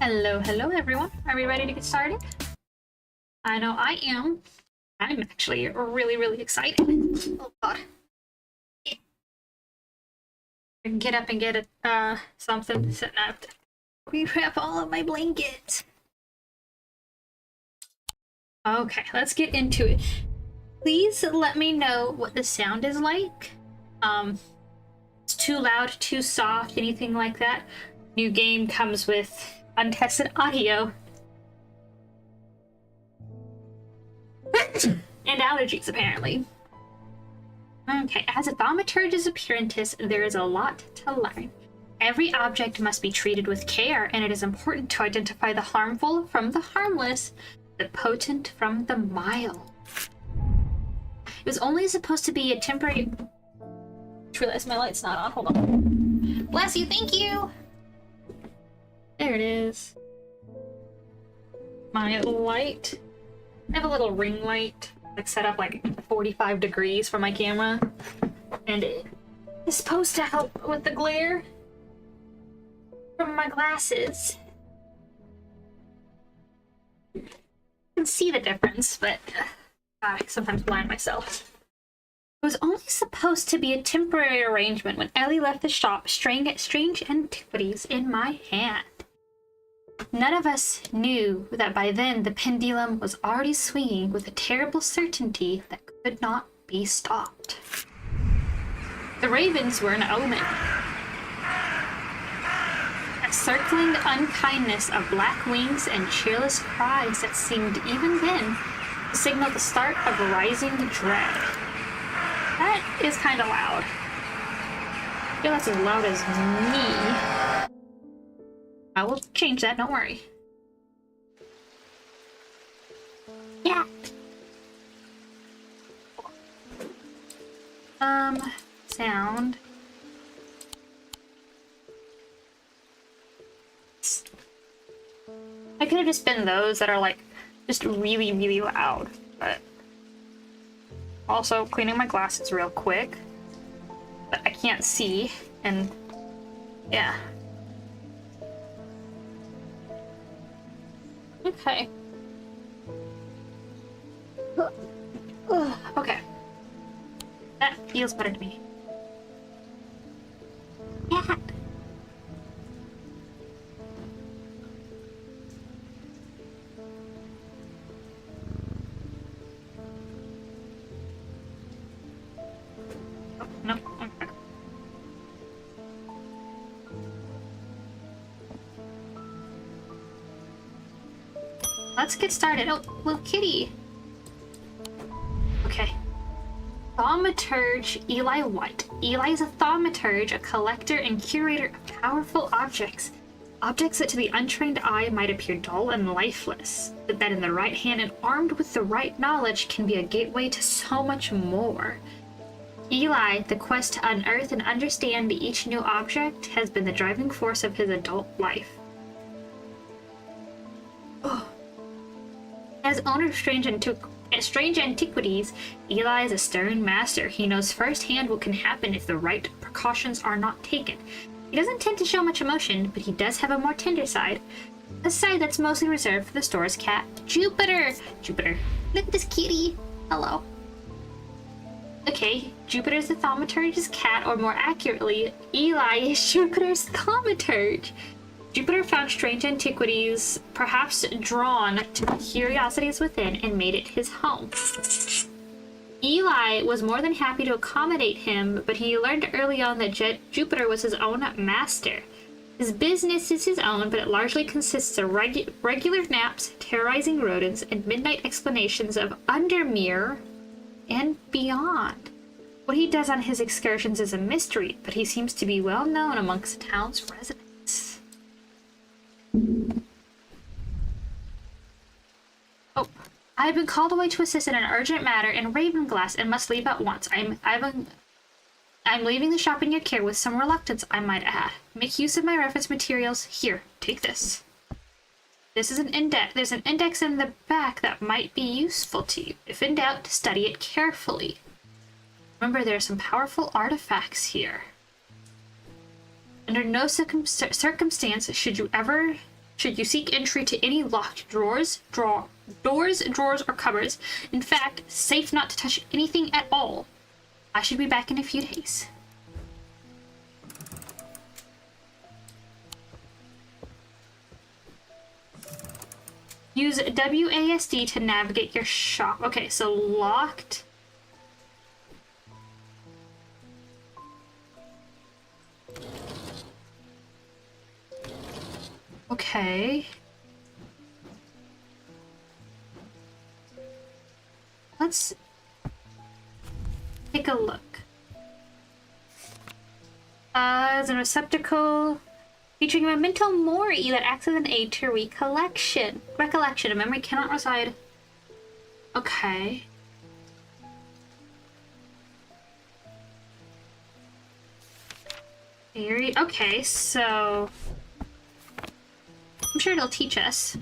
Hello everyone. Are we ready to get started? I know I am. I'm actually really excited. Oh god. Get up and get something sitting up. Rewrap all of my blankets. Okay, let's get into it. Please let me know what the sound is like. It's too loud, too soft, anything like that. New game comes with untested audio. And allergies, apparently. Okay, as a thaumaturge's apprentice, there is a lot to learn. Every object must be treated with care, and it is important to identify the harmful from the harmless, the potent from the mild. It was only supposed to be a temporary... I just realized my light's not on. Hold on. Bless you, thank you! There it is. My light. I have a little ring light, like set up like 45 degrees for my camera, and it is supposed to help with the glare from my glasses. You can see the difference, but I sometimes blind myself. It was only supposed to be a temporary arrangement when Ellie left the shop, strange antiquities in my hand. None of us knew that by then the pendulum was already swinging with a terrible certainty that could not be stopped. The ravens were an omen. A circling unkindness of black wings and cheerless cries that seemed even then to signal the start of rising dread. That is kind of loud. I feel that's as loud as me. I will change that, don't worry. Yeah. Sound. I could have just been those that are like just really loud, but also cleaning my glasses real quick. But I can't see, and yeah. Okay. Okay. That feels better to me. Yeah. Oh, no. Okay. Let's get started. Oh, little kitty. Okay. Thaumaturge Eli White. Eli is a thaumaturge, a collector and curator of powerful objects. Objects that to the untrained eye might appear dull and lifeless, but that in the right hand and armed with the right knowledge can be a gateway to so much more. Eli, the quest to unearth and understand each new object, has been the driving force of his adult life. Oh. As owner of Strange Antiquities, Eli is a stern master. He knows firsthand what can happen if the right precautions are not taken. He doesn't tend to show much emotion, but he does have a more tender side. A side that's mostly reserved for the store's cat, Jupiter. Jupiter, look at this kitty. Hello. Okay, Jupiter's the thaumaturge's cat, or more accurately, Eli is Jupiter's thaumaturge. Jupiter found strange antiquities, perhaps drawn to the curiosities within, and made it his home. Eli was more than happy to accommodate him, but he learned early on that Jupiter was his own master. His business is his own, but it largely consists of regular naps, terrorizing rodents, and midnight explanations of Undermere and beyond. What he does on his excursions is a mystery, but he seems to be well known amongst the town's residents. Oh, I have been called away to assist in an urgent matter in Ravenglass and must leave at once. I'm leaving the shop in your care with some reluctance, I might add. Make use of my reference materials. Here, take this. This is an index. There's an index in the back that might be useful to you. If in doubt, study it carefully. Remember, there are some powerful artifacts here. Under no circumstance should should you seek entry to any locked doors, drawers, or cupboards. In fact, safe not to touch anything at all. I should be back in a few days. Use WASD to navigate your shop. Okay, so locked. Okay. Let's take a look. As a receptacle featuring a memento mori that acts as an aid to recollection. A memory cannot reside. Okay. Okay, so I'm sure it'll teach us.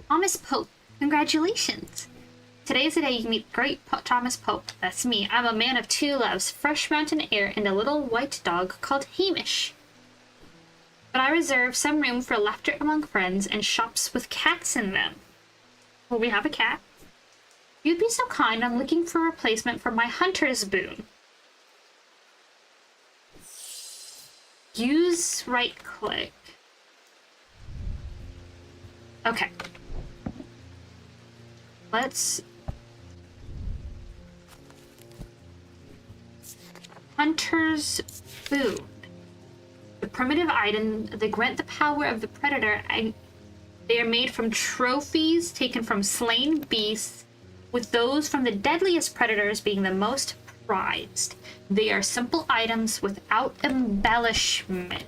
Thomas Pope, congratulations! Today is the day you meet great Thomas Pope. That's me. I'm a man of two loves, fresh mountain air and a little white dog called Hamish. But I reserve some room for laughter among friends and shops with cats in them. Will we have a cat? You'd be so kind. I'm looking for a replacement for my hunter's boon. Use right click. Okay. Let's... Hunter's boon. The primitive item, they grant the power of the predator, and they are made from trophies taken from slain beasts, with those from the deadliest predators being the most prized. They are simple items without embellishment.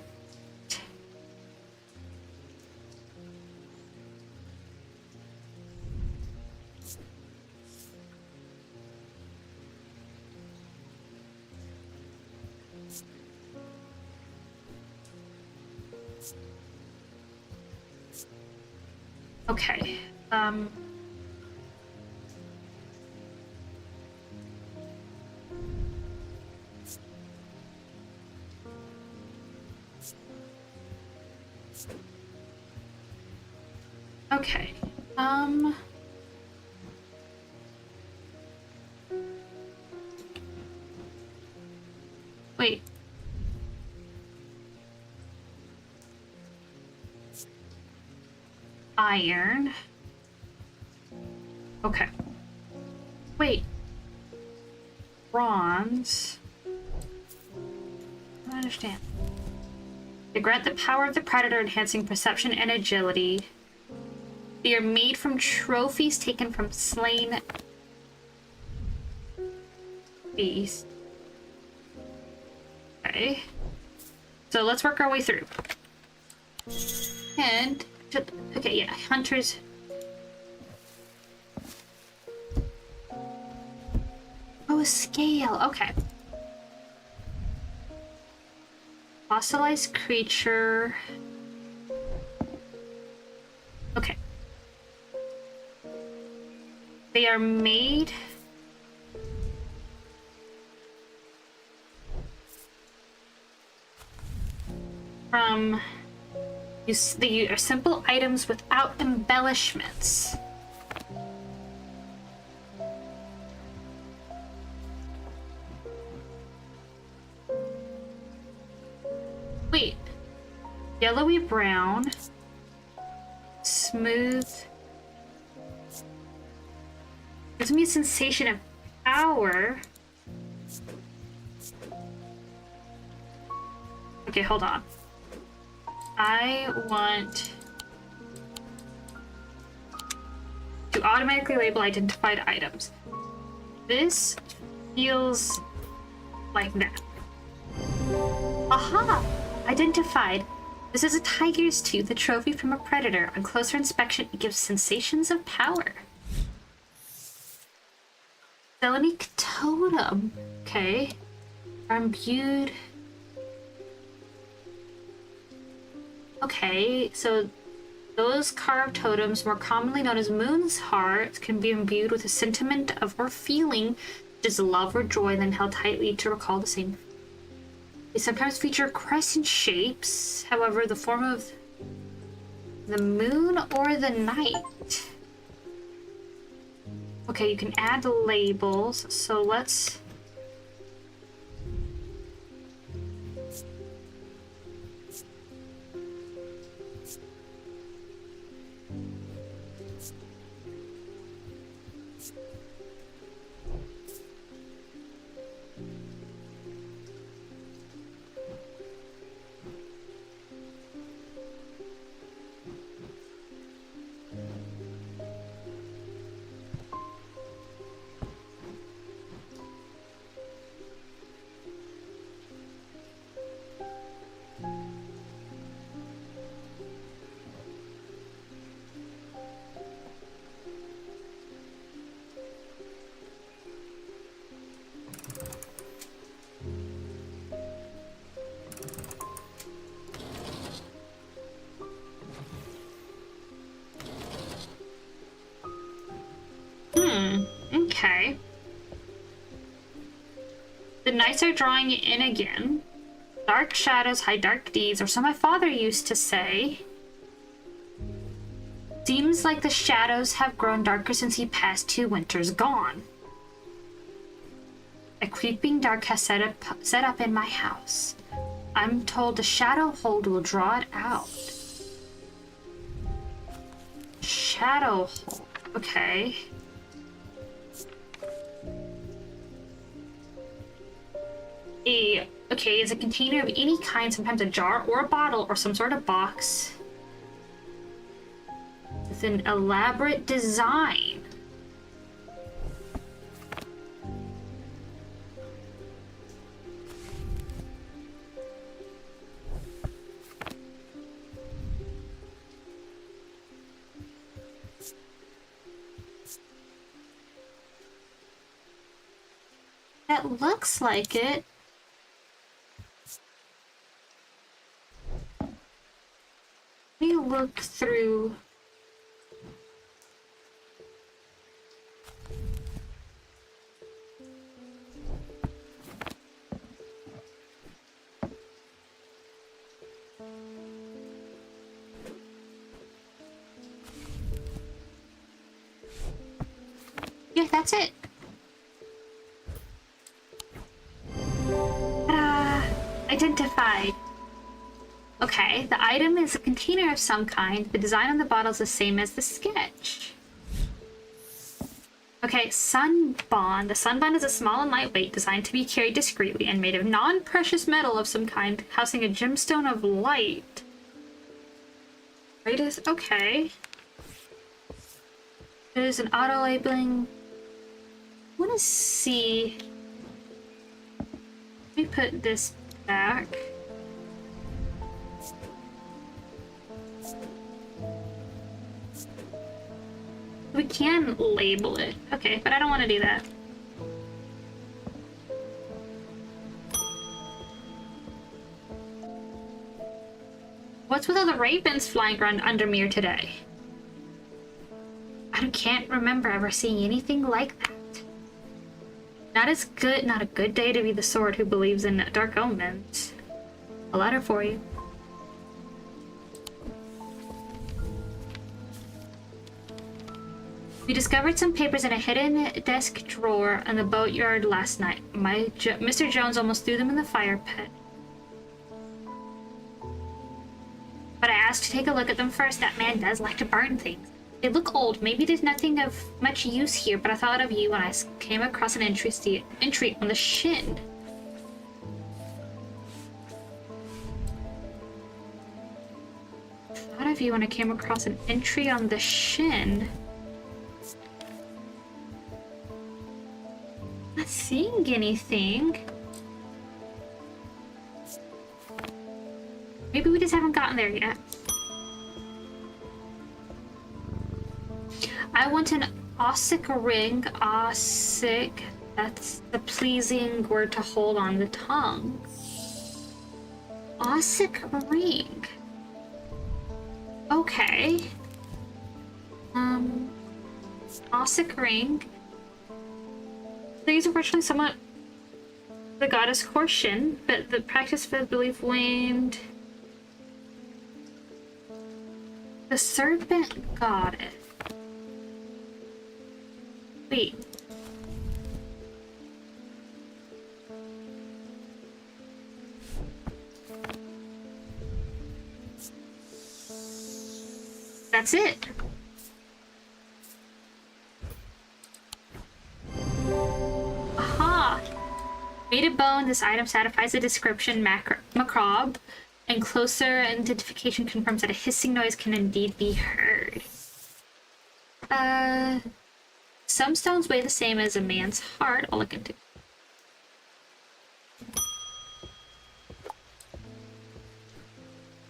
Okay, okay, wait. Iron. Okay. Wait. Bronze. I don't understand. They grant the power of the predator, enhancing perception and agility. They are made from trophies taken from slain beasts. Okay. So let's work our way through. And... okay, yeah, hunters. Oh, a scale. Okay. Fossilized creature. Okay. They are made from... They are simple items without embellishments. Wait. Yellowy brown. Smooth. Gives me a sensation of power. Okay, hold on. I want to automatically label identified items. This feels like that. Aha! Identified. This is a tiger's tooth, a trophy from a predator. On closer inspection, it gives sensations of power. Selenic totem. Okay. Are imbued. Okay, so those carved totems, more commonly known as moon's hearts, can be imbued with a sentiment of or feeling, such as love or joy, then held tightly to recall the same. They sometimes feature crescent shapes. However, the form of The moon or the night? Okay, you can add labels, so let's... Okay. The nights are drawing in again. Dark shadows hide dark deeds, or so my father used to say. Seems like the shadows have grown darker since he passed 2 winters gone. A creeping dark has set up in my house. I'm told the shadow hold will draw it out. Shadow hold. Okay. Okay, is a container of any kind, sometimes a jar or a bottle or some sort of box with an elaborate design. That looks like it. Let me look through. Yeah, that's it. Identified. Okay, the item is a container of some kind. The design on the bottle is the same as the sketch. Okay, Sunbond. The Sunbond is a small and lightweight, designed to be carried discreetly and made of non-precious metal of some kind, housing a gemstone of light. Right is okay. There's an auto-labeling. I want to see. Let me put this back. We can label it. Okay, but I don't want to do that. What's with all the ravens flying around Undermere today? I can't remember ever seeing anything like that. Not a good day to be the sword who believes in dark omens. A letter for you. We discovered some papers in a hidden desk drawer in the boatyard last night. Mr. Jones almost threw them in the fire pit. But I asked to take a look at them first. That man does like to burn things. They look old. Maybe there's nothing of much use here, but I thought of you when I came across an entry on the shin. Thought of you when I came across an entry on the shin. Not seeing anything. Maybe we just haven't gotten there yet. I want an Ossic ring. Ossic. That's the pleasing word to hold on the tongue. Ossic ring. Okay. Ossic ring. These are originally somewhat the goddess Horshin, but the practice of belief waned. The serpent goddess. Wait. That's it. Aha! Made of bone, this item satisfies the description macabre, and closer identification confirms that a hissing noise can indeed be heard. Some stones weigh the same as a man's heart. I'll look into.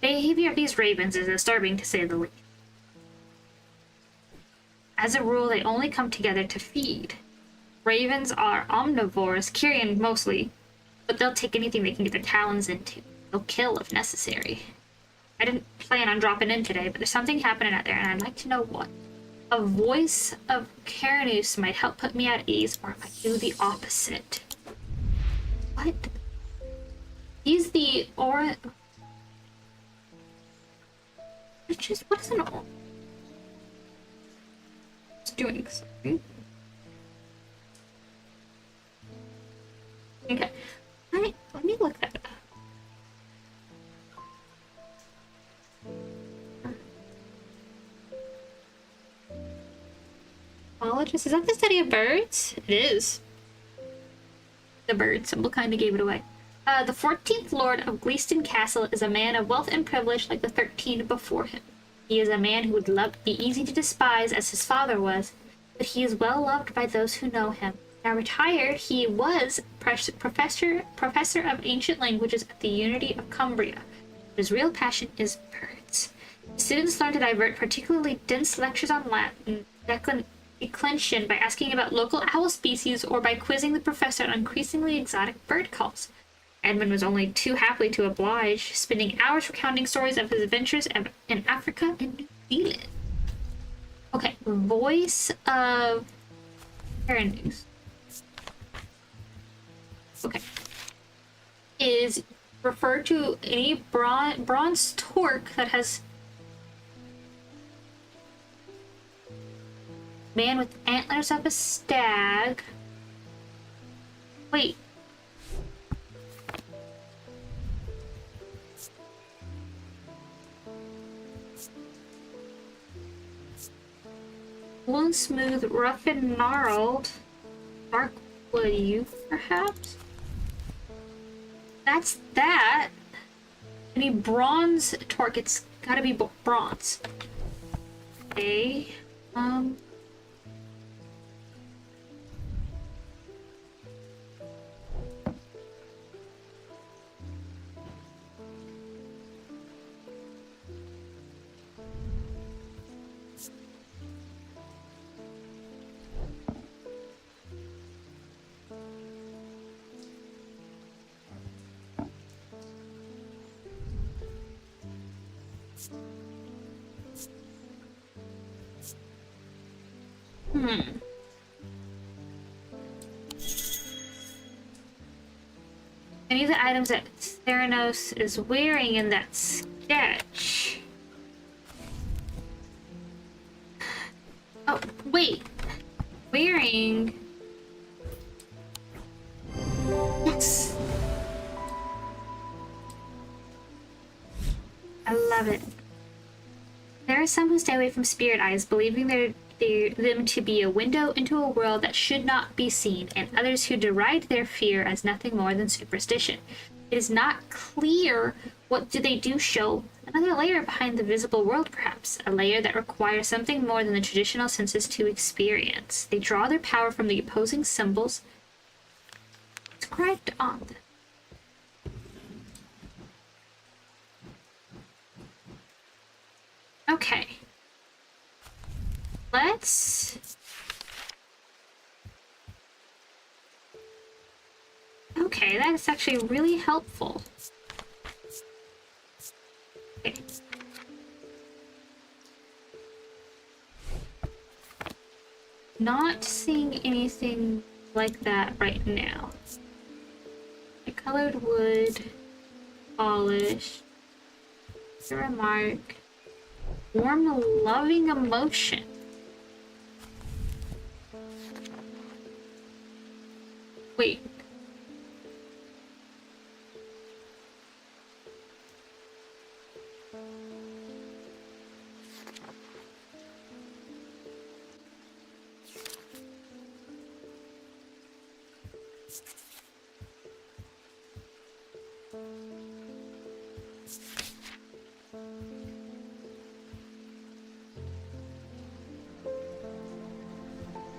The behavior of these ravens is disturbing, to say the least. As a rule, they only come together to feed. Ravens are omnivores, carrion mostly, but they'll take anything they can get their talons into. They'll kill if necessary. I didn't plan on dropping in today, but there's something happening out there, and I'd like to know what. A voice of Caranus might help put me at ease, or it might do the opposite. What? He's the what is an It's doing something. Okay. Let me look that up. Is that the study of birds? It is. The bird symbol kind of gave it away. The 14th Lord of Gleeston Castle is a man of wealth and privilege like the 13 before him. He is a man who would be easy to despise as his father was, but he is well loved by those who know him. Now retired, he was professor of ancient languages at the University of Cumbria. His real passion is birds. Students learn to divert particularly dense lectures on Latin declension by asking about local owl species or by quizzing the professor on increasingly exotic bird calls. Edmund was only too happy to oblige, spending hours recounting stories of his adventures in Africa and New Zealand. Okay, voice of Caranus. Okay. Is referred to any bronze torque that has man with antlers of a stag. Wait. One smooth, rough and gnarled. Dark wood youth, perhaps? That's that. Any bronze torque, it's gotta be bronze. Okay. Any of the items that Theranos is wearing in that sketch. Oh, wait. Wearing. Yes. I love it. There are some who stay away from spirit eyes, believing them to be a window into a world that should not be seen, and others who deride their fear as nothing more than superstition. It is not clear what they do show. Another layer behind the visible world, perhaps. A layer that requires something more than the traditional senses to experience. They draw their power from the opposing symbols inscribed on them. Okay. Let's... Okay, that's actually really helpful. Okay. Not seeing anything like that right now. The colored wood, polish, the remark. Warm, loving emotion. Wait.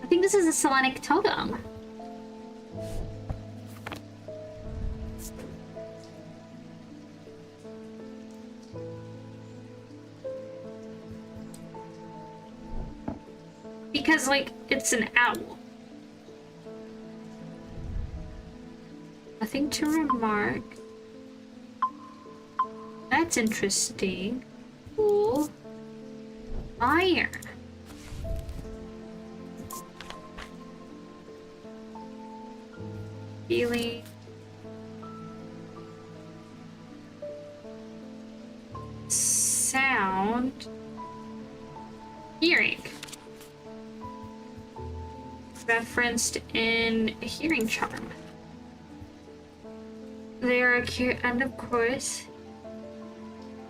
I think this is a Selenic totem. Because, like, it's an owl. Nothing to remark. That's interesting. Cool. Iron. Feeling. Sound. Hearing. Referenced in Hearing Charm. They are and of course,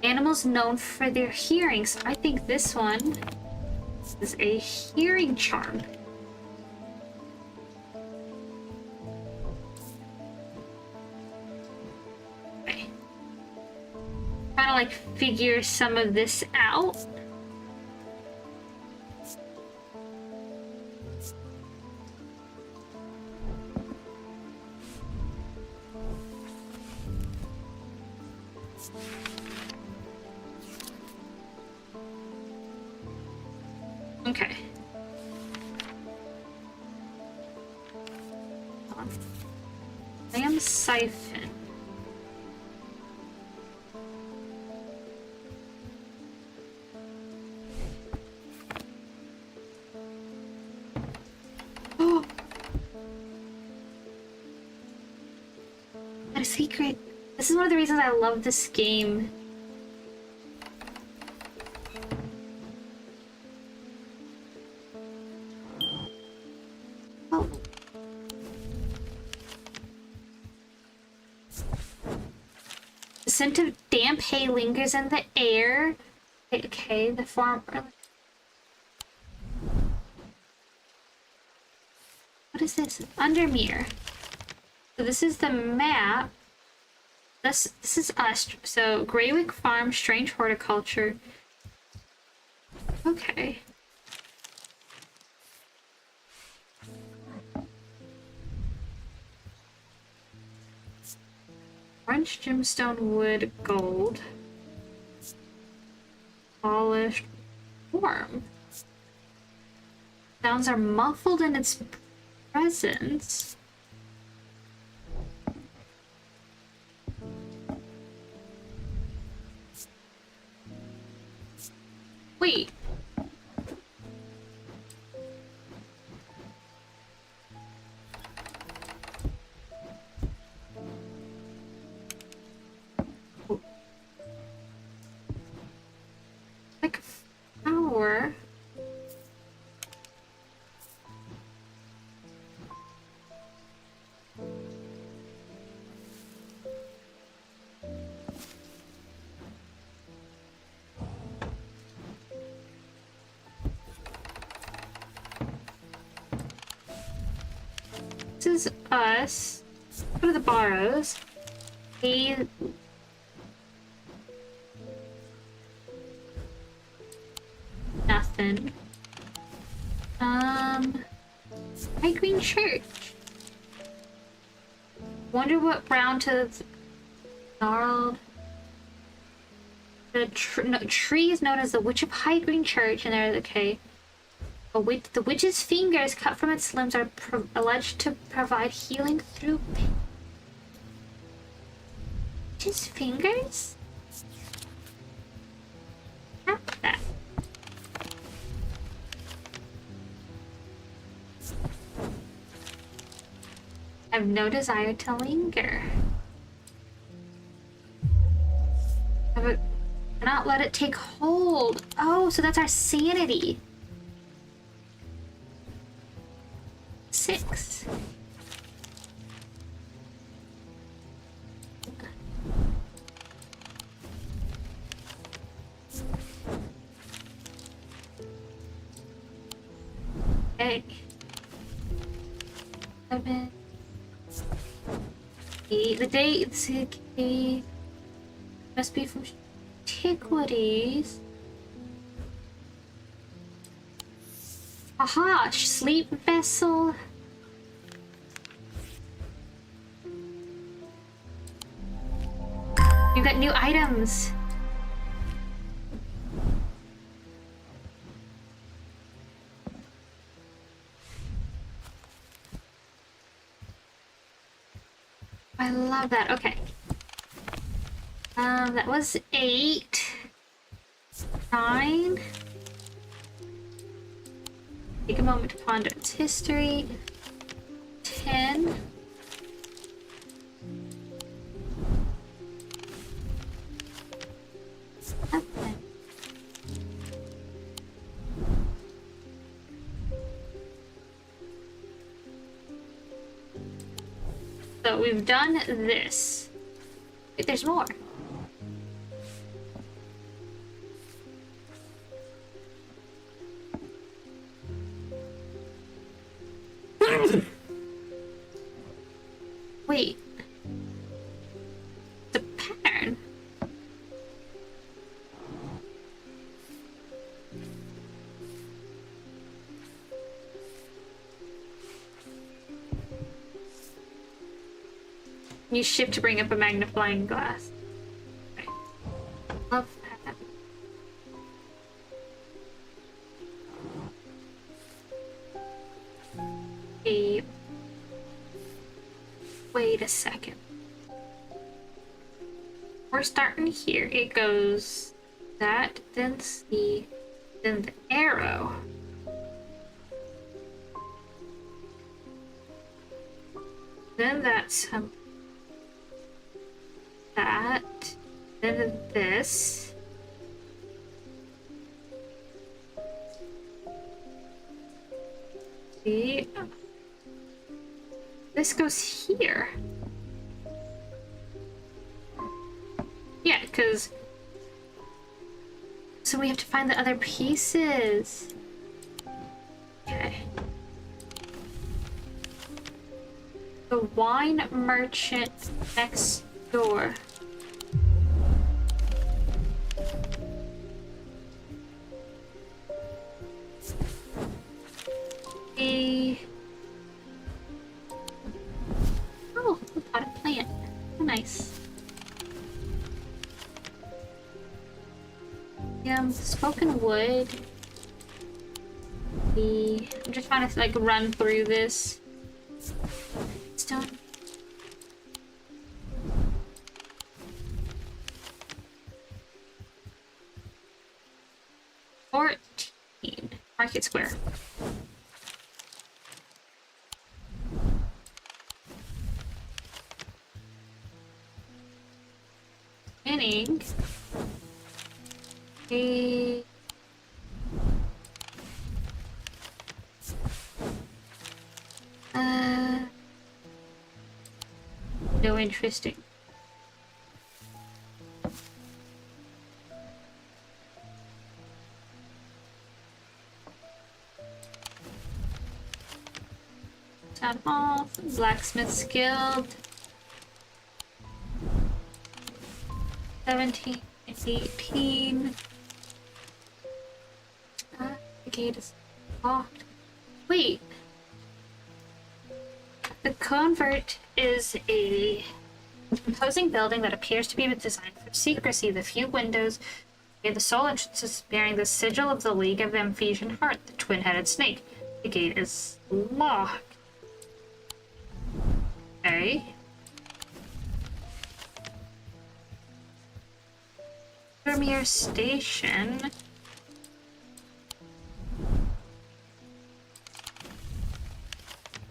animals known for their hearing. So I think this one is a hearing charm. Okay. Trying to like figure some of this out. Okay. Lamb siphon. Oh! Got a secret. This is one of the reasons I love this game. The scent of damp hay lingers in the air. Okay, the farm. What is this? Undermere. So this is the map. This is us. So Greywick Farm, Strange Horticulture. Okay. Orange gemstone wood gold. Polished warm. Sounds are muffled in its presence. Wait. Like flower. This is us. Go to the borrows. Hey. Nothing. High Green Church. Wonder what brown to gnarled. The tree is known as the Witch of High Green Church, and there's okay. The witch's fingers cut from its limbs are alleged to provide healing through pain. Witch's fingers? Not that. I have no desire to linger. I cannot let it take hold. gold. Oh, so that's our sanity. 6. Okay. 7. 8. The date. Okay. Must be from Antiquities. Aha! Sleep vessel. You got new items. I love that. Okay. That was 8. 9. Take a moment to ponder its history. 10. 11. So we've done this. Wait, there's more. Wait. The pattern. Use shift to bring up a magnifying glass. Okay. Love that. Hey. Wait a second. We're starting here. It goes that, then C, then the arrow. Then that's that, then this. See? This goes here. Yeah, because... So we have to find the other pieces. Okay. The wine merchant next door. Oh, a potted plant. Oh, nice. Yeah, spoken wood. I'm just trying to like run through this. Stone. Market Square. Inning. A no, interesting. Town Hall, Blacksmith's Guild. 17, 18. The gate is locked. Wait. The Convert is a imposing building that appears to be designed for secrecy. The few windows near the sole entrances bearing the sigil of the League of Amphibian Heart, the twin-headed snake. The gate is locked. Okay. Premier Station.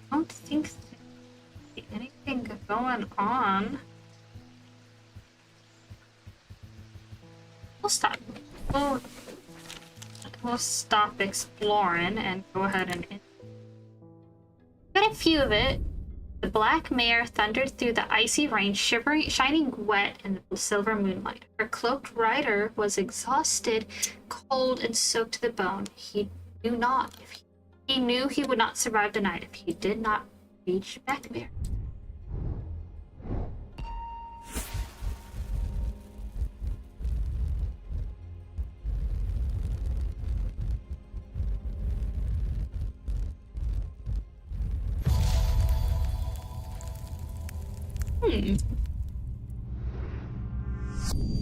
I don't think there's anything going on. We'll stop. We'll we'll stop exploring and go ahead and got a few of it. The black mare thundered through the icy rain, shivering, shining wet in the silver moonlight. Her cloaked rider was exhausted, cold, and soaked to the bone. He knew he would not survive the night if he did not reach Blackmere. An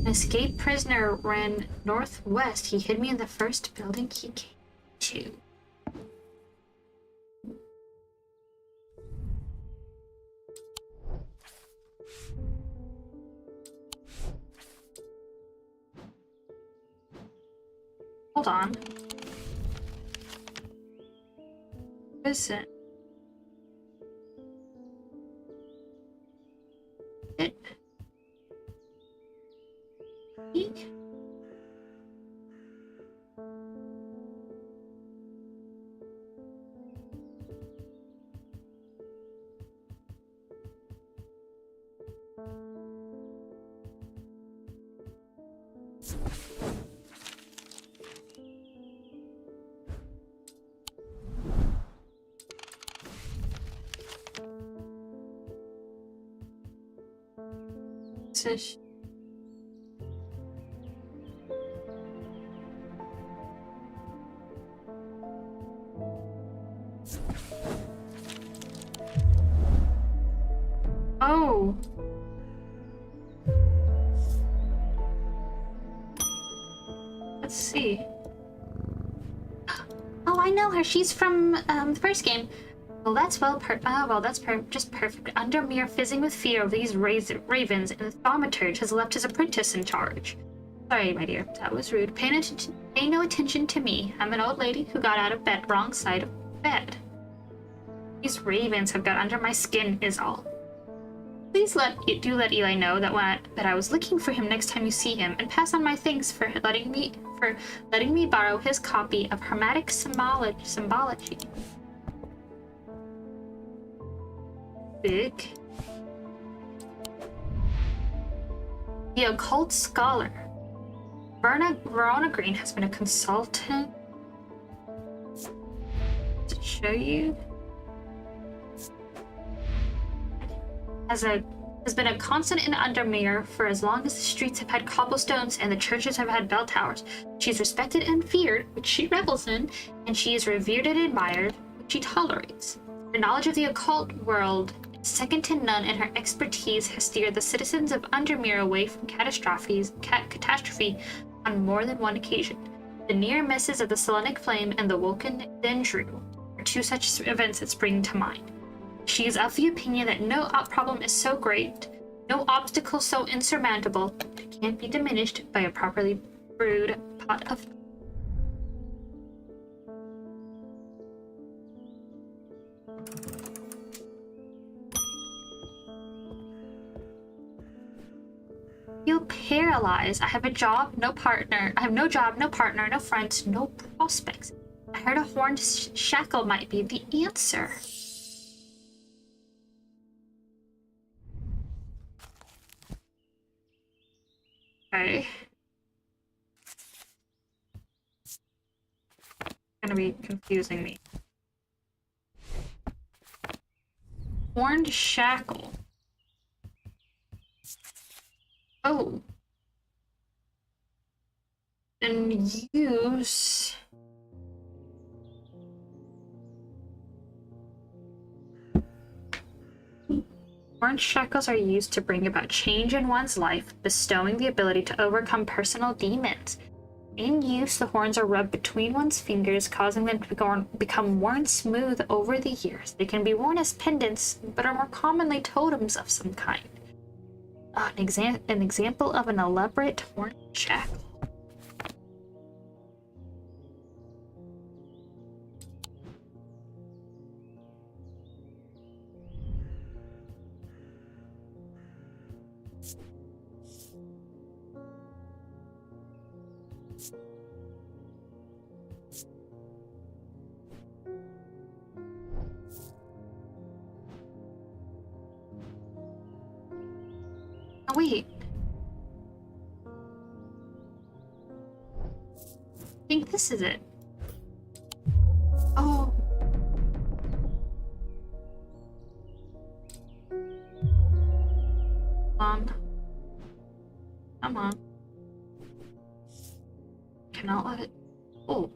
escaped prisoner ran northwest. He hid me in the first building he came to. Hold on. Listen. Oh. Let's see. Oh, I know her. She's from the first game. Well, that's just perfect. Under mere fizzing with fear of these ravens, and the thaumaturge has left his apprentice in charge. Sorry, my dear, that was rude. Pay no attention to me. I'm an old lady who got out of bed wrong side of bed. These ravens have got under my skin, is all. Please let Eli know that I was looking for him next time you see him, and pass on my thanks for letting me borrow his copy of Hermetic Symbology. Big. The occult scholar. Verona Green has been a consultant. To show you. Has been a constant in Undermere for as long as the streets have had cobblestones and the churches have had bell towers. She is respected and feared, which she revels in, and she is revered and admired, which she tolerates. Her knowledge of the occult world is second to none, and her expertise has steered the citizens of Undermere away from catastrophe on more than one occasion. The near misses of the Selenic Flame and the Woken Dendru are two such events that spring to mind. She is of the opinion that no problem is so great, no obstacle so insurmountable, that it can't be diminished by a properly brewed pot of. Feel paralyzed. I have a job, no partner. I have no job, no partner, no friends, no prospects. I heard a horned shackle might be the answer. Okay. Gonna be confusing me. Horned shackle. Oh. And use. Horned shackles are used to bring about change in one's life, bestowing the ability to overcome personal demons. In use, the horns are rubbed between one's fingers, causing them to become worn smooth over the years. They can be worn as pendants, but are more commonly totems of some kind. An example of an elaborate horned shackle. wait. I think this is it. Oh. Come on. Cannot let it hold.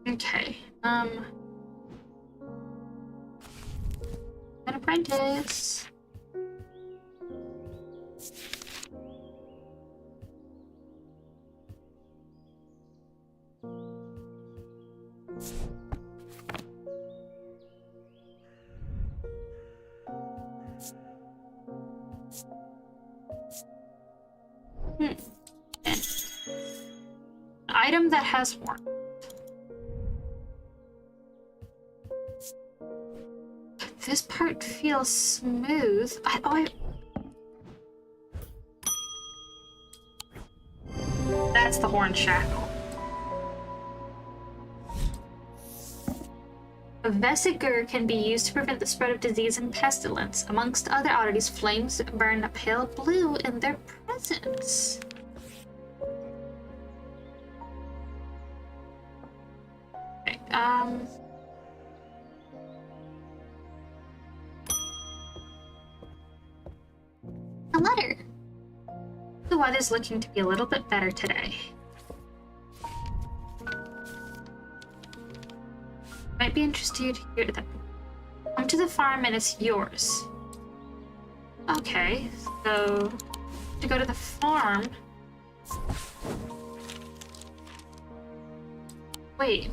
Okay. An apprentice. An item that has warmth. This part feels smooth. That's the horn shackle. A vesicle can be used to prevent the spread of disease and pestilence. Amongst other oddities, flames burn pale blue in their presence. Okay, a letter. The weather's looking to be a little bit better today. Might be interested to hear that. Come to the farm and it's yours. Okay, so to go to the farm. Wait.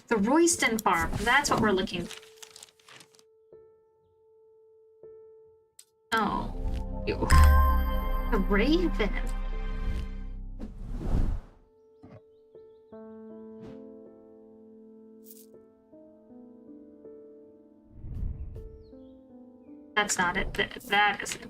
The Royston farm. That's what we're looking for. Oh. Ew. A raven. That's not it. That isn't.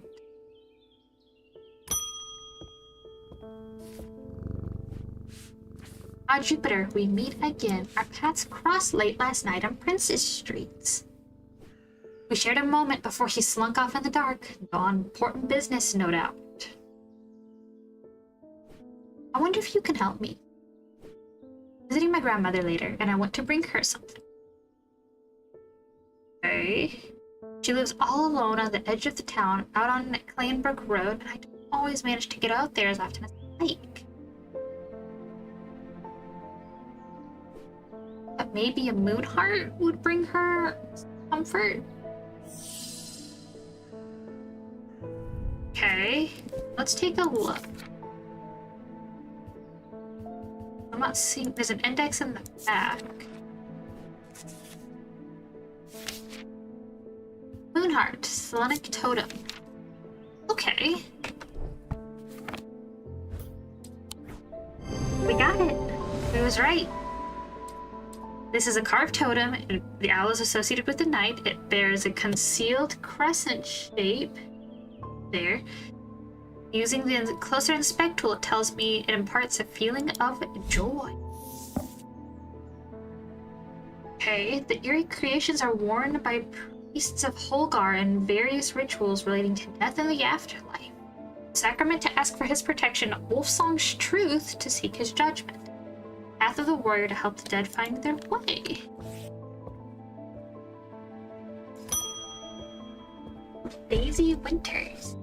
Ah, Jupiter, we meet again. Our paths crossed late last night on Princess Streets. We shared a moment before he slunk off in the dark, on important business, no doubt. I wonder if you can help me. Visiting my grandmother later, and I want to bring her something. Okay. She lives all alone on the edge of the town, out on Claynbrook Road, and I don't always manage to get out there as often as I like. But maybe a moon heart would bring her comfort? Okay, let's take a look. I'm not seeing, there's an index in the back. Moonheart, Selenic Totem. Okay. We got it. It was right. This is a carved totem. The owl is associated with the night. It bears a concealed crescent shape. There. Using the closer inspect tool, it tells me it imparts a feeling of joy. Okay, the eerie creations are worn by priests of Holgar in various rituals relating to death and the afterlife. Sacrament to ask for his protection, Wolfsong's truth to seek his judgment. Path of the warrior to help the dead find their way. Daisy Winters.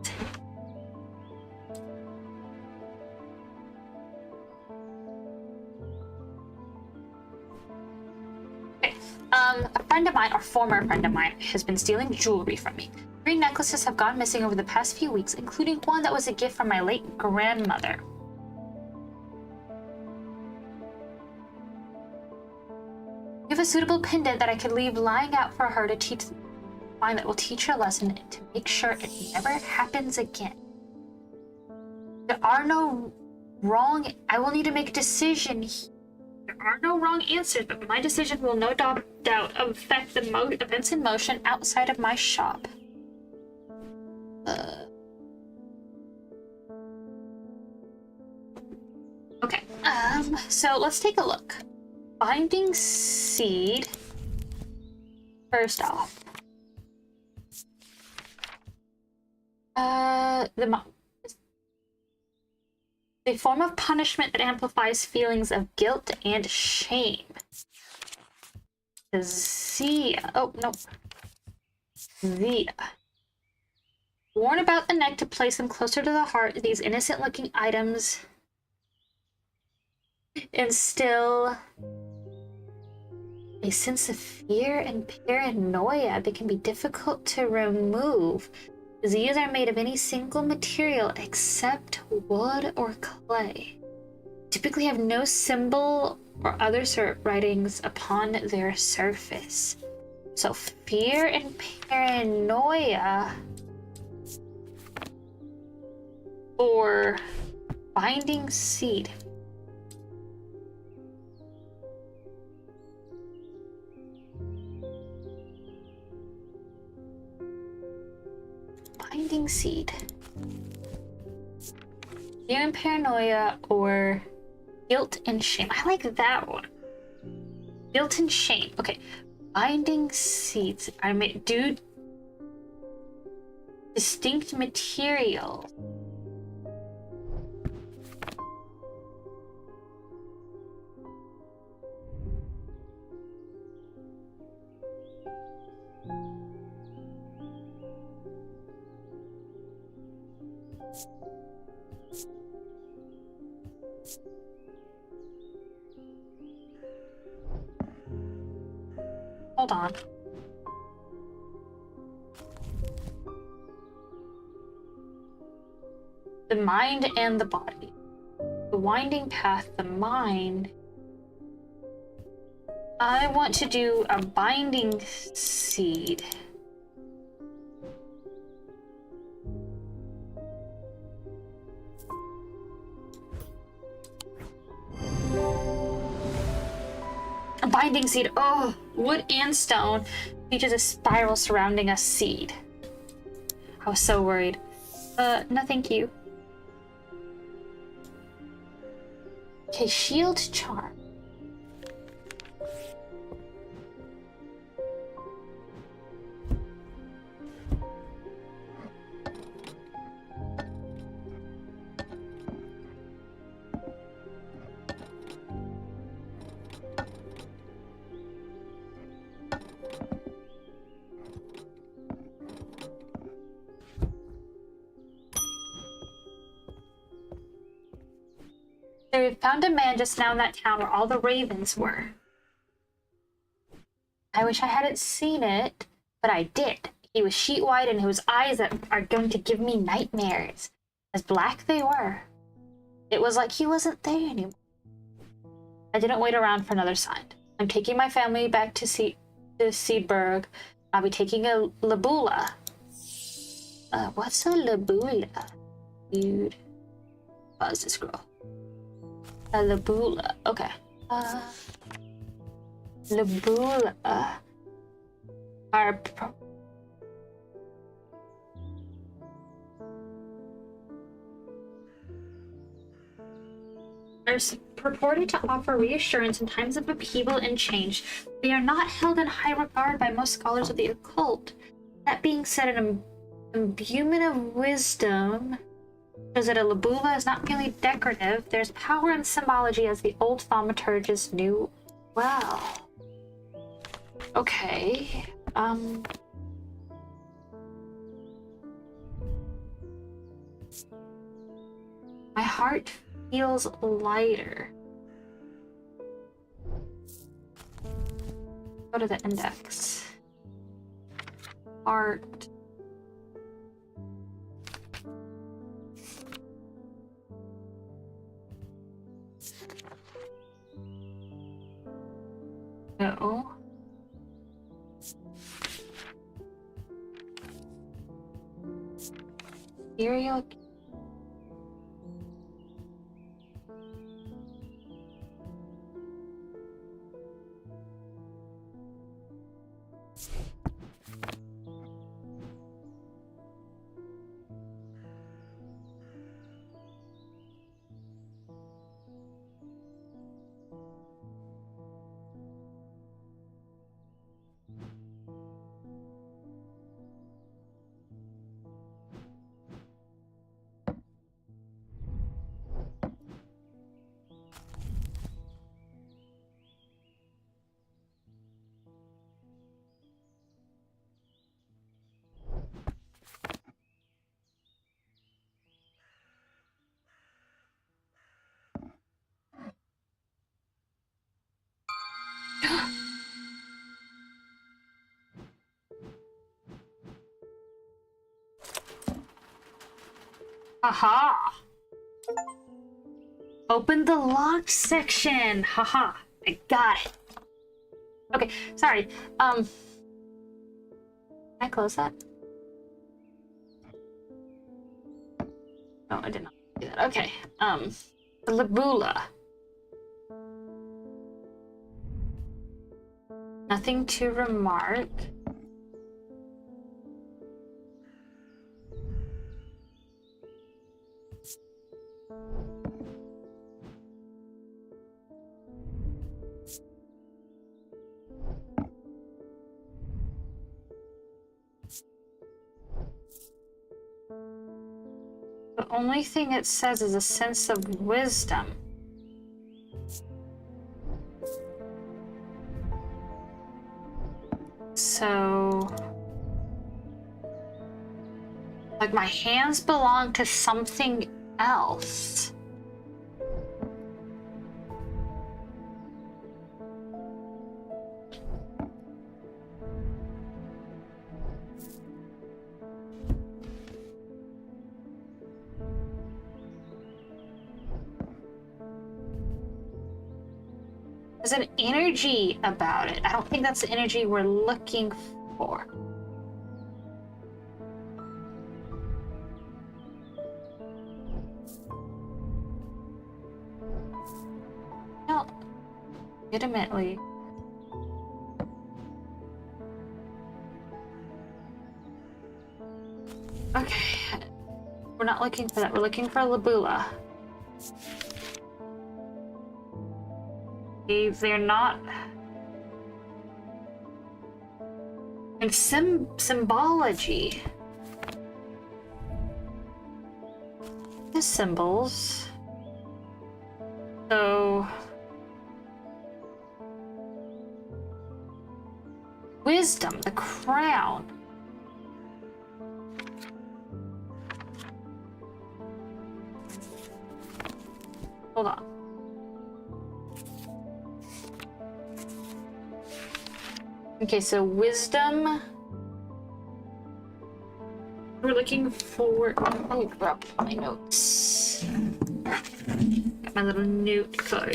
Okay, a friend of mine, or former friend of mine, has been stealing jewelry from me. 3 necklaces have gone missing over the past few weeks, including one that was a gift from my late grandmother. You have a suitable pendant that I could leave lying out for her to find that will teach her a lesson to make sure it never happens again. There are no wrong. I will need to make a decision here. There are no wrong answers, but my decision will no doubt affect the events in motion outside of my shop. Okay, so let's take a look. Binding seed. First off. The form of punishment that amplifies feelings of guilt and shame. Zia. Oh, no. Zia. Worn about the neck to place them closer to the heart, these innocent-looking items instill a sense of fear and paranoia that can be difficult to remove. Zias are made of any single material except wood or clay. Typically have no symbol or other writings upon their surface. So fear and paranoia or binding seed. Binding seed. Fear and paranoia or guilt and shame. I like that one. Guilt and shame. Okay. Binding seeds are made due distinct material. Hold on. The mind and the body. The winding path, the mind. I want to do a binding seed. A binding seed. Oh, wood and stone features a spiral surrounding a seed. I was so worried. No thank you. Okay, shield charm. They found a man just now in that town where all the ravens were. I wish I hadn't seen it, but I did. He was sheet white and his eyes that are going to give me nightmares. As black they were. It was like he wasn't there anymore. I didn't wait around for another sign. I'm taking my family back to Seaburg. I'll be taking a labula. What's a labula? Dude. Pause this girl. A labula. Okay. Labula are purported to offer reassurance in times of upheaval and change. They are not held in high regard by most scholars of the occult. That being said, an imbuement of wisdom shows that a labula is not merely decorative. There's power in symbology, as the old thaumaturgists knew well. Okay. My heart feels lighter. Go to the index. Heart. No. Serial. Haha! Open the locked section! Haha! I got it! Okay, sorry. Can I close that? No, I did not do that. Okay. The Labula. Nothing to remark. The only thing it says is a sense of wisdom. So, like, my hands belong to something else. There's an energy about it. I don't think that's the energy we're looking for. No, legitimately. Okay, we're not looking for that. We're looking for Labula. They're not. And symbology. The symbols. So. Wisdom, the crown. Hold on. Okay, so wisdom. We're looking for. Let me grab my notes. Got my little note card.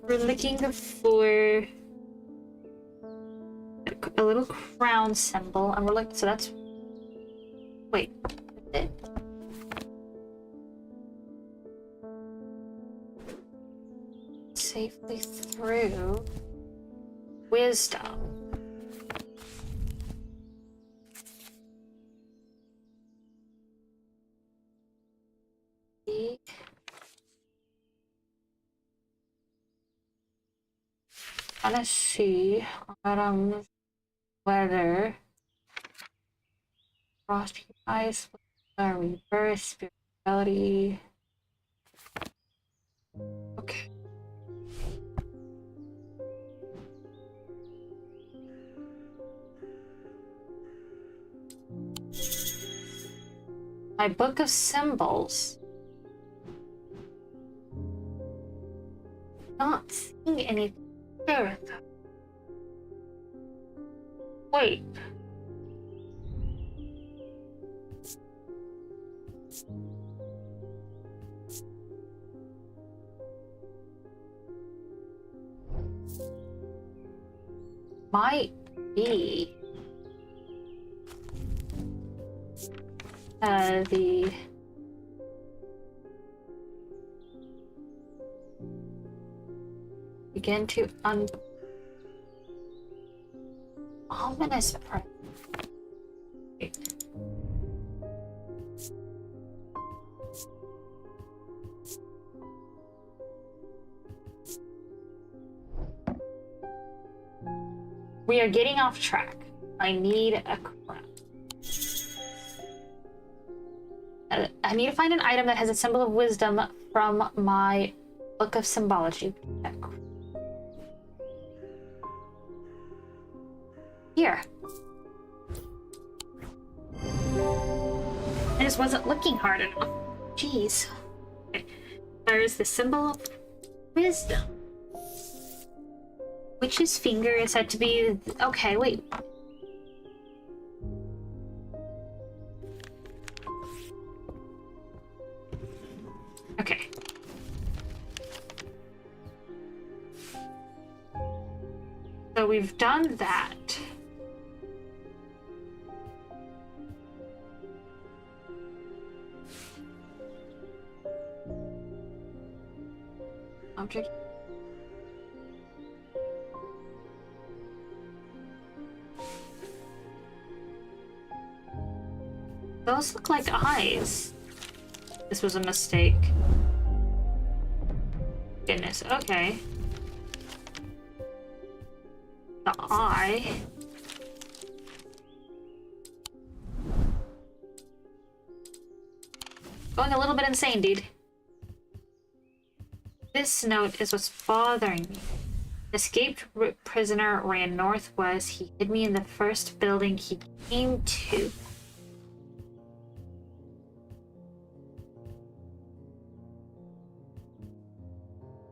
We're looking for a little crown symbol, and we're looking. So that's. Wait. Is it? Safely through. Wisdom. Let's see. Weather. Frosty ice. Rebirth. Spirituality. Okay. My book of symbols. Not seeing anything there. Wait. Might be. The begin to ominous presence. We are getting off track. I need a crown. I need to find an item that has a symbol of wisdom from my book of symbology. Here. I just wasn't looking hard enough. Jeez. Okay. There's the symbol of wisdom. Witch's finger is said to be... Okay, wait. So we've done that. Object. Those look like eyes. This was a mistake. Goodness, okay. The eye. Going a little bit insane, dude. This note is what's bothering me. Escaped prisoner ran northwest. He hid me in the first building he came to.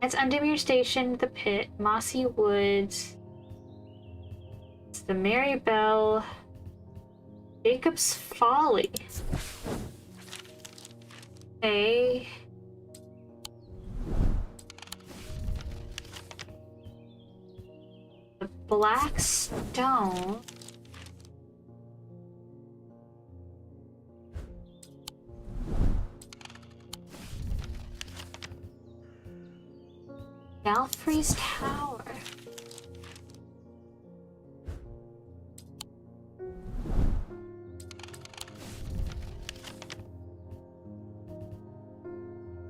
It's Undermere Station, the pit, Mossy Woods. It's the Mary Bell. Jacob's Folly. Okay. The Black Stone. Galfrey's Tower.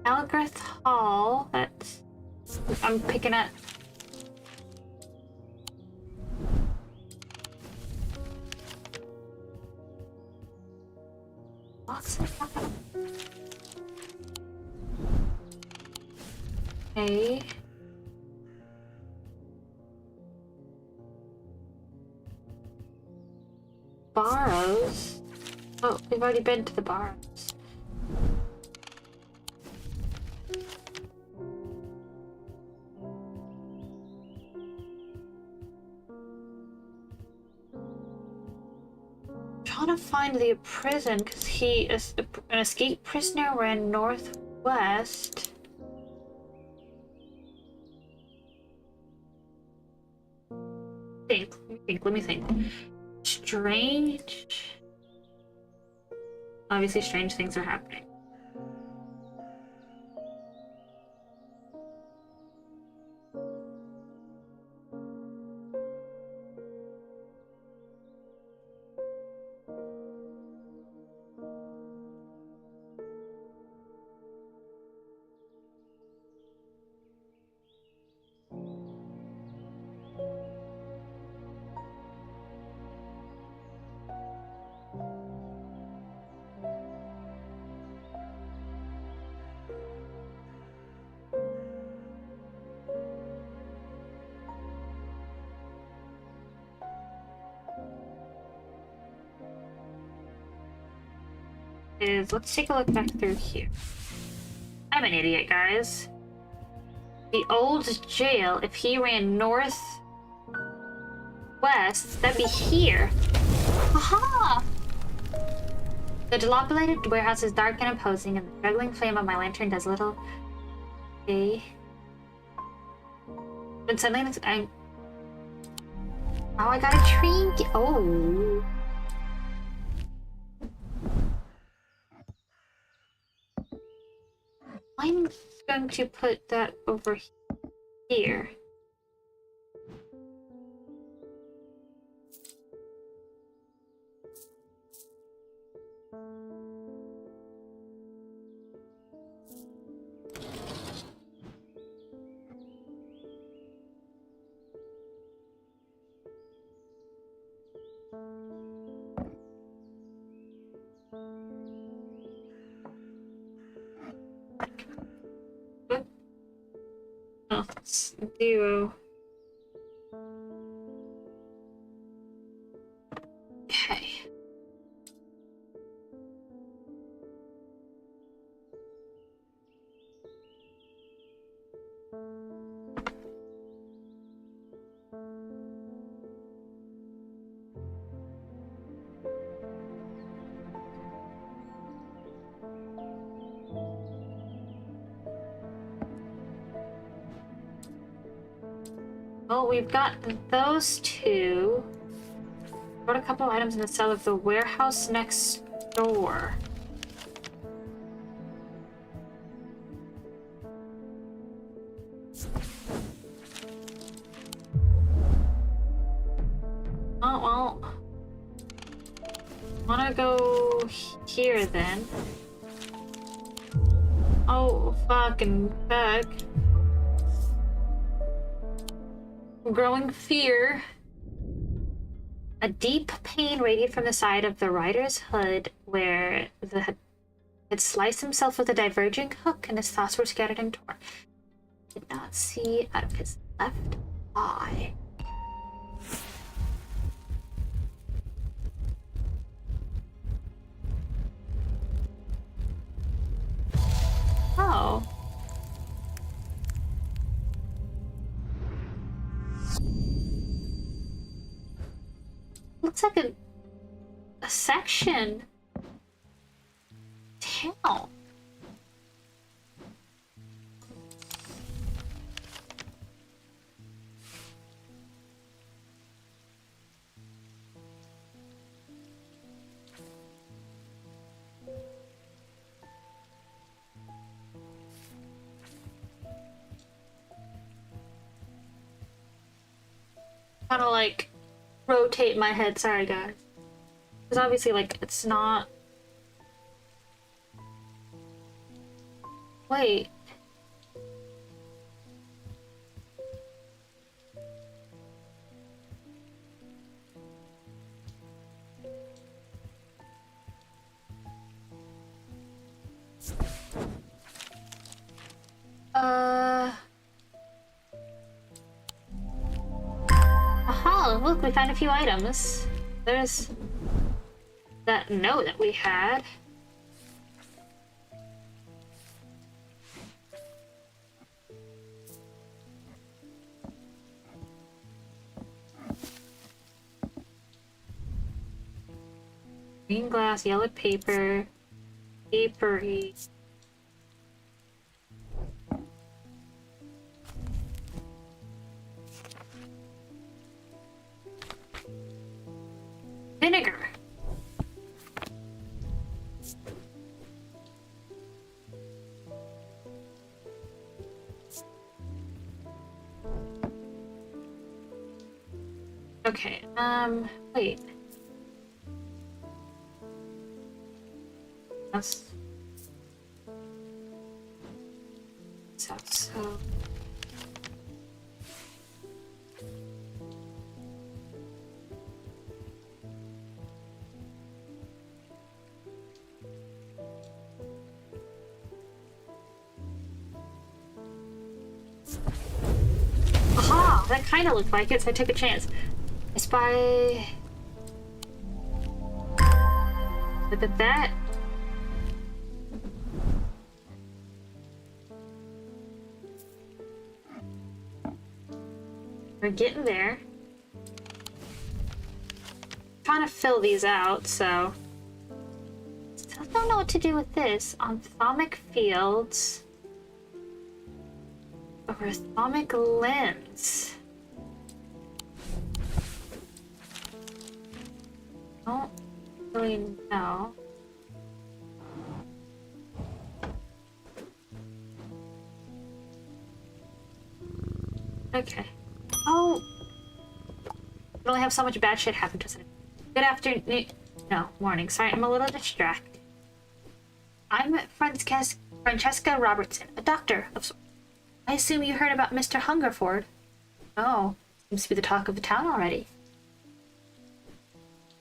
Algarth Hall. That's... I'm picking up. Okay. Barrows? Oh, we've already been to the Barrows. Trying to find the prison because he is an escaped prisoner ran northwest. Let me think. Strange. Obviously, strange things are happening. Let's take a look back through here. I'm an idiot, guys. The old jail, if he ran north west, that'd be here. Aha! The dilapidated warehouse is dark and imposing, and the struggling flame of my lantern does little. Okay. But suddenly I'm... Oh, I got a trinket. Oh. I'm going to put that over here. Oh, it's duo. Okay. Well, we've got those two. Brought a couple items in the cell of the warehouse next door. Oh, well. Wanna go here then? Oh, fucking fuck. Growing fear. A deep pain radiated from the side of the rider's hood where the had sliced himself with a diverging hook and his thoughts were scattered and torn. He did not see out of his left eye. Oh. Looks like a section. Tail. Kind of like rotate my head. Sorry, guys. Because obviously, like, it's not. Wait. Aha, look, we found a few items. There's that note that we had. Green glass, yellow paper, papery. Vinegar. Okay, wait. That's so. Aha! That kind of looked like it, so I took a chance. I spy. Look at that. We're getting there. Trying to fill these out, so. Still don't know what to do with this. Ophthalmic fields. Ophthalmic lens. Don't really know. Okay. Oh! We only have so much bad shit happen to us. Good afternoon. No, morning. Sorry, I'm a little distracted. I'm Francesca Robertson, a doctor of sorts. I assume you heard about Mr. Hungerford. Oh, seems to be the talk of the town already.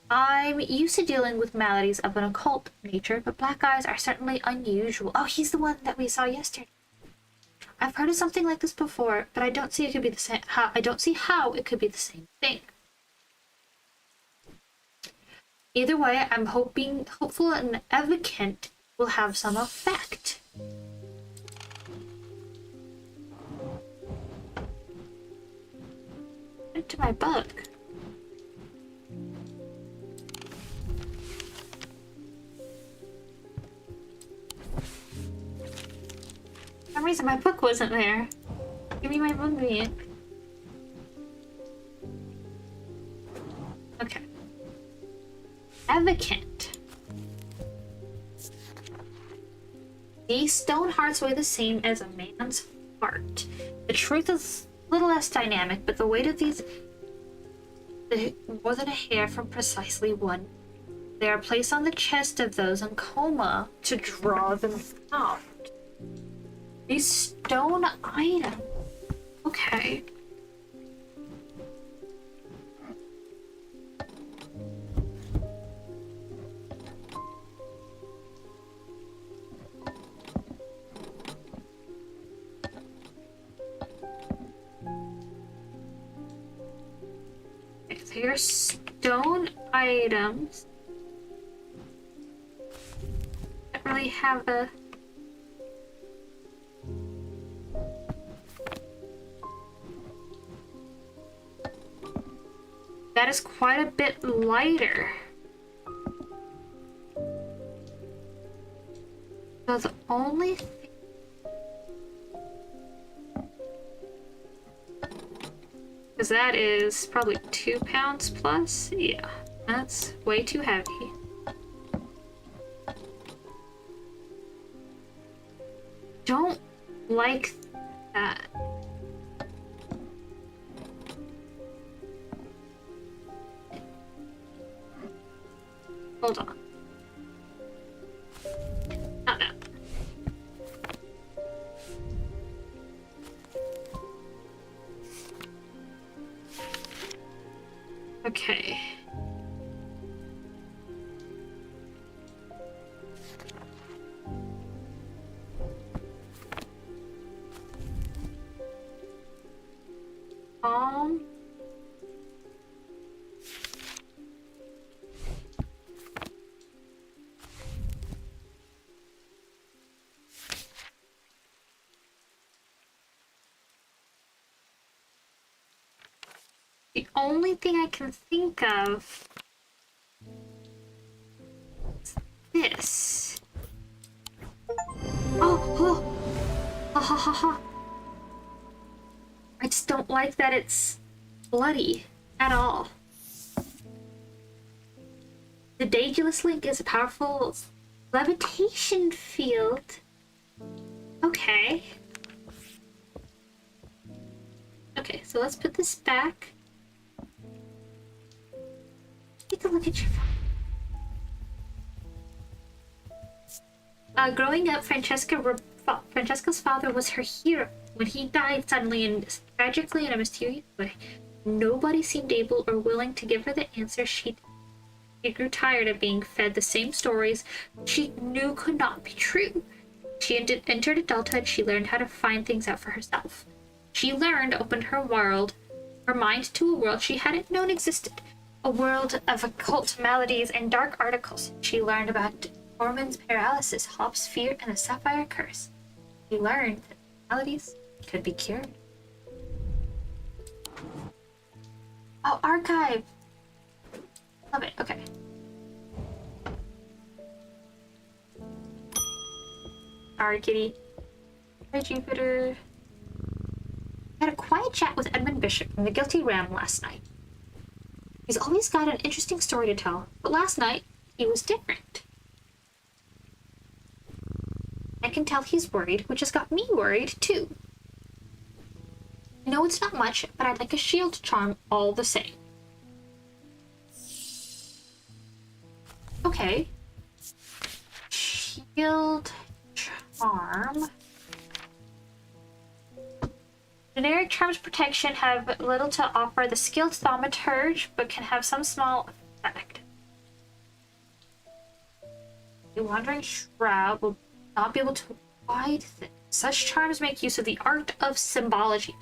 I'm used to dealing with maladies of an occult nature, but black eyes are certainly unusual. Oh, he's the one that we saw yesterday. I've heard of something like this before, but I don't see it could be the same. I don't see how it could be the same thing. Either way, I'm hopeful, and Evicant will have some effect. Into my book. For some reason, my book wasn't there. Give me my book back. Okay. Advocate. These stone hearts weigh the same as a man's heart. The truth is a little less dynamic, but the weight of these is more than a hair from precisely one. They are placed on the chest of those in coma to draw them out. These stone items. Okay. So your stone items don't really have a that is quite a bit lighter. So the only thing because that is probably 2 pounds plus. Yeah, that's way too heavy. Don't like that. Hold on. Not that. Okay. The only thing I can think of is this. Oh! Ha ha ha ha! I just don't like that it's bloody at all. The Daedalus Link is a powerful levitation field. Okay. Okay, so let's put this back. Take a look at your growing up, Francesca's father was her hero. When he died suddenly and tragically in a mysterious way, nobody seemed able or willing to give her the answer she grew tired of being fed the same stories she knew could not be true. She entered adulthood. She learned how to find things out for herself. She opened her mind to a world she hadn't known existed. A world of occult maladies and dark articles. She learned about Ormond's paralysis, Hobbs' fear, and the Sapphire Curse. She learned that maladies could be cured. Oh, archive! Love it, okay. Alright, kitty. Hi, Jupiter. I had a quiet chat with Edmund Bishop from the Guilty Ram last night. He's always got an interesting story to tell, but last night, he was different. I can tell he's worried, which has got me worried, too. I know it's not much, but I'd like a shield charm all the same. Okay. Shield charm. Generic charms protection have little to offer the skilled thaumaturge, but can have some small effect. The Wandering Shroud will not be able to avoid things. Such charms make use of the art of symbology.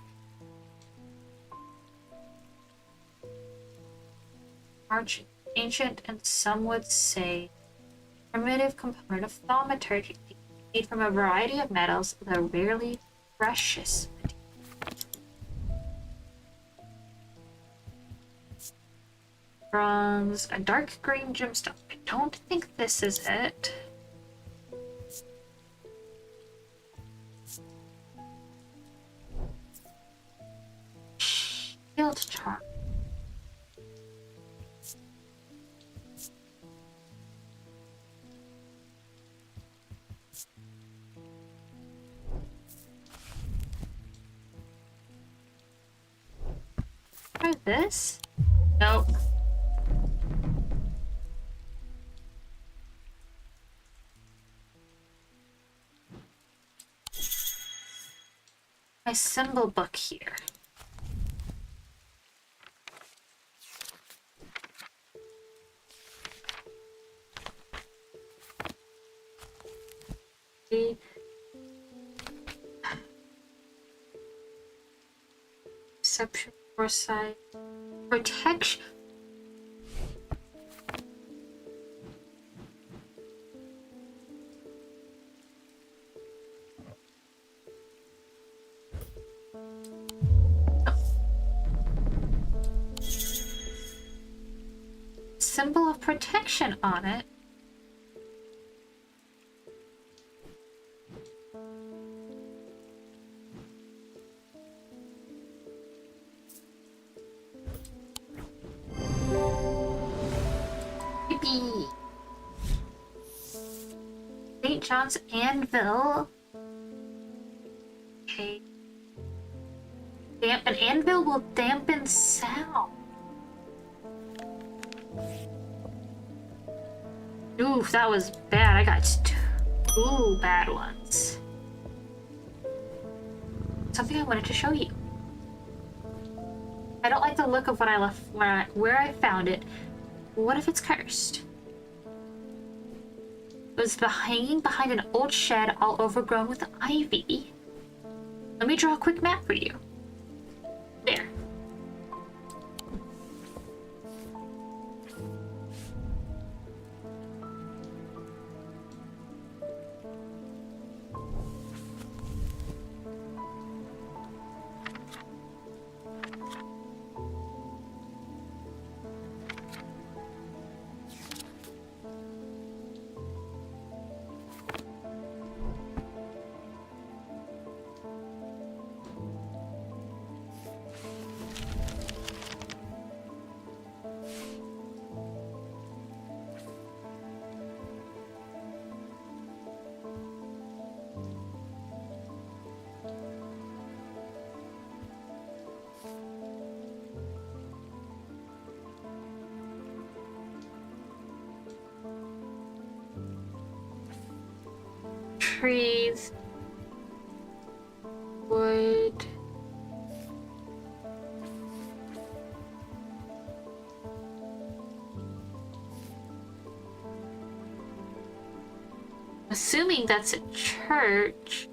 Arch ancient and some would say primitive component of thaumaturgy, made from a variety of metals, though rarely precious materials. Bronze, a dark green gemstone. I don't think this is it. Shield charm. try this? Nope. My symbol book here. Perception, foresight, protection. Symbol of protection on it. Yippee! St. John's Anvil. Okay. An anvil will dampen sound. Oof, that was bad. I got two bad ones. Something I wanted to show you. I don't like the look of what I left where I found it. What if it's cursed? It was hanging behind an old shed all overgrown with ivy. Let me draw a quick map for you. There. Trees, wood, assuming that's a church.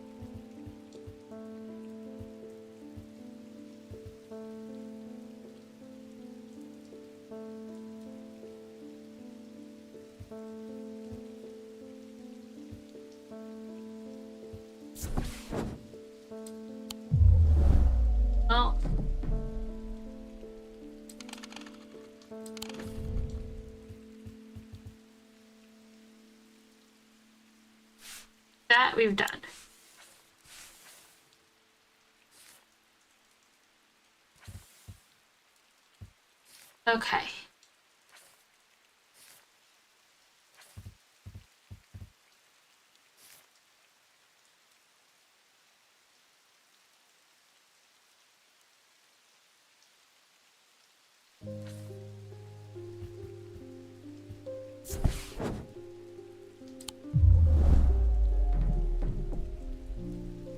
Well, that we've done. Okay.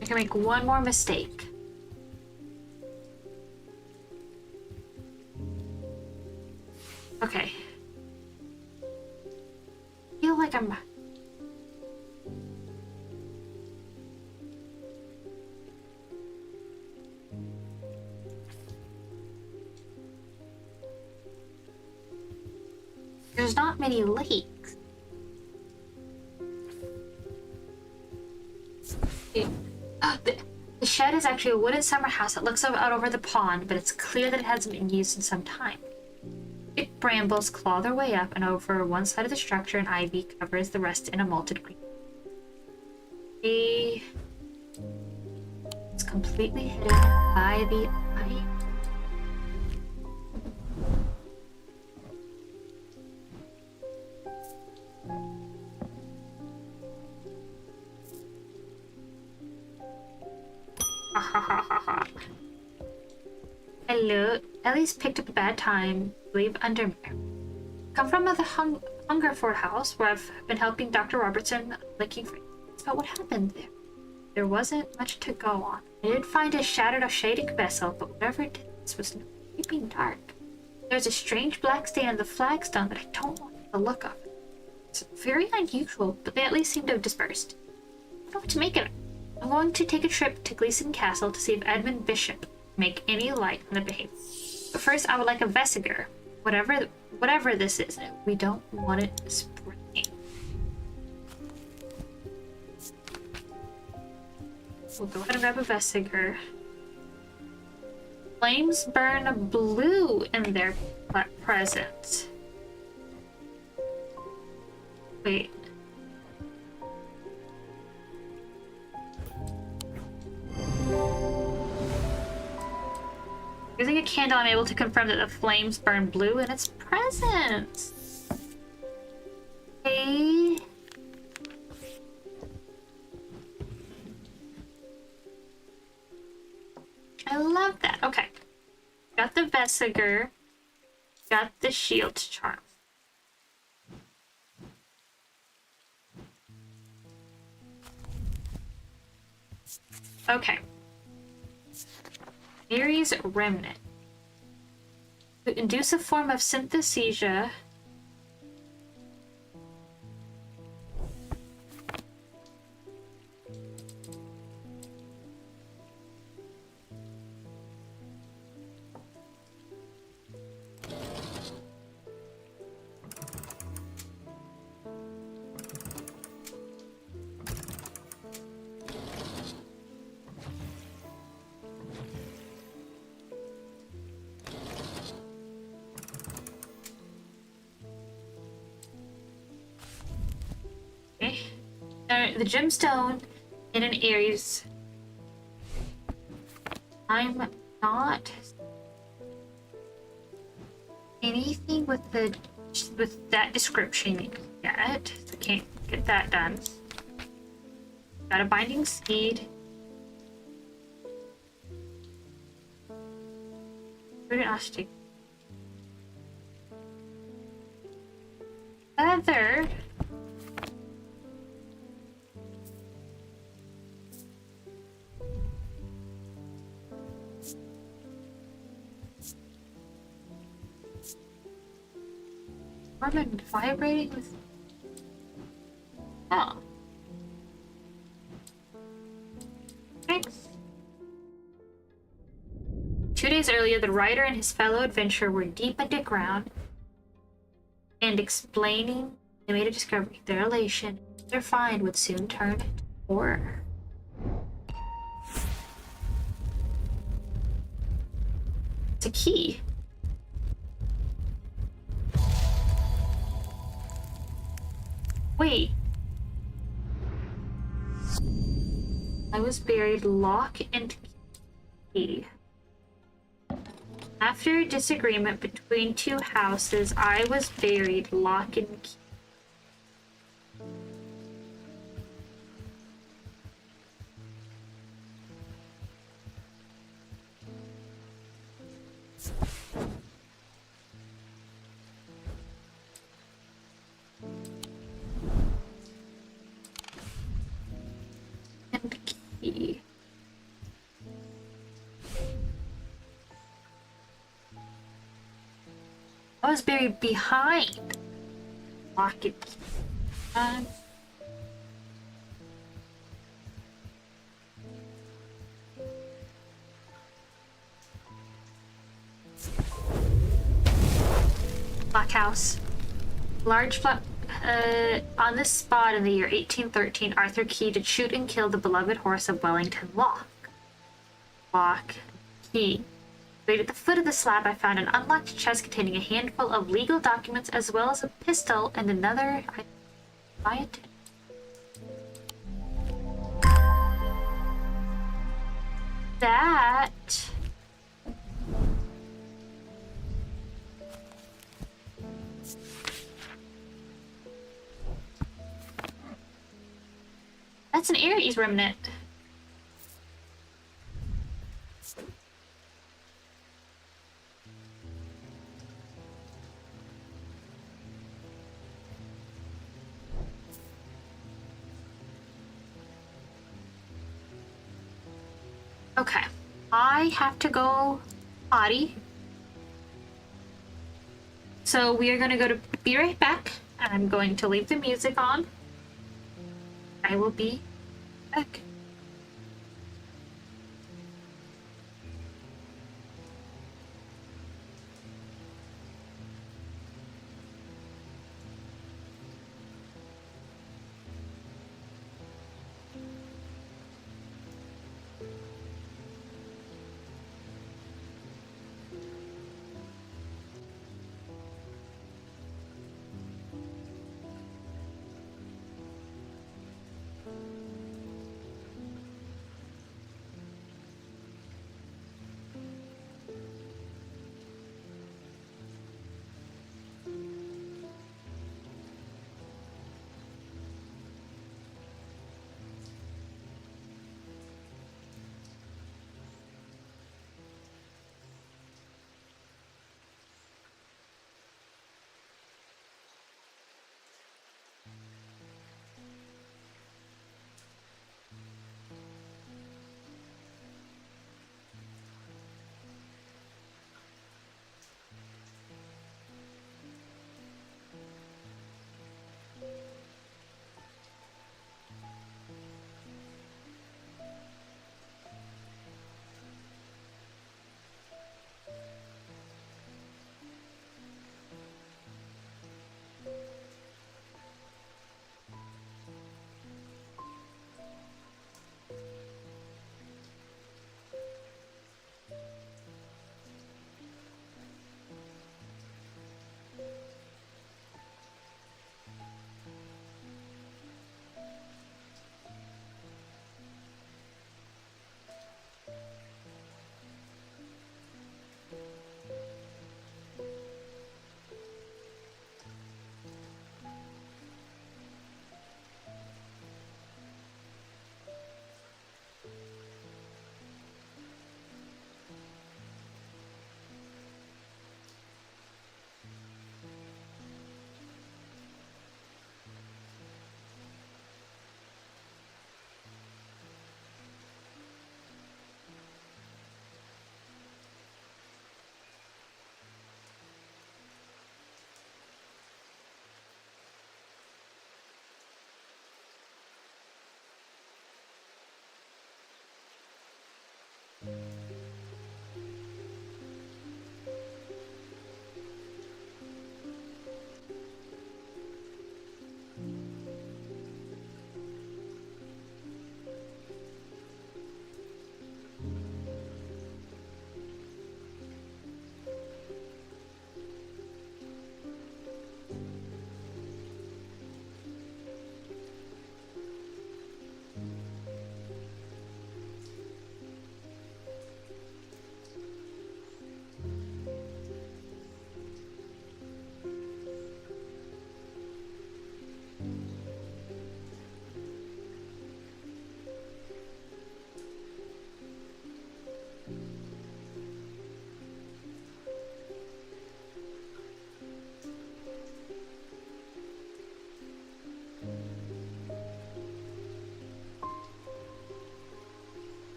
I can make one more mistake. Okay. I feel like I'm... There's not many lakes. The shed is actually a wooden summer house that looks out over the pond, but it's clear that it hasn't been used in some time. Thick brambles claw their way up and over one side of the structure, and ivy covers the rest in a malted green. It's completely hidden by the ivy. Ha ha ha ha ha. Hello. Ellie's picked up a bad time to leave Undermere. Come from the Hungerford house, where I've been helping Dr. Robertson looking for about what happened there. There wasn't much to go on. I did find a shattered Oshadic vessel, but whatever it is was creeping dark. There's a strange black stain on the flagstone that I don't like the look of. It's very unusual, but they at least seem to have dispersed. I don't know what to make of it. I'm going to take a trip to Gleason Castle to see if Edmund Bishop can make any light on the behavior. But first, I would like a Vesiger. Whatever this is, we don't want it spreading. We'll go ahead and grab a Vesiger. Flames burn blue in their presence. Wait. Using a candle, I'm able to confirm that the flames burn blue in its presence. Okay. I love that. Okay. Got the Vesiger. Got the shield charm. Okay. Mary's Remnant. To induce a form of synesthesia. The gemstone in an Aries. I'm not anything with that description yet. So can't get that done. Got a binding seed. Feather. Carbon vibrating with. Oh. Thanks. 2 days earlier, the writer and his fellow adventurer were deep underground and explaining they made a discovery. Their elation, their find would soon turn to horror. It's a key. Wait. I was buried lock and key. After a disagreement between two houses, I was buried lock and key. And key. I was buried behind lock and key. Black House. Large flat. On this spot in the year 1813, Arthur Key did shoot and kill the beloved horse of Wellington Lock. Lock. Key. Right at the foot of the slab, I found an unlocked chest containing a handful of legal documents as well as a pistol and another. That. That's an Ares remnant. Okay. I have to go potty. So we are going to go to be right back. I'm going to leave the music on. I will be back.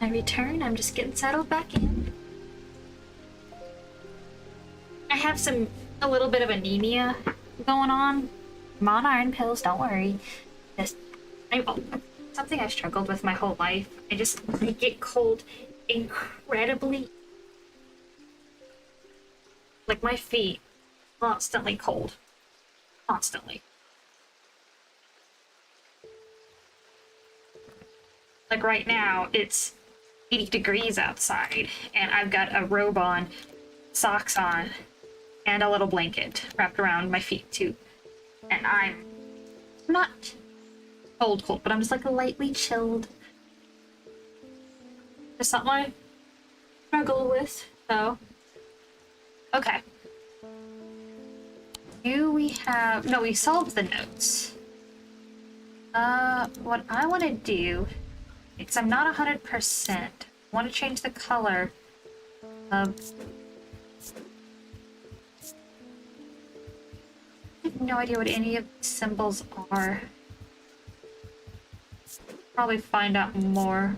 I return. I'm just getting settled back in. I have some a little bit of anemia going on. I'm on iron pills, don't worry. Just, something I've struggled with my whole life. I get cold incredibly. Like my feet, constantly cold. Constantly. Like right now, it's 80 degrees outside, and I've got a robe on, socks on, and a little blanket wrapped around my feet too. And I'm not cold, but I'm just like lightly chilled. Just something I struggle with, so. Okay. We solved the notes. What I want to do, because I'm not 100%, I want to change the color of... I have no idea what any of these symbols are. Probably find out more.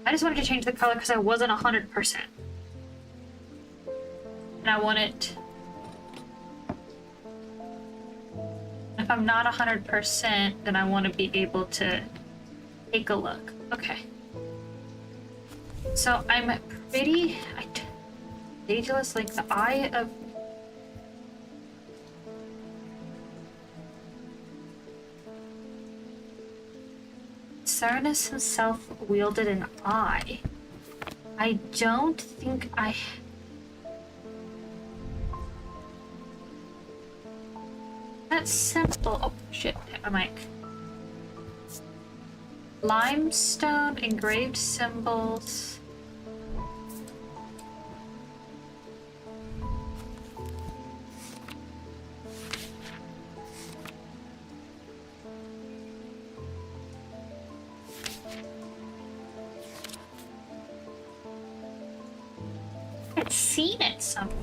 I just wanted to change the color because I wasn't 100%. And I want it... If I'm not 100%, then I want to be able to take a look. Okay. So I'm pretty... Ageless, like the Eye of... Cernus himself wielded an eye. I don't think I... That's simple. Oh, shit. Hit my mic. Limestone, engraved symbols. I've seen it somewhere.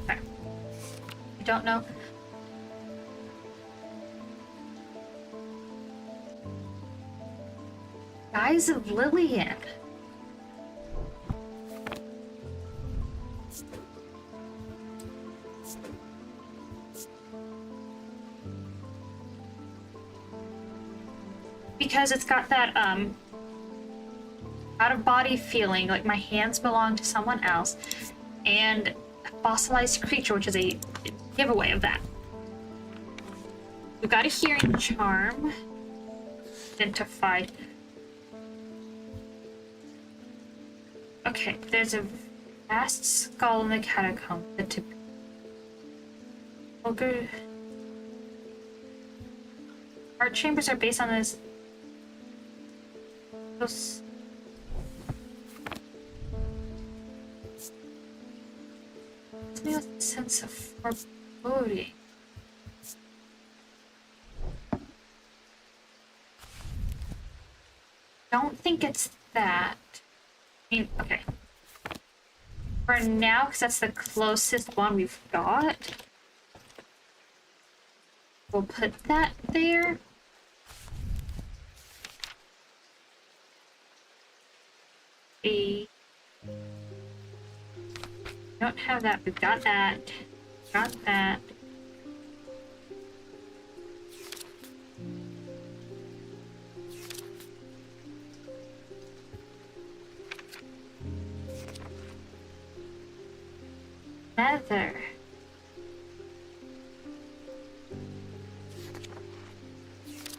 Okay. I don't know. Guys of Lillian. Because it's got that out of body feeling, like my hands belong to someone else, and a fossilized creature, which is a giveaway of that. We've got a hearing charm. Identify. Okay, there's a vast skull in the catacomb. The ogre. Art chambers are based on this. Those. Gives me a sense of foreboding. Don't think it's that. I mean, okay. For now, because that's the closest one we've got, we'll put that there. Don't have that. We've got that. Got that. Feather.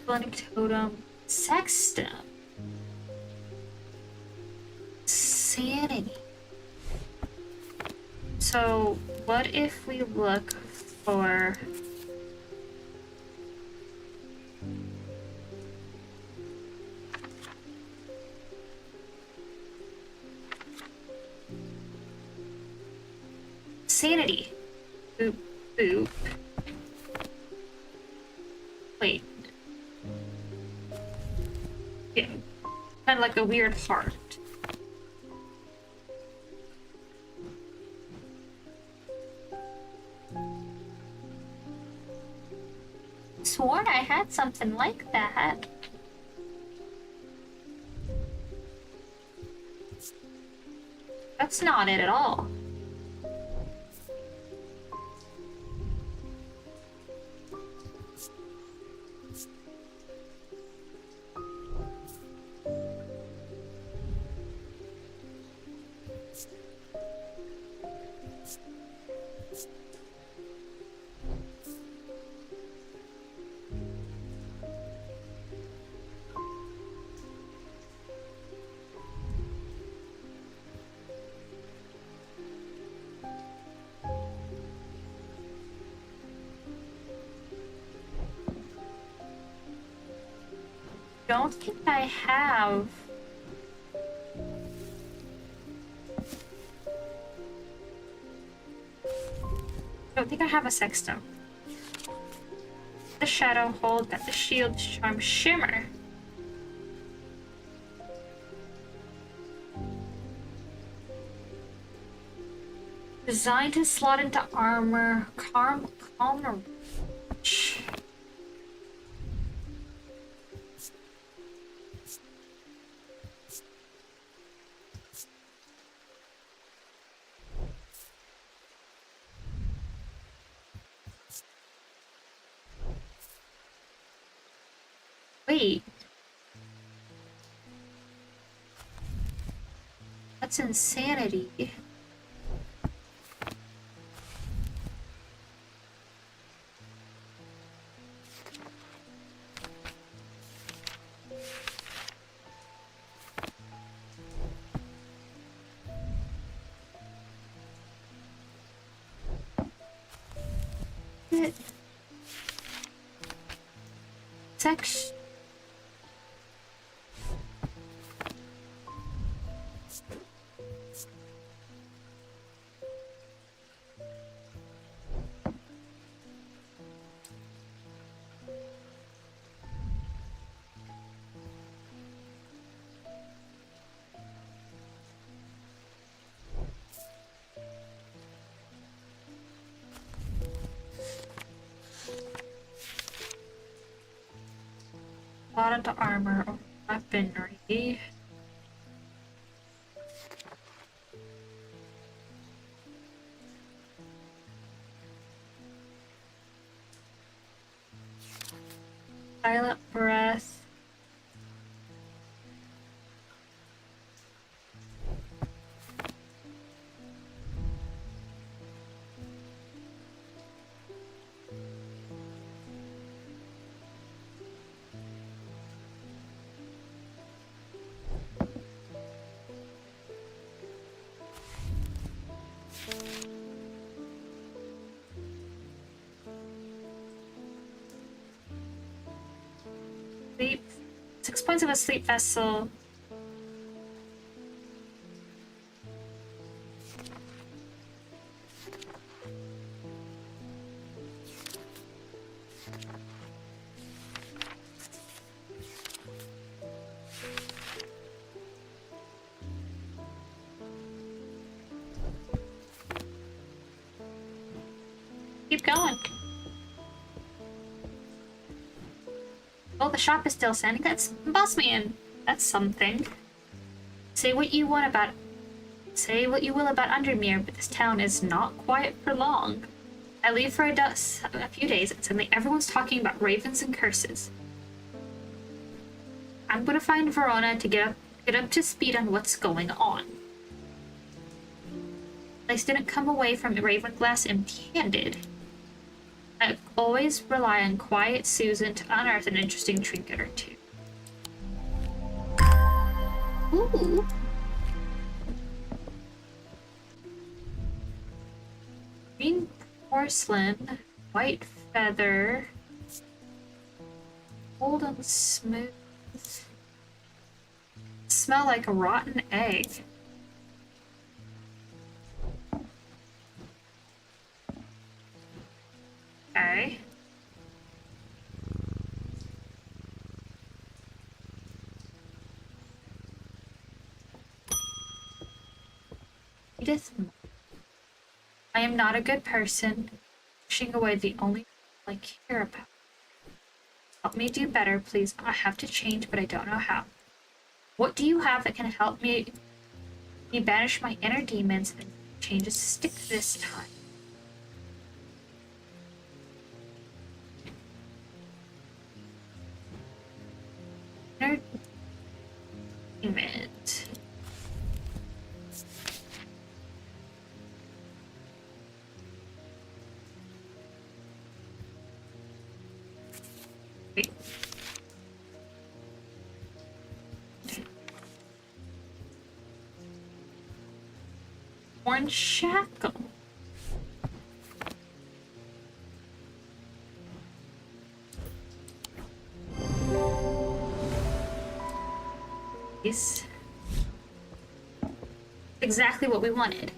Blending totem. Sexton. Sanity. So, what if we look for... Sanity. Boop, boop. Wait. Yeah. Kind of like a weird heart. Sworn I had something like that. That's not it at all. Don't think I have. Don't think I have a sexstone. The shadow hold, got the shield, charm, shimmer. Designed to slot into armor, calmer. Wait. That's insanity. Sex. Slot into armor or weaponry. Silent breath. Sleep. 6 points of a sleep vessel. Keep going. Oh, the shop is still standing. That's boss man. That's something. Say what you will about Undermere, but this town is not quiet for long. I leave for a few days, and suddenly everyone's talking about ravens and curses. I'm gonna find Verona to get up to speed on what's going on. I didn't come away from Ravenglass empty-handed. I always rely on quiet Susan to unearth an interesting trinket or two. Ooh. Green porcelain, white feather, cold and smooth. Smell like a rotten egg. Okay. Edith, I am not a good person. Pushing away the only people I care about. Help me do better, please. I have to change, but I don't know how. What do you have that can help me You banish my inner demons and changes stick this time. Inner demon. Wait. Orange shackle. Is exactly what we wanted.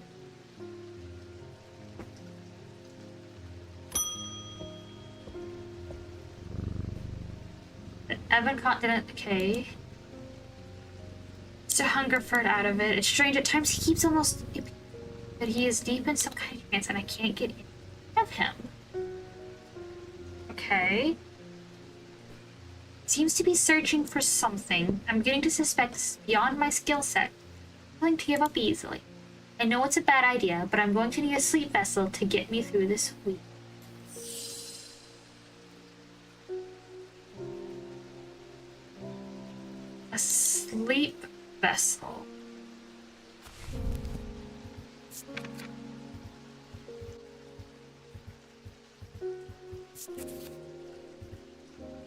The Evan continent decay. It's a hunger for it out of it. It's strange at times he keeps almost. But he is deep in some kind of trance and I can't get in of him. Okay. Seems to be searching for something. I'm getting to suspect this is beyond my skill set. I'm willing to give up easily. I know it's a bad idea, but I'm going to need a sleep vessel to get me through this week. A sleep vessel.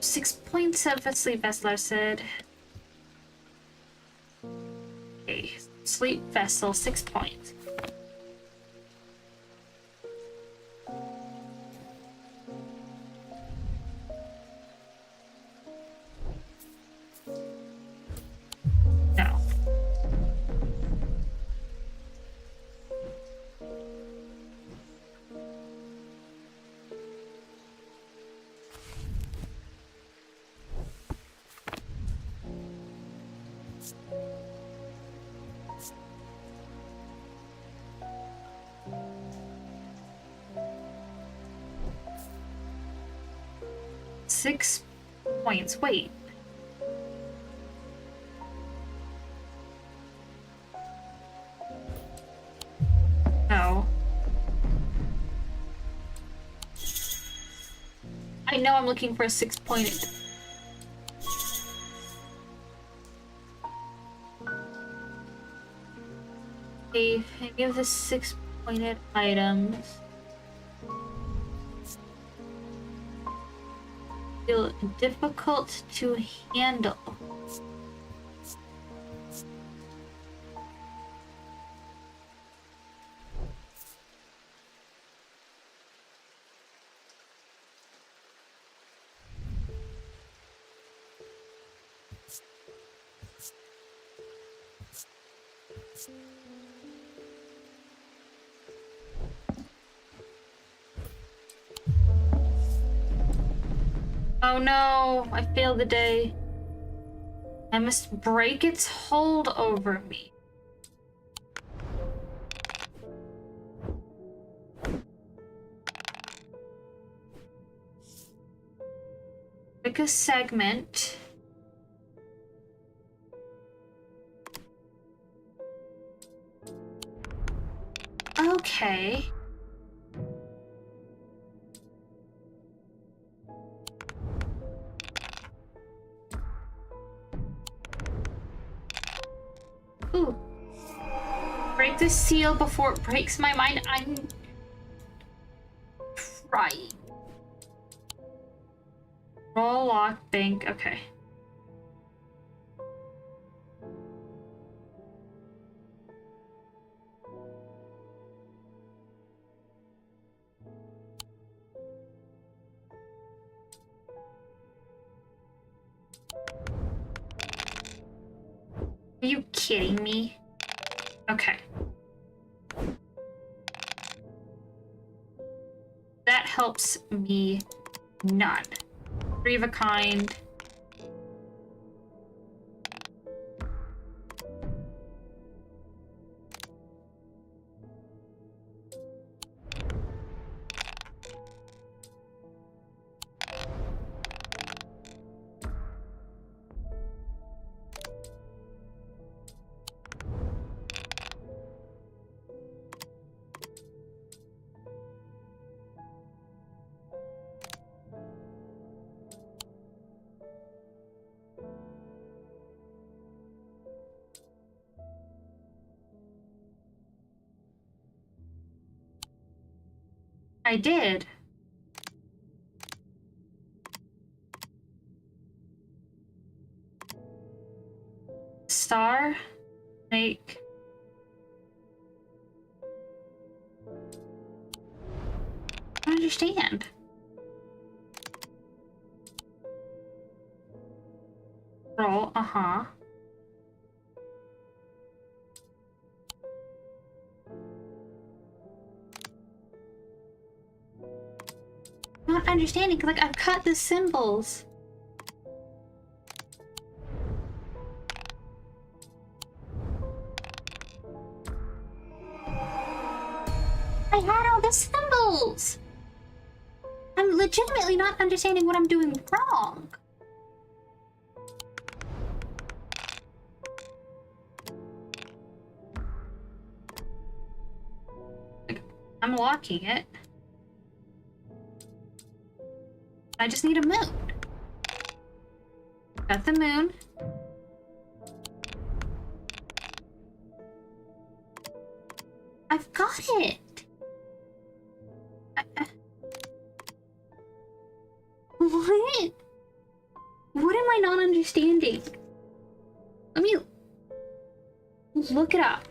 Six points of a sleep vessel, I said. Okay, sleep vessel, 6 points. No. Six points. Wait. No. I know I'm looking for a 6-pointed. Okay, any of the 6-pointed items feel difficult to handle. Oh no, I failed the day. I must break its hold over me. Pick a segment. Okay. Ooh. Break the seal before it breaks my mind. I'm trying. Roll lock bank. Okay. Are you kidding me? Okay. That helps me none. 3 of a kind. I did. Star, snake. I don't understand. Roll, uh-huh. Not understanding, like I've cut the symbols. I had all the symbols. I'm legitimately not understanding what I'm doing wrong. Like, I'm locking it. I just need a moon. Got the moon. I've got it. What? What am I not understanding? Let me look it up.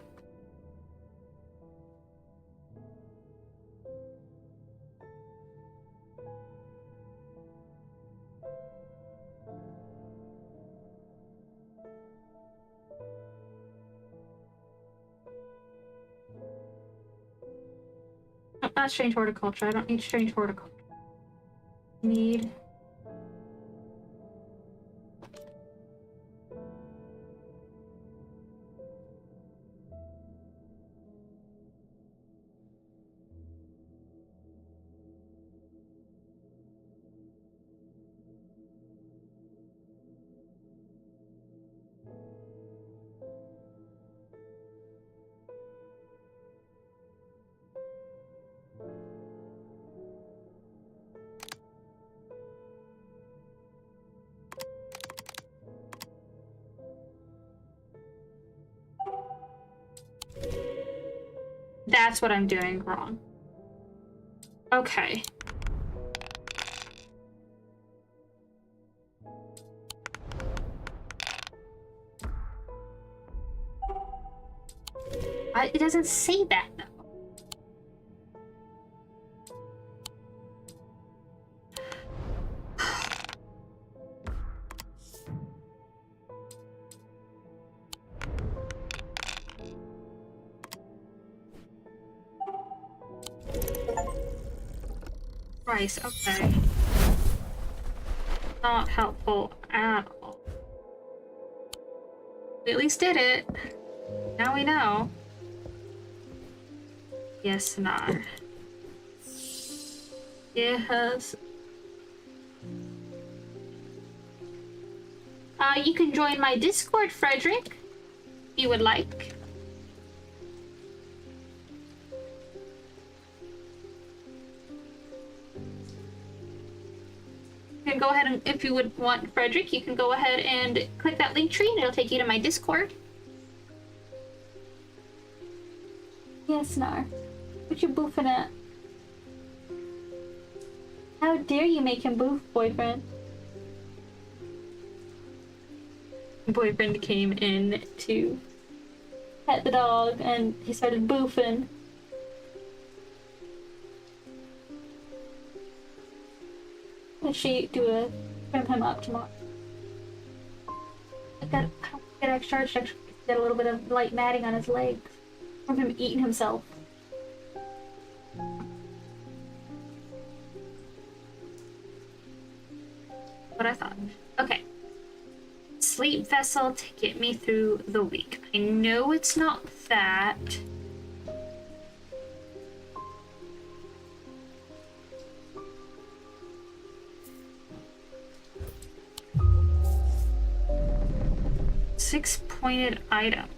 Not Strange Horticulture. I don't need Strange Horticulture. Need... That's what I'm doing wrong. Okay. It doesn't say that though. Rice, okay. Not helpful at all. We at least did it. Now we know. Yes, Nar. Yes. You can join my Discord, Frederick, if you would like. You can go ahead and, if you would want Frederick, you can go ahead and click that link tree and it'll take you to my Discord. Yes, Nar. What you boofing at? How dare you make him boof, boyfriend? Boyfriend came in to pet the dog and he started boofing. And she do a trim him up tomorrow. I don't get extra charged, get a little bit of light matting on his legs from him eating himself. What I thought. Okay. Sleep vessel to get me through the week. I know it's not that. Six-pointed item.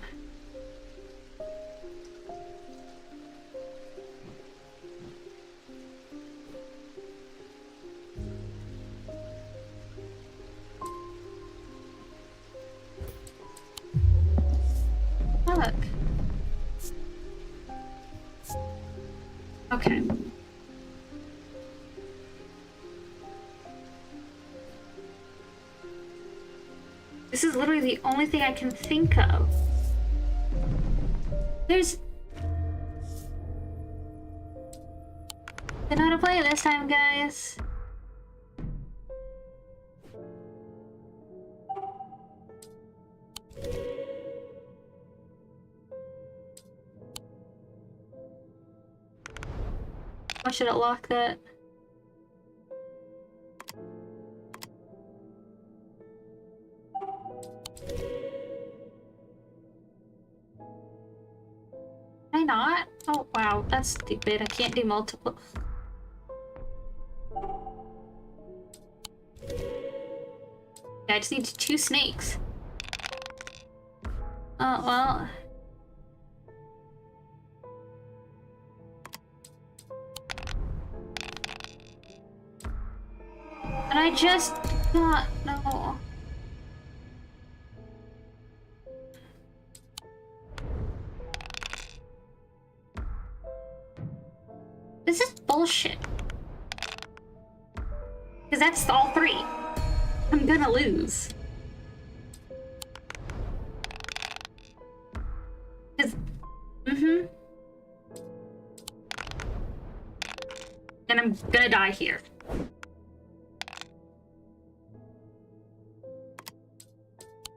Look. Okay. This is literally the only thing I can think of. There's... I know how to play it this time, guys. Why should it lock that? Can I not? Oh wow, that's stupid. I can't do multiple. Yeah, I just need 2 snakes. Oh well. And I just got no. This is bullshit. Because that's all 3. I'm gonna lose. Because, and I'm gonna die here.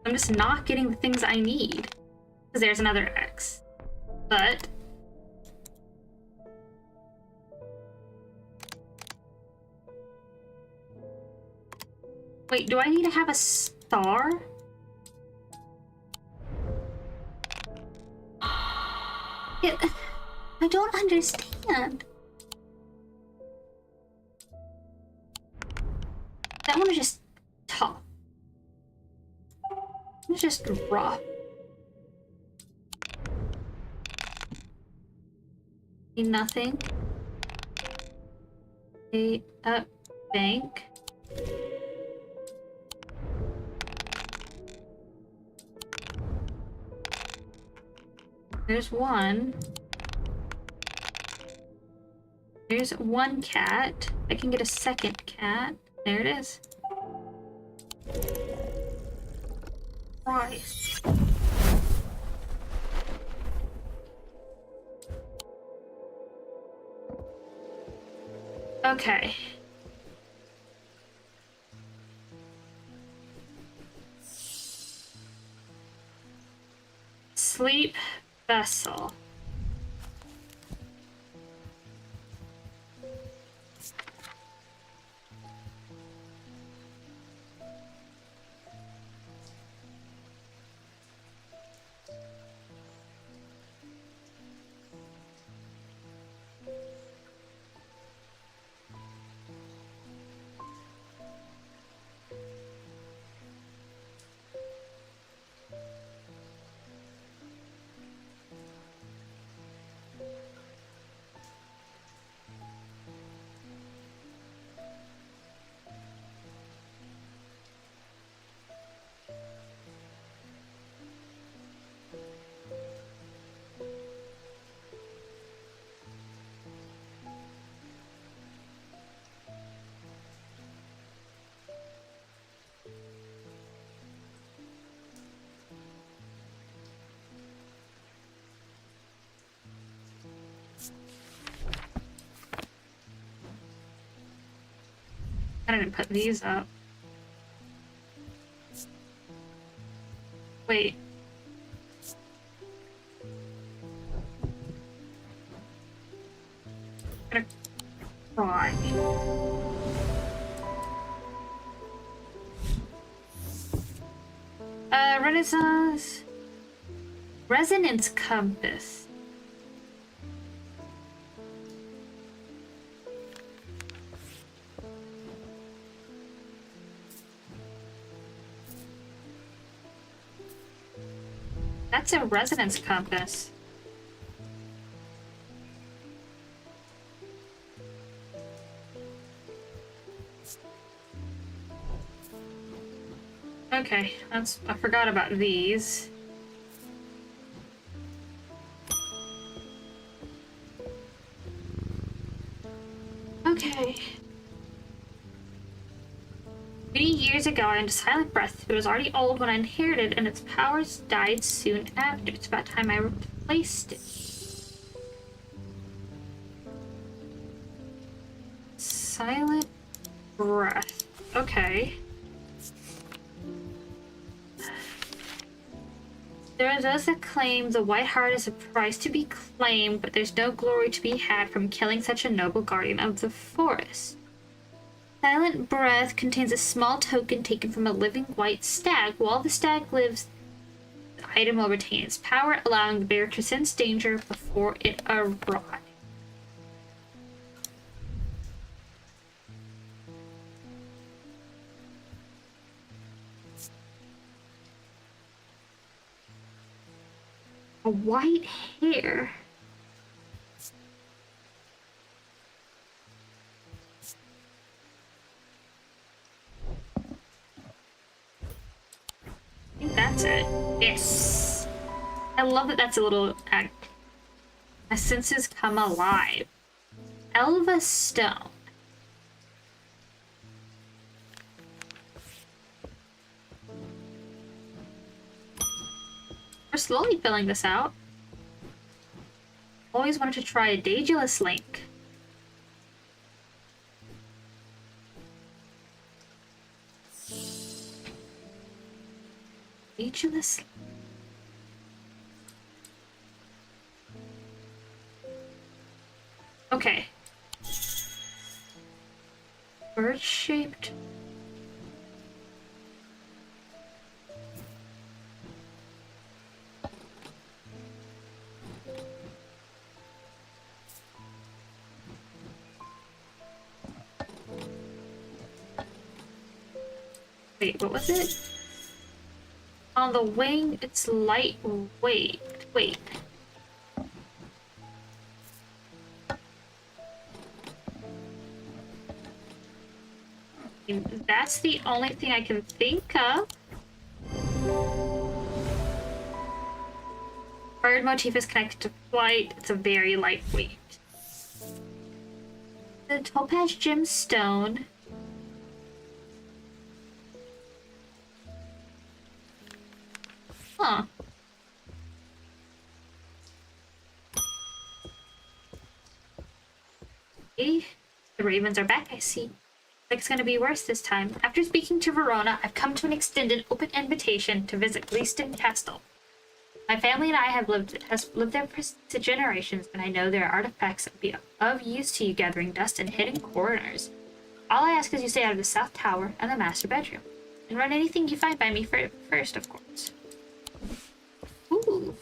I'm just not getting the things I need. Because there's another X. But... Wait, do I need to have a star? I don't understand. That one is just tough. It's just rough. Need nothing. A bank. There's one. There's one cat. I can get a second cat. There it is. Christ. Okay. Sleep vessel. I didn't put these up. Wait. I'm gonna cry. Renaissance. Resonance compass. That's a resonance compass. Okay, I forgot about these. Okay. Many years ago, I owned a silent breath. It was already old when I inherited, and its powers died soon after. It's about time I replaced it. Silent breath. Okay. There are those that claim the white heart is a prize to be claimed, but there's no glory to be had from killing such a noble guardian of the forest. Silent breath contains a small token taken from a living white stag. While the stag lives, the item will retain its power, allowing the bear to sense danger before it arrives. A white hare. I think that's it. Yes. I love that that's a little act. My senses come alive. Elva Stone. We're slowly filling this out. Always wanted to try a Daedalus link. Daedalus. Okay. Bird-shaped. Wait, what was it? On the wing, it's lightweight. Wait. That's the only thing I can think of. Bird motif is connected to flight. It's a very lightweight. The topaz gemstone. Huh. Okay. The ravens are back, I see. Like it's gonna be worse this time. After speaking to Verona, I've come to an extended open invitation to visit Gleeston Castle. My family and I have lived there for generations, and I know there are artifacts that would be of use to you gathering dust in hidden corners. All I ask is you stay out of the south tower and the master bedroom, and run anything you find by me first, of course. Ooh.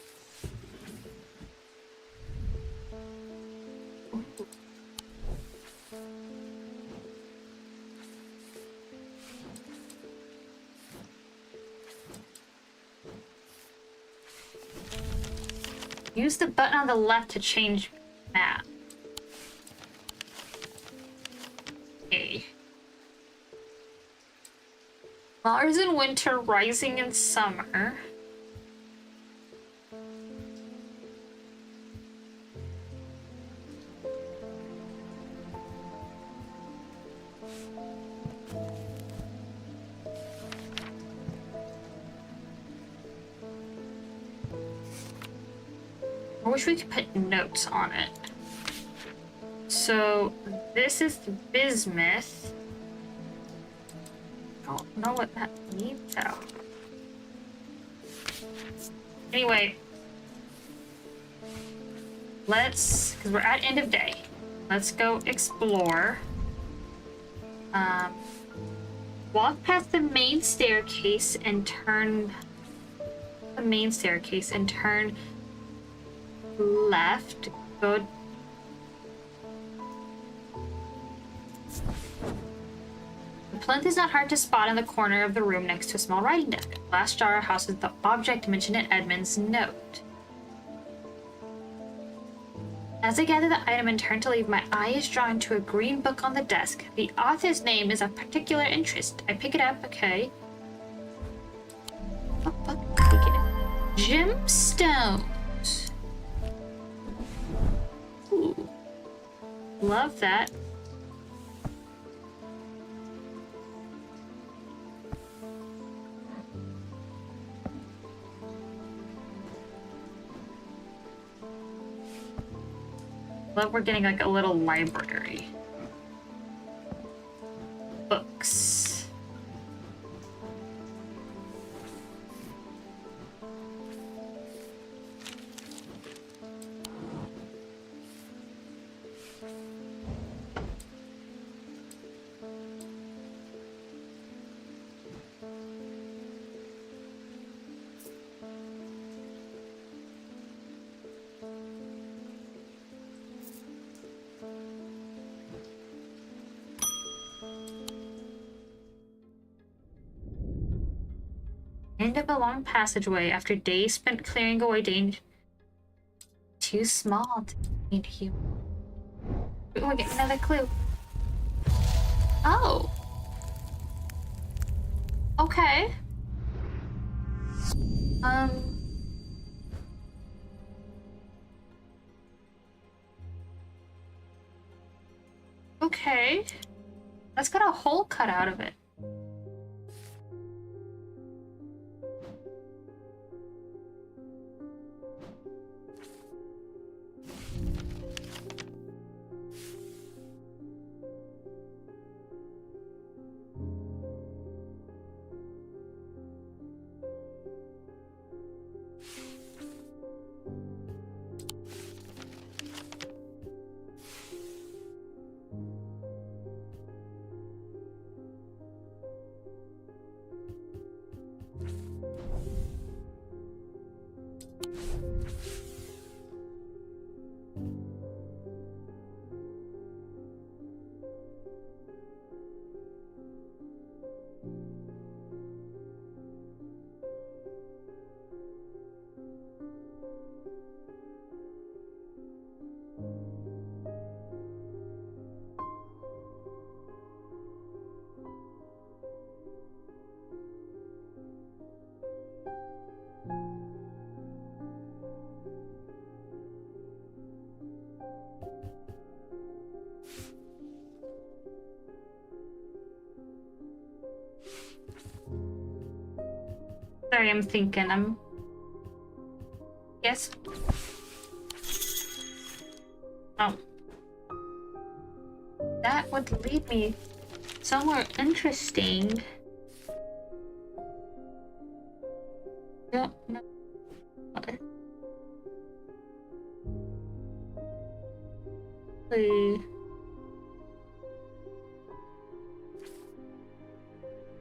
Use the button on the left to change map. Okay. Mars in winter, rising in summer. I wish we could put notes on it. So, this is the bismuth. I don't know what that means though. Anyway, because we're at end of day, let's go explore. Walk past the main staircase and turn left. Go. The plinth is not hard to spot in the corner of the room next to a small writing desk. A glass jar houses the object mentioned in Edmund's note. As I gather the item and turn to leave, my eye is drawn to a green book on the desk. The author's name is of particular interest. I pick it up, okay. Gemstones. Ooh. Love that. love we're getting like a little library. Books. End of a long passageway after days spent clearing away danger. Too small to need human. Ooh, we get another clue. Oh. Okay. Okay. That's got a hole cut out of it. Sorry, I'm thinking. Yes? Oh. That would lead me somewhere interesting. Don't know.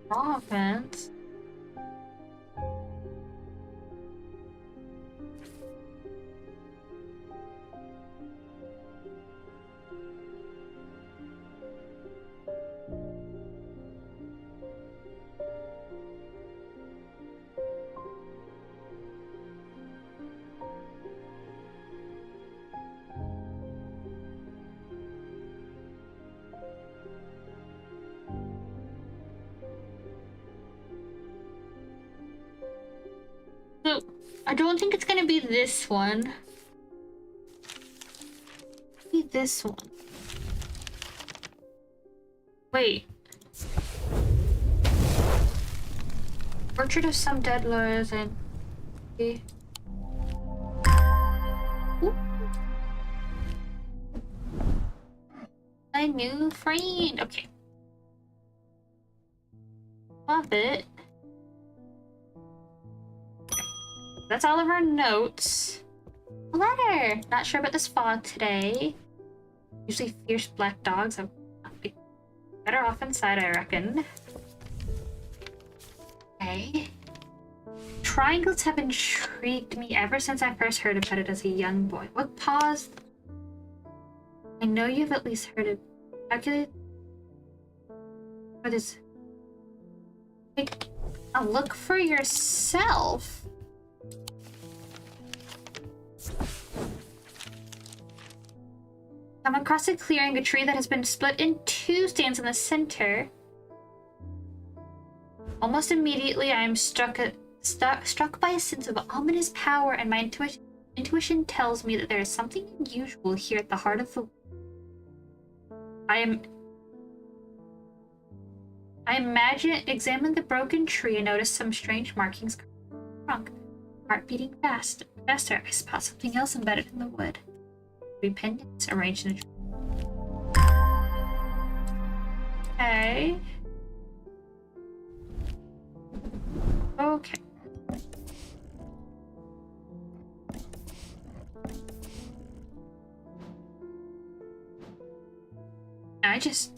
Province. So, I don't think it's gonna be this one. Maybe this one. Wait. Orchard of some dead lawyers and... Ooh. A new friend. Okay. Love it. That's all of our notes. A letter! Not sure about the spa today. Usually fierce black dogs are better off inside, I reckon. Okay. Triangles have intrigued me ever since I first heard about it as a young boy. What paused? I know you've at least heard it. Calculate for this. Take a look for yourself. Come across a clearing, a tree that has been split in two stands in the center. Almost immediately, I am struck by a sense of ominous power, and my intuition tells me that there is something unusual here at the heart of the... I examine the broken tree and notice some strange markings on the trunk. Heart beating faster. I spot something else embedded in the wood. Three pendants arranged in a... Okay. Okay. I just...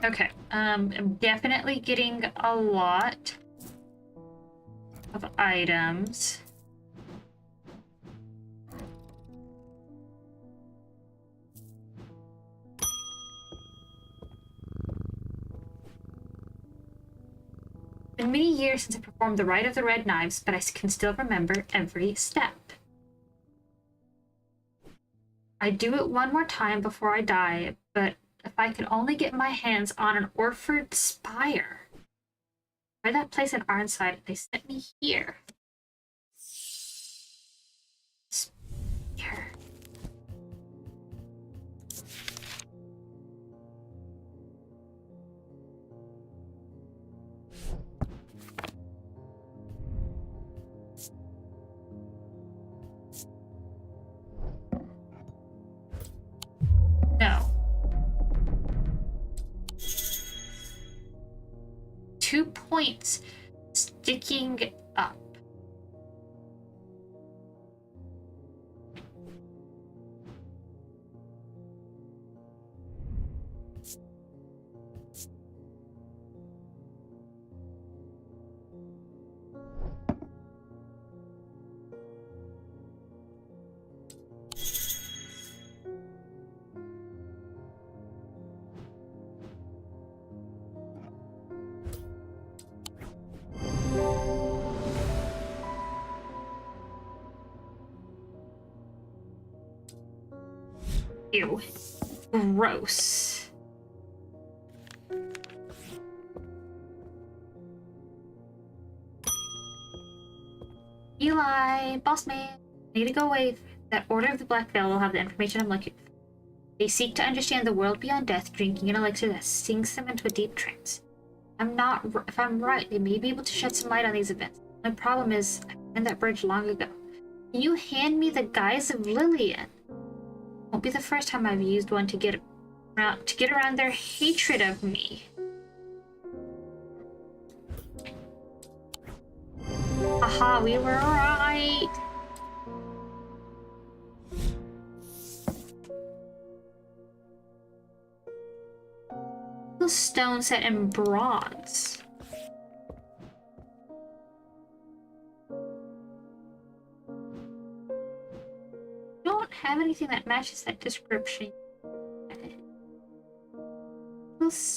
Okay, I'm definitely getting a lot of items. It's been many years since I performed the Rite of the Red Knives, but I can still remember every step. I do it one more time before I die, but if I could only get my hands on an Orford spire. Try that place in Arnside, they sent me here. Spire. No. 2 points sticking up. Ew. Gross. Eli, boss man, I need to go away. That Order of the Black Veil will have the information I'm looking for. They seek to understand the world beyond death, drinking an elixir that sinks them into a deep trance. If I'm right, they may be able to shed some light on these events. My problem is, I burned that bridge long ago. Can you hand me the Guise of Lillian? Won't be the first time I've used one to get around their hatred of me. Aha, we were right. The stone set in bronze. Don't have anything that matches that description. Stone.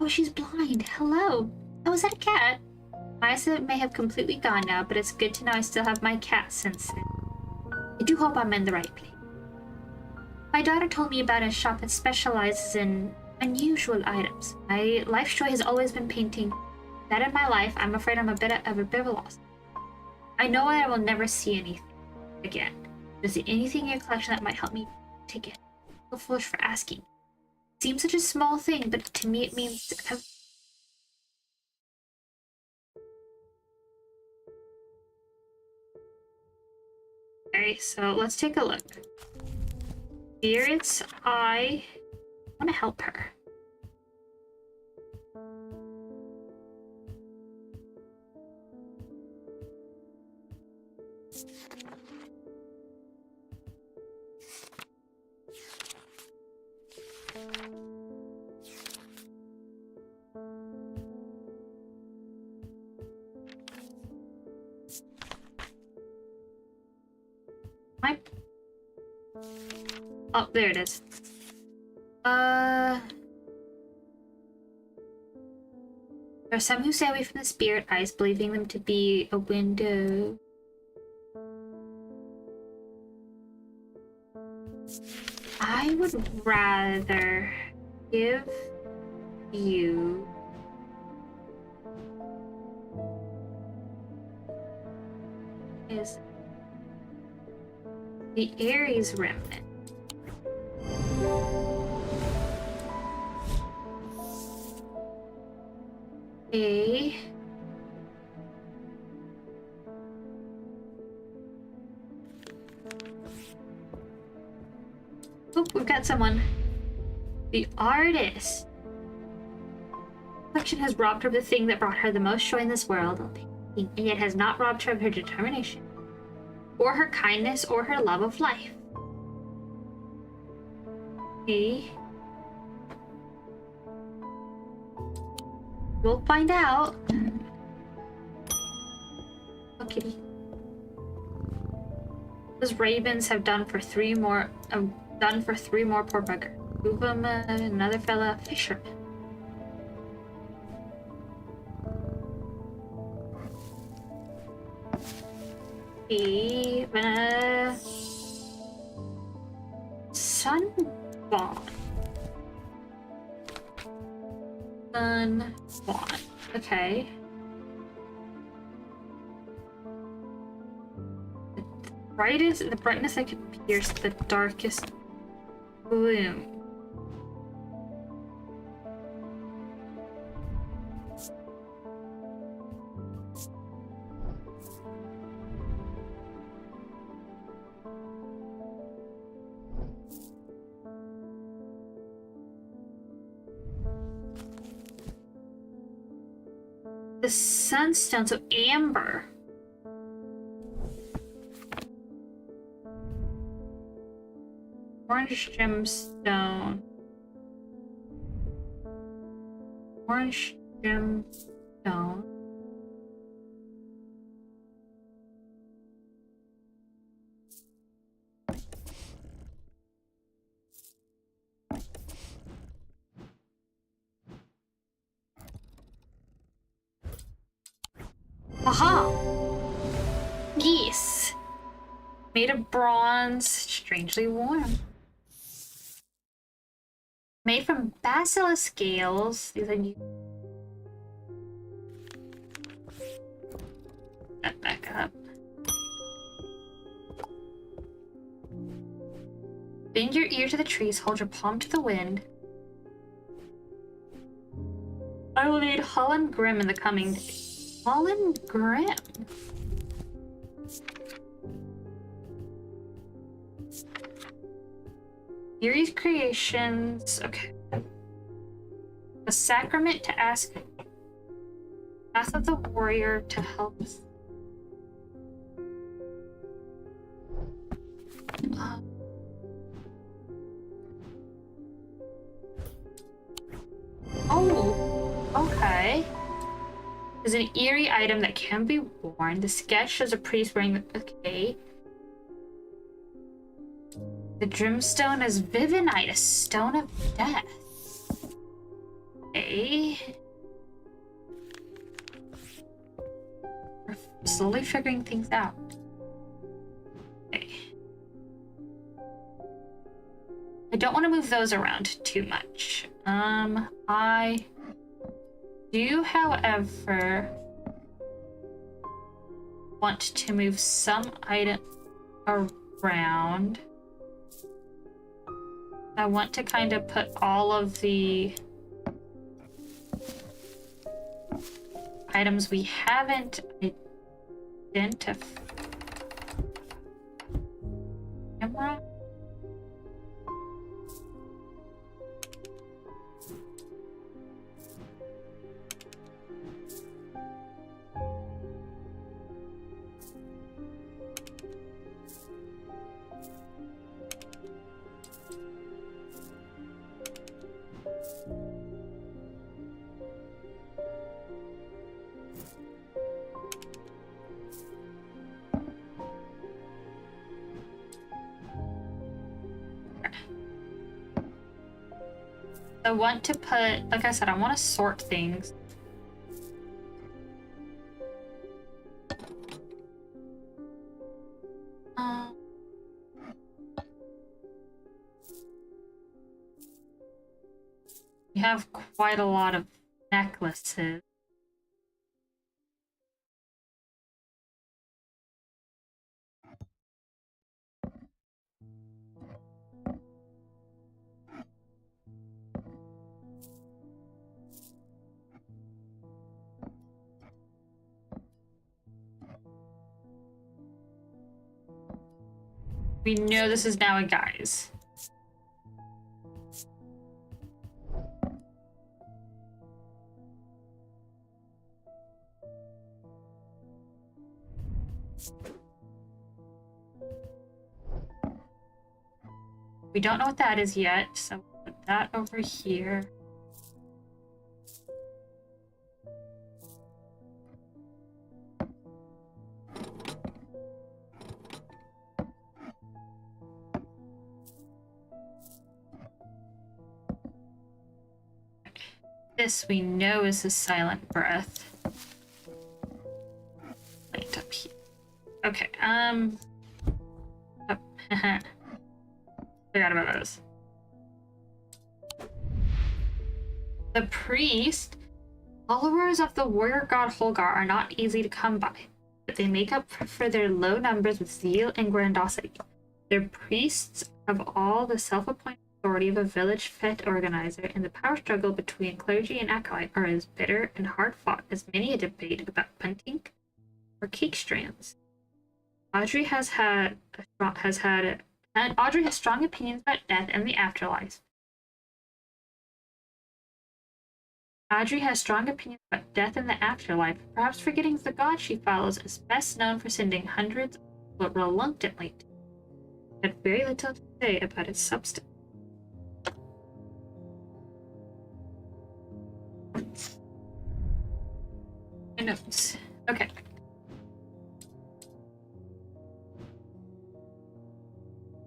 Oh, she's blind. Hello. Oh, is that a cat? My eyesight may have completely gone now, but it's good to know I still have my cat senses. I do hope I'm in the right place. My daughter told me about a shop that specializes in unusual items. My life's joy has always been painting. That in my life, I'm afraid I'm a bit of a loss. I know I will never see anything again. Is there anything in your collection that might help me take it? I'm so foolish for asking. It seems such a small thing, but to me it means... Okay, so let's take a look. Spirit's Eye. I want to help her. Oh, there it is. There are some who stay away from the spirit eyes, believing them to be a window. I would rather give you is the Aries remnant. A oh, we've got someone. The artist. Affliction has robbed her of the thing that brought her the most joy in this world, and yet has not robbed her of her determination, or her kindness, or her love of life. Okay. We'll find out. Oh, kitty. Those ravens have done for three more. Poor bugger. Move him, another fella, fisherman. Sunbond. Sunbond. Okay. The brightness that could pierce the darkest gloom. The sunstone, so amber. Orange gemstone. Orange gemstone. Aha! Yes! Made of bronze, strangely warm. Made from basilisk scales. These are new. That back up. Bend your ear to the trees, hold your palm to the wind. I will need Holland Grim in the coming days. Holland Grim. Yuri's creations. Okay. A sacrament to ask. Path of the warrior to help. Oh, okay. Is an eerie item that can be worn. The sketch shows a priest wearing the. Okay. The Dreamstone is Vivinite, a stone of death. Okay. We're slowly figuring things out. Okay. I don't want to move those around too much. I do, however, want to move some items around. I want to kind of put all of the items we haven't identified. Camera. I want to put, like I said, I want to sort things. You have quite a lot of necklaces. We know this is now a guise. We don't know what that is yet, so we'll put that over here. This we know is a silent breath. Right up here. Okay, oh, forgot about those. The priest, followers of the warrior god Holgar are not easy to come by, but they make up for their low numbers with zeal and grandiosity. They're priests of all the self-appointed authority of a village fete organizer, and the power struggle between clergy and acolyte are as bitter and hard-fought as many a debate about punting or cake strands. Audrey has strong opinions about death and the afterlife. Audrey has strong opinions about death and the afterlife, perhaps forgetting the god she follows is best known for sending hundreds, but reluctantly, had very little to say about its substance. My notes. Okay.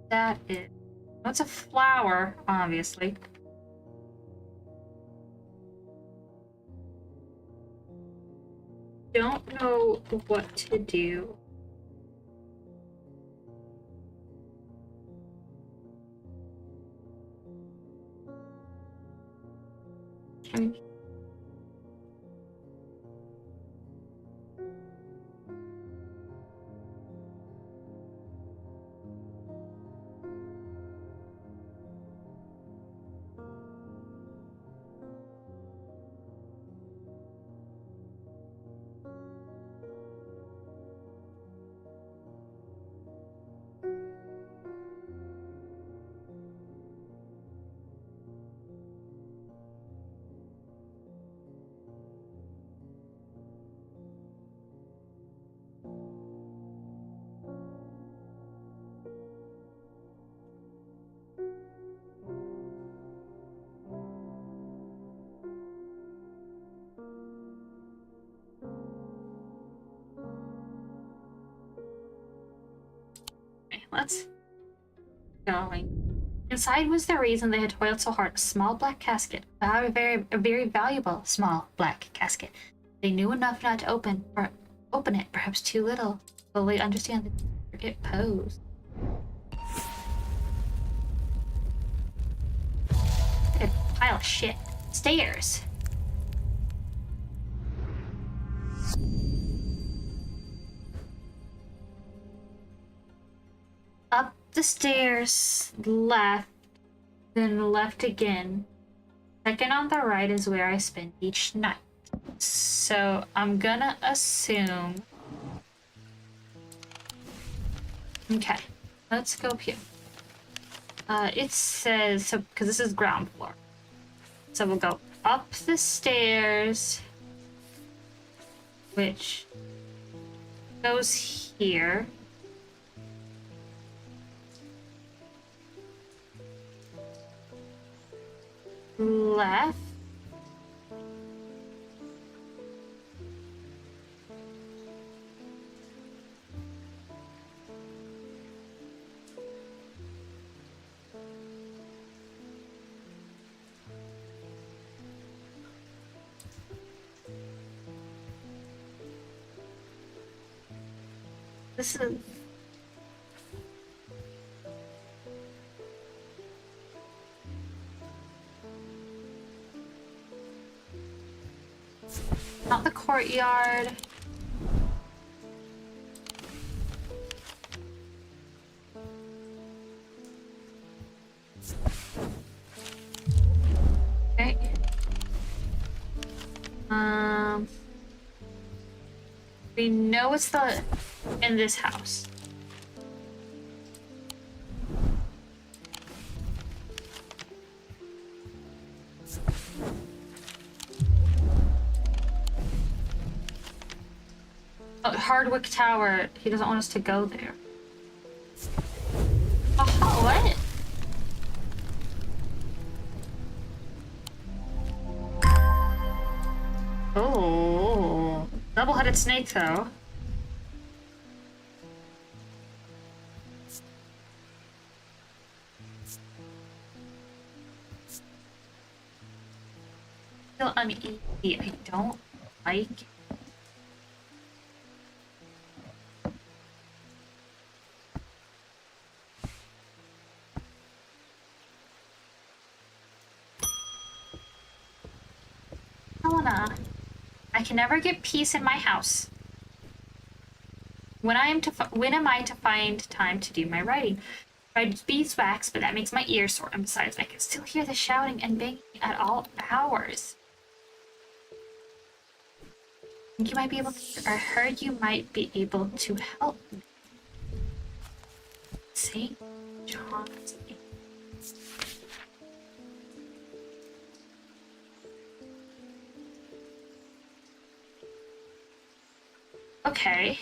That is. It's a flower, obviously. Don't know what to do. Let's going. Inside was the reason they had toiled so hard. A small black casket. A very valuable small black casket. They knew enough not to open it, perhaps too little. Fully understand the danger it posed. Look at a pile of shit. Stairs. Up the stairs, left, then left again. Second on the right is where I spend each night. So I'm gonna assume. Okay, let's go up here. It says, so because this is ground floor. So we'll go up the stairs, which goes here. Left. This is Not the courtyard. Okay. We know it's in this house. Oh, Hardwick Tower. He doesn't want us to go there. Oh, what? Oh, double-headed snake though. Feel uneasy. I don't like it. Helena, I can never get peace in my house. When am I to find time to do my writing? I tried beeswax, but that makes my ears sore, and besides, I can still hear the shouting and banging at all hours. I think you might be able to. I heard you might be able to help me. St. John's. Okay.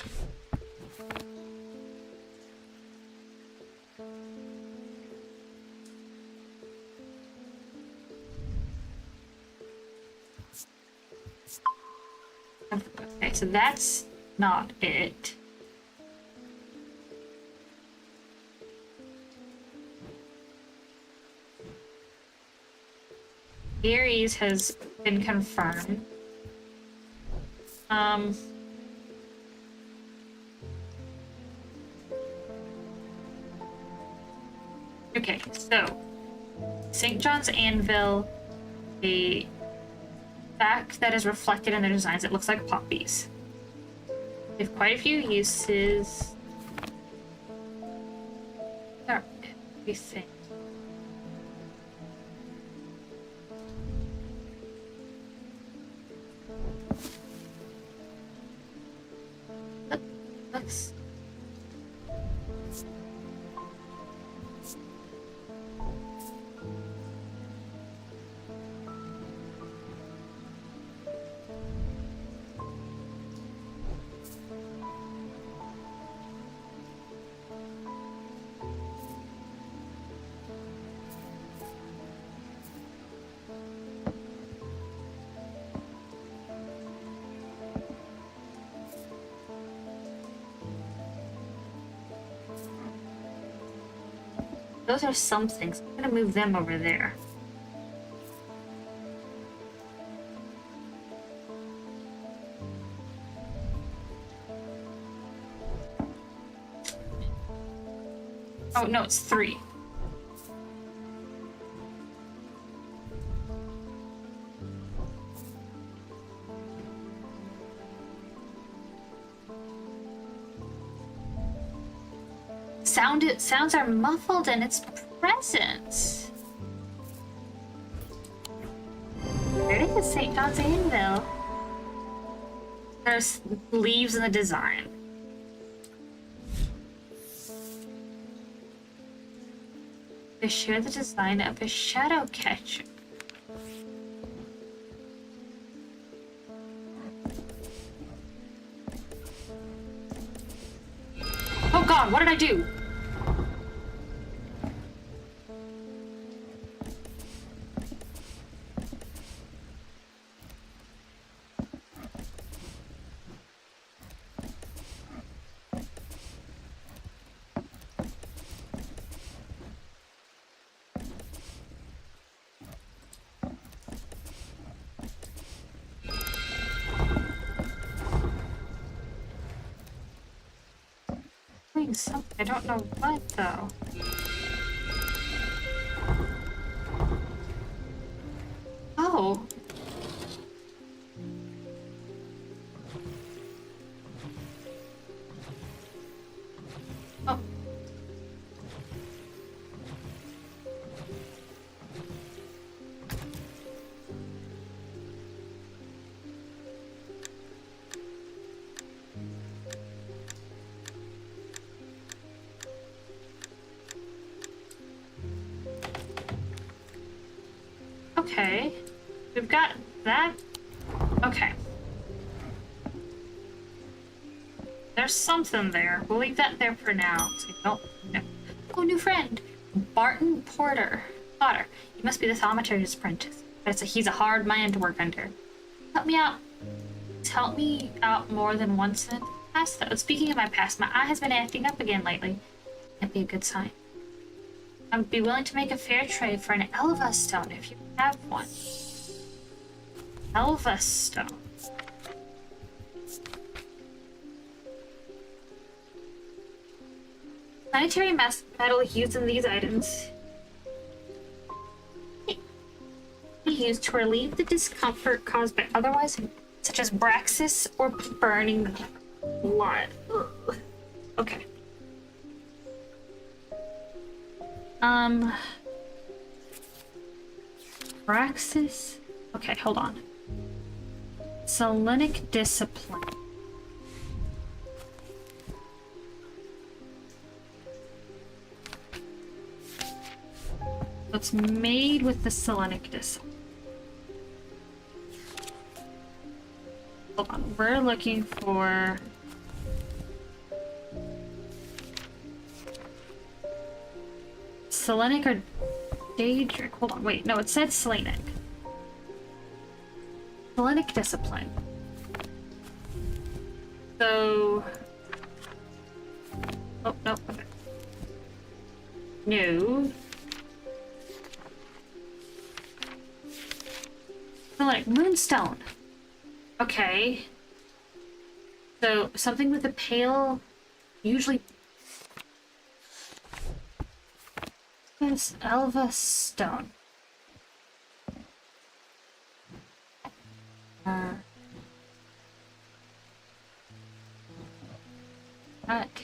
Okay, so that's not it. Aries has been confirmed. Okay, so St. John's Anvil, a fact that is reflected in their designs. It looks like poppies. They have quite a few uses. There, everything. Looks. Those are some things. I'm gonna move them over there. Oh, no, it's 3. Sounds are muffled in its presence. Where is St. John's Anvil? There's leaves in the design. They share the design of a shadow catcher. Oh god, what did I do? Something. I don't know what though. Oh. Okay. We've got that. Okay. There's something there. We'll leave that there for now. So no. Oh, new friend. Barton Potter. He must be the thaumaturge's apprentice. He's a hard man to work under. Help me out. He's helped me out more than once in the past, though. Speaking of my past, my eye has been acting up again lately. Can't be a good sign. I'd be willing to make a fair trade for an Elva stone if you have one. Elva stone. Planetary metal used in these items be used to relieve the discomfort caused by otherwise, such as Braxis or burning blood. Ugh. Okay. Braxis. Okay, hold on. Selenic discipline. It's made with the Selenic discipline. Hold on, we're looking for Selenic or Daedric. Hold on, wait, no, it said Selenic. Selenic discipline. So, oh no, okay. No. Selenic moonstone. Okay. So something with a pale, usually. Yes, Elva stone. Heck.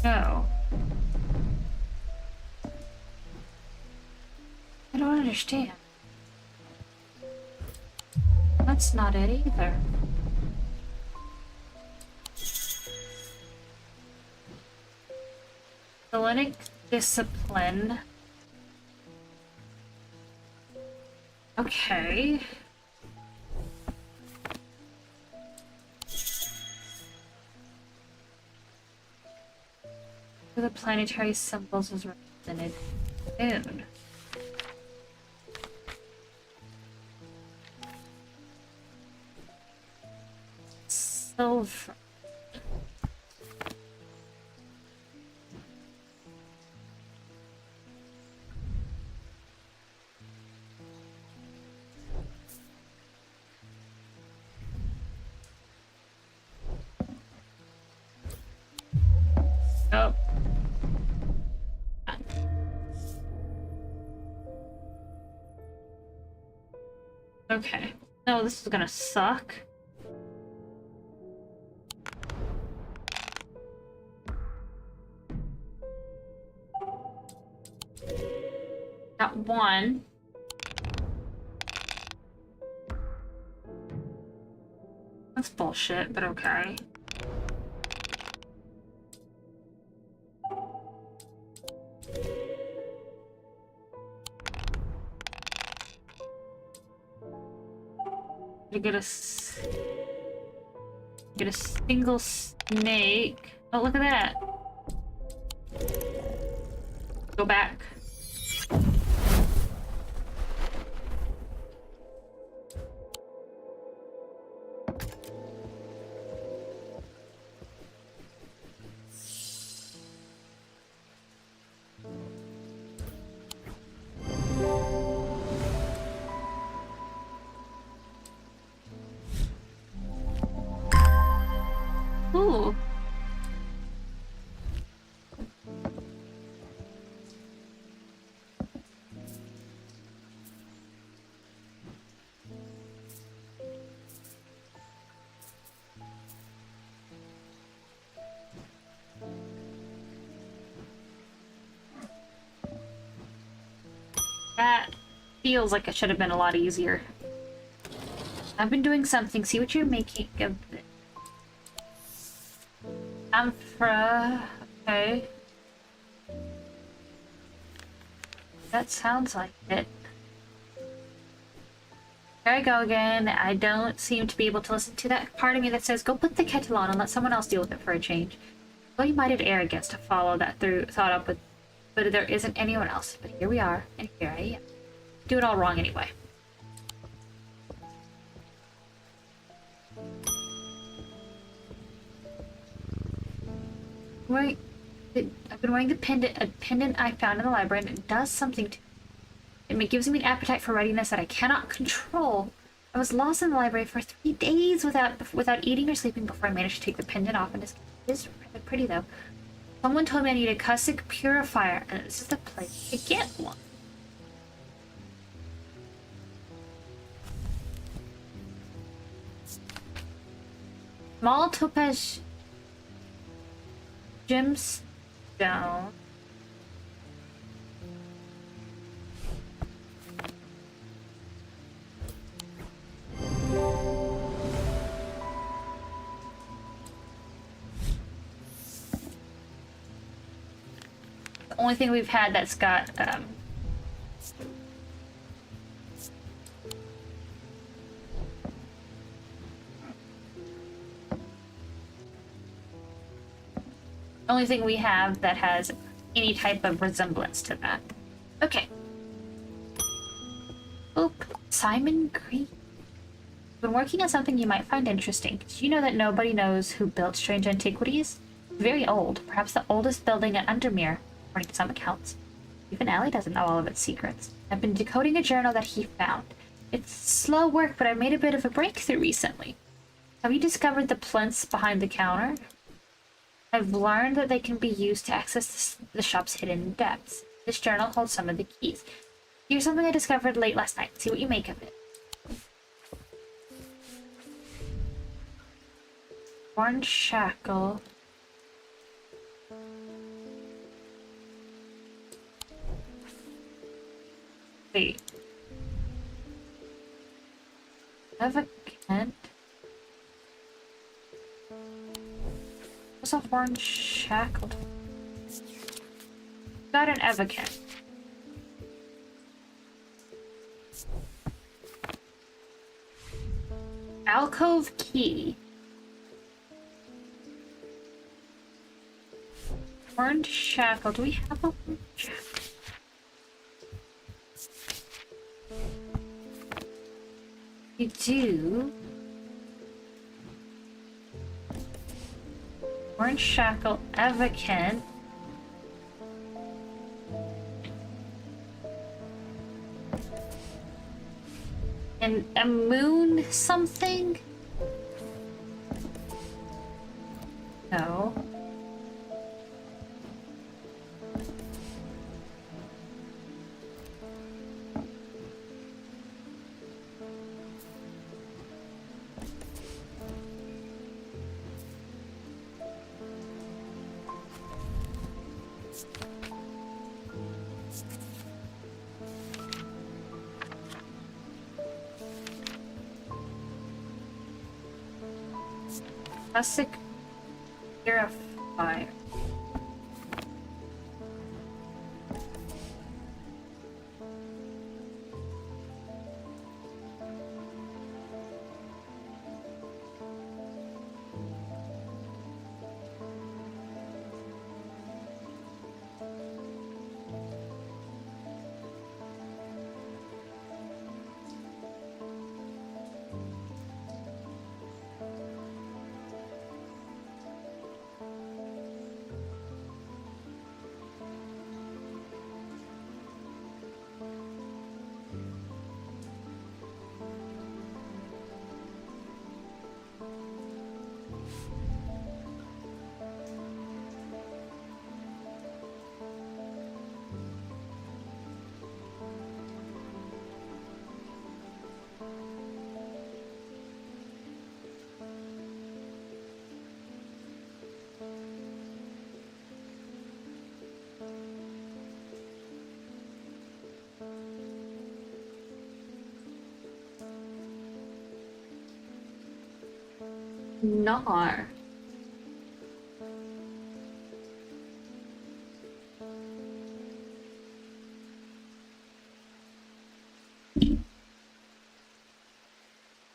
No. I don't understand. That's not it either. Selenic discipline. Okay. The planetary symbols is represented. Moon. Silver. Oh. Okay. No, this is gonna suck. Got one. That's bullshit, but okay. To get a single snake. Oh, look at that. Go back. Ooh. That Feels like it should have been a lot easier. I've been doing something. See what you're making of it. Amphra. Okay. That sounds like it. There I go again. I don't seem to be able to listen to that part of me that says, go put the kettle on and let someone else deal with it for a change. Well, you might have arrogance to follow that thought up with, but there isn't anyone else. But here we are, and here I am. Do it all wrong anyway. Right. I've been wearing a pendant I found in the library, and it does something to me. It gives me an appetite for readiness that I cannot control. I was lost in the library for 3 days without eating or sleeping before I managed to take the pendant off, and it is rather pretty though. Someone told me I need a Cussick purifier, and this is the place to get one. Small topaz gemstone. The only thing we've had that's got only thing we have that has any type of resemblance to that. Okay. Oop. Simon Green. I've been working on something you might find interesting. Did you know that nobody knows who built Strange Antiquities? It's very old. Perhaps the oldest building in Undermere, according to some accounts. Even Allie doesn't know all of its secrets. I've been decoding a journal that he found. It's slow work, but I made a bit of a breakthrough recently. Have you discovered the plinths behind the counter? I've learned that they can be used to access the shop's hidden depths. This journal holds some of the keys. Here's something I discovered late last night. See what you make of it. Worn shackle. Wait. Evocant. What's a horn shackled? Got an evocant. Alcove key. Horned shackle. Do we have a horned shackle? We do. Orange shackle, evocant. And a moon something? No. Classic purifier. Not.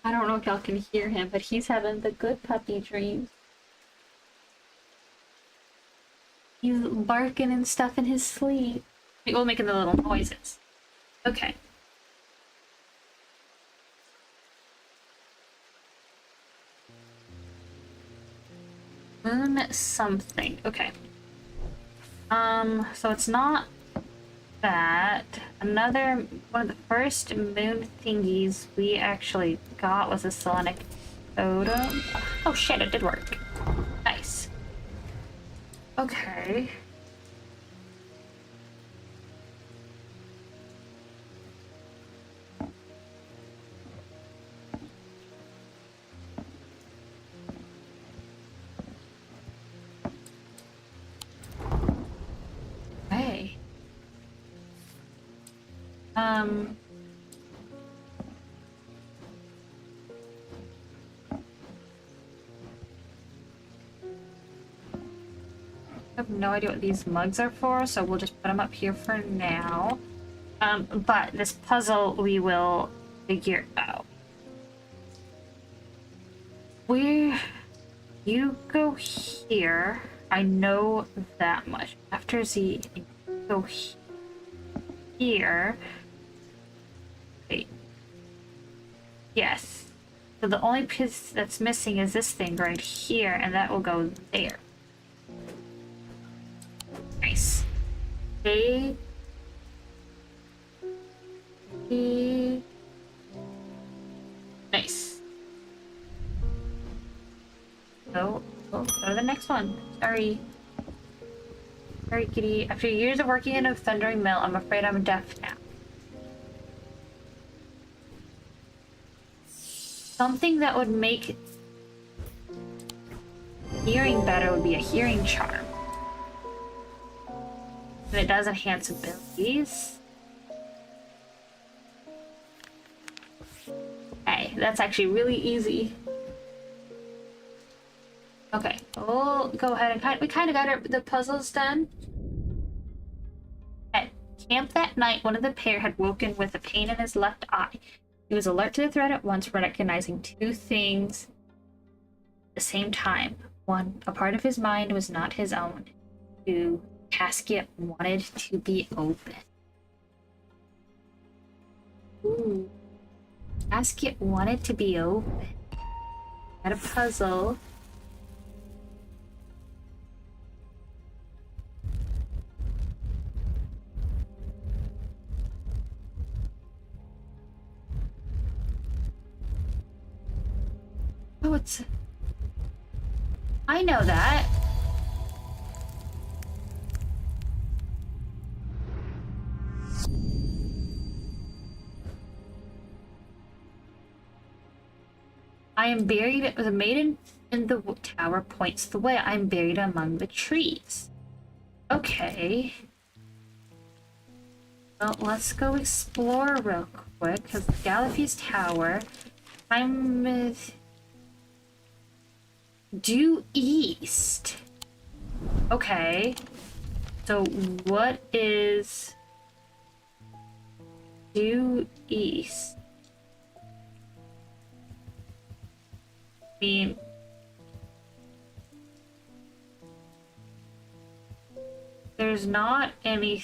I don't know if y'all can hear him, but he's having the good puppy dreams. He's barking and stuff in his sleep. Well, making the little noises. Okay. Moon something. Okay. So it's not that. Another one of the first moon thingies we actually got was a Selenic totem. Oh shit, it did work. Nice. Okay. Hey. I have no idea what these mugs are for, so we'll just put them up here for now. But this puzzle we will figure out. Where you go here, I know that much. After Z, go here. Wait. Yes. So the only piece that's missing is this thing right here, and that will go there. Nice. A. E. Nice. Go to the next one. Sorry. Sorry, kitty. After years of working in a thundering mill, I'm afraid I'm deaf now. Something that would make hearing better would be a hearing charm. And it does enhance abilities. Hey, that's actually really easy. Okay, we'll go ahead and we kind of got the puzzles done. At camp that night, one of the pair had woken with a pain in his left eye. He was alert to the threat at once, recognizing two things at the same time. One, a part of his mind was not his own. Two, casket wanted to be open. Ooh. Casket wanted to be open. Got a puzzle. Oh, it's... I know that. I am buried. The maiden in the tower points the way. I'm buried among the trees. Okay. Well, let's go explore real quick, because Gallifrey's tower. I'm due east. Okay. So what is due east? I mean, there's not any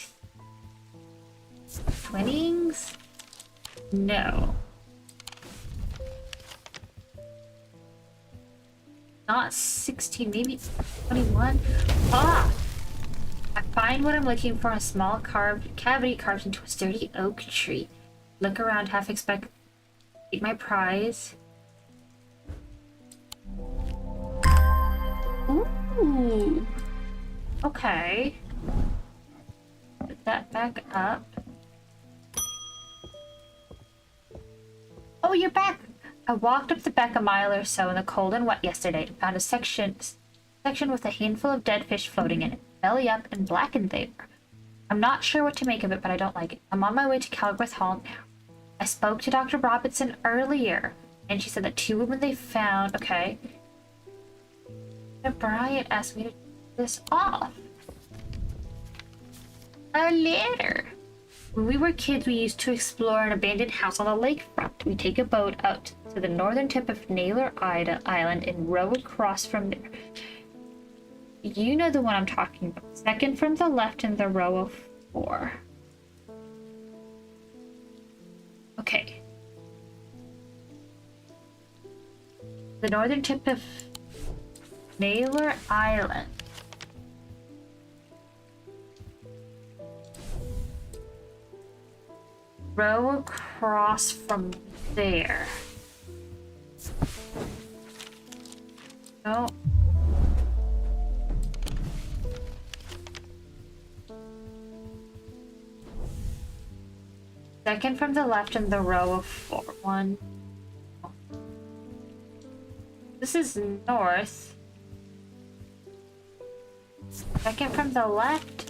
twinnings? No. Not 16, maybe 21. Ah! I find what I'm looking for, a small cavity carved into a sturdy oak tree. Look around, half expect take my prize. Ooh. Okay. Put that back up. Oh, you're back! I walked up the beck a mile or so in the cold and wet yesterday and found a section with a handful of dead fish floating in it, belly up and blackened there. I'm not sure what to make of it, but I don't like it. I'm on my way to Calgreth Hall now. I spoke to Dr. Robinson earlier, and she said that two women they found, okay, Brian asked me to take this off. A letter. When we were kids, we used to explore an abandoned house on the lakefront. We take a boat out to the northern tip of Naylor Island and row across from there. You know the one I'm talking about. Second from the left in the row of 4. Okay. The northern tip of Naylor Island. Row across from there. No. Second from the left in the row of 4. 1. This is north. Second from the left.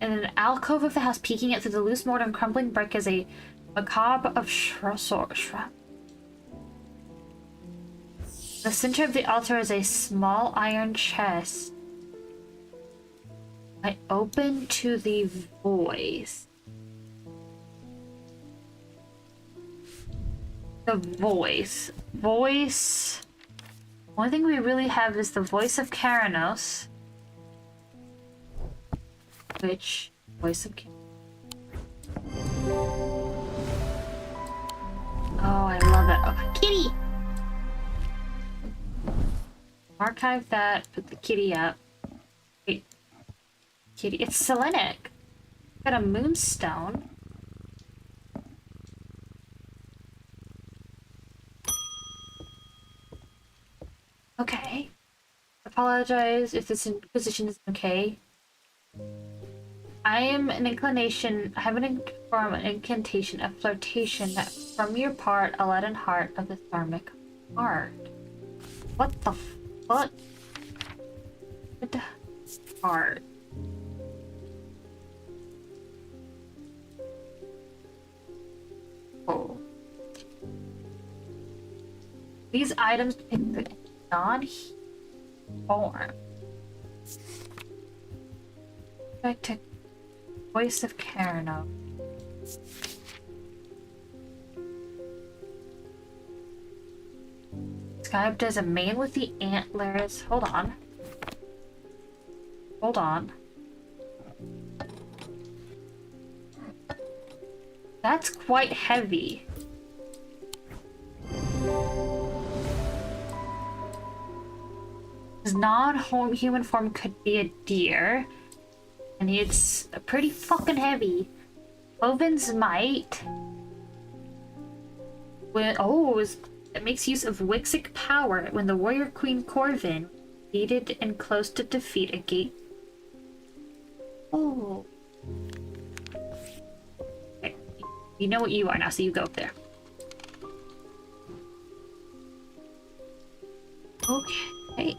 In an alcove of the house, peeking out through the loose mortar and crumbling brick, is a macabre of shrub. The center of the altar is a small iron chest. I open to the voice. The voice. Voice. One thing we really have is the voice of Karanos. Which voice of Oh, I love it. Oh, kitty! Archive that, put the kitty up. Wait. Kitty. It's Selenic. Got a moonstone. Okay. Apologize if this position is okay. I have an incantation of flirtation from your part, Aladdin heart of the thermic heart. What the fuck? Heart. Oh. These items depict the non-form. Back to voice of Karano. Described as a man with the antlers. Hold on. Hold on. That's quite heavy. His non-human form could be a deer. And it's pretty fucking heavy. Oven's might. It makes use of Wixic power when the warrior queen Corvin defeated and close to defeat a gate. Oh. Okay. You know what you are now, so you go up there. Okay.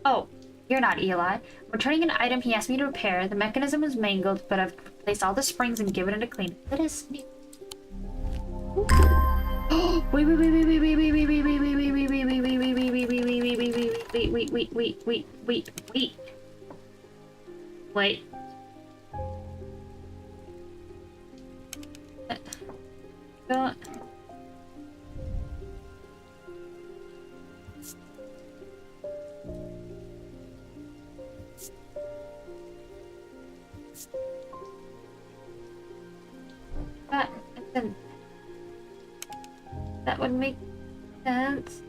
Oh. You're not Eli. I'm returning an item he asked me to repair. The mechanism was mangled, but I've replaced all the springs and given it a clean. That is new. Wait. That would make sense.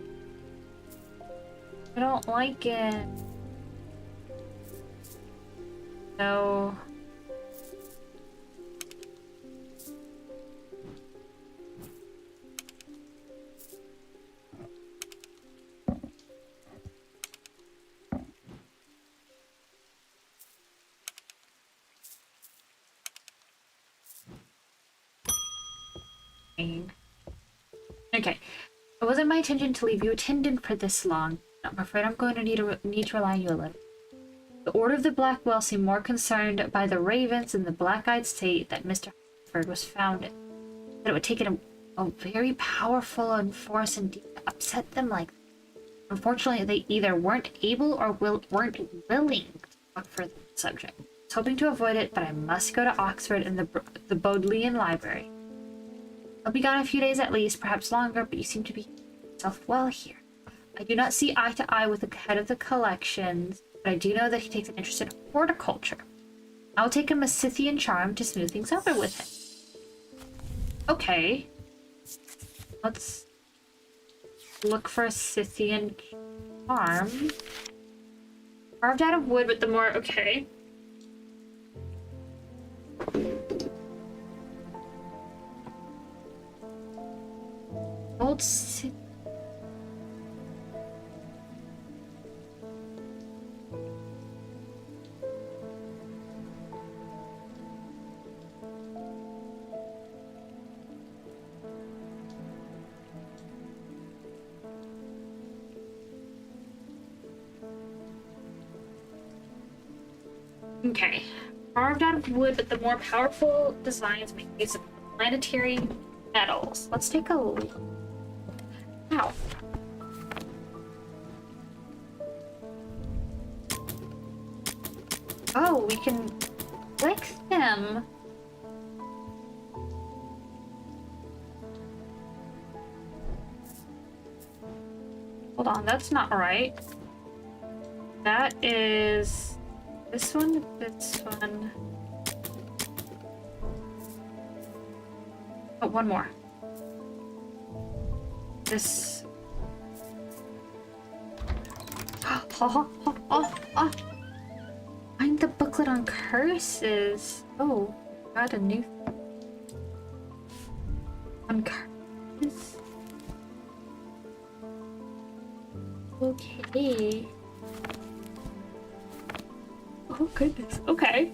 I don't like it. No. Okay, it wasn't my intention to leave you attendant for this long. I'm afraid I'm going to need to rely on you a little. The Order of the Black Well seemed more concerned by the ravens in the black-eyed state that Mr. Hartford was founded. That it would take Oh, very powerful and force and deep. Upset them like. Unfortunately, they either weren't able or weren't willing to talk for the subject. I was hoping to avoid it, but I must go to Oxford and the Bodleian Library. I'll be gone a few days at least, perhaps longer, but you seem to be yourself well here. I do not see eye to eye with the head of the collections, but I do know that he takes an interest in horticulture. I'll take him a Scythian charm to smooth things over with him. Okay. Let's look for a Scythian charm. Carved out of wood, but the more... Okay. Old Scythian... Okay. Carved out of wood, but the more powerful designs make use of planetary metals. Let's take a look. Ow. Oh, we can click them. Hold on, that's not right. That is this one, this one. Oh, one more. This. Find the booklet on curses. Oh, got a new on curses. Okay. Oh goodness. Okay.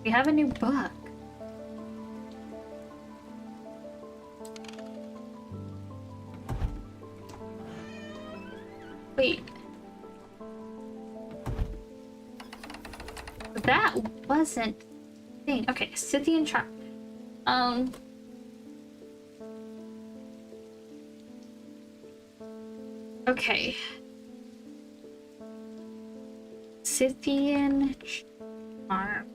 We have a new book. Wait. That wasn't a thing. Okay, Scythian charm. Okay. Scythian charm.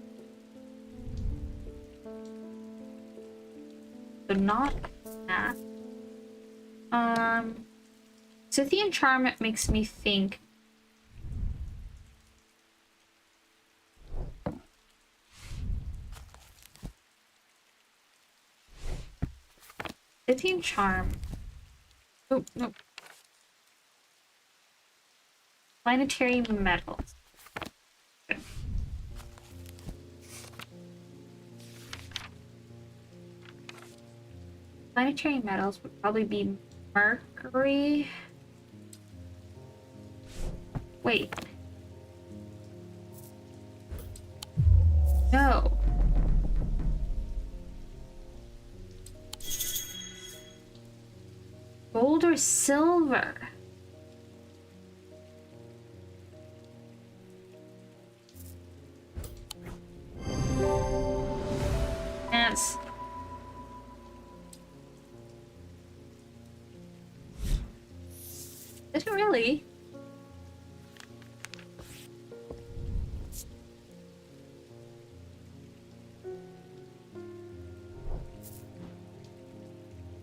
So not that. Scythian charm makes me think. Scythian charm. Oh no. Planetary metals. Okay. Planetary metals would probably be mercury. Wait. No. Gold or silver? Yes. Did it really?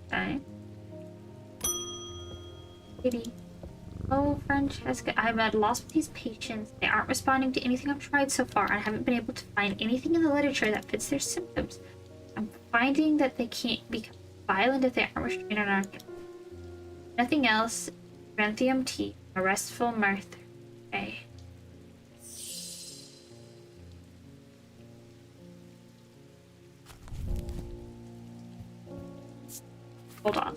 Okay. Kitty. Oh, Francesca, I'm at loss with these patients. They aren't responding to anything I've tried so far, and I haven't been able to find anything in the literature that fits their symptoms. I'm finding that they can't become violent if they aren't restrained on our... Nothing else. Renthium tea. A restful mirth. Okay. Hold on.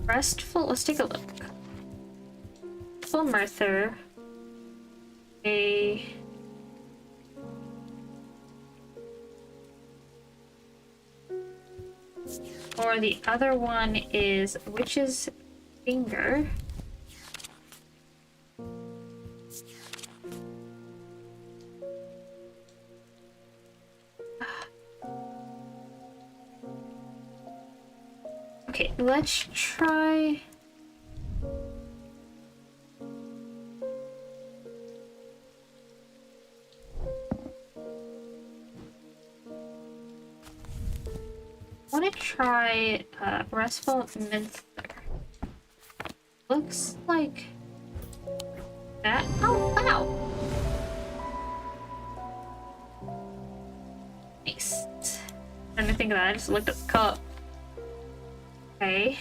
Restful. Let's take a look. Restful Merthyr. A. Or the other one is Witch's Finger. Okay, let's try... I want to try Restful Minster. Looks like that. Oh, wow! Nice. Trying to think of that, I just looked at the cup. Okay.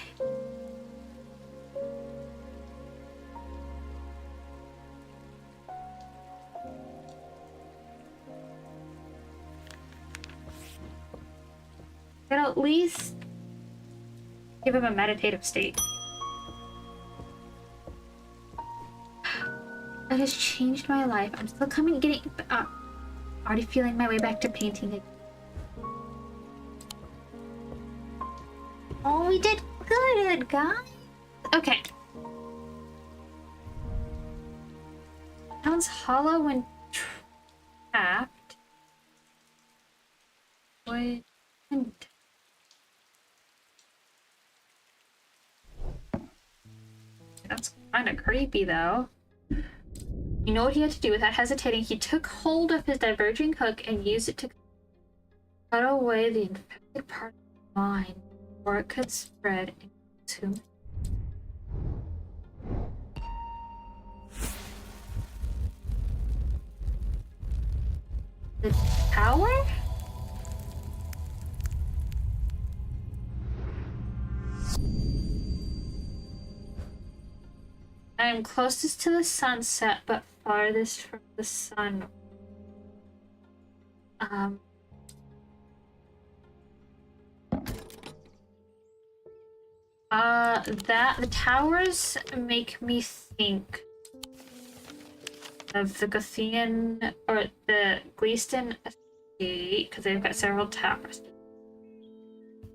Can at least give him a meditative state. It has changed my life. I'm still already feeling my way back to painting again. Oh, we did good, guys. Okay. Sounds hollow when trapped. Wait. That's kind of creepy, though. You know what he had to do without hesitating? He took hold of his diverging hook and used it to cut away the infected part of the mind before it could spread and consume it. The tower? I am closest to the sunset, but farthest from the sun. The towers make me think of the Gothian or the Gleaston estate because they've got several towers.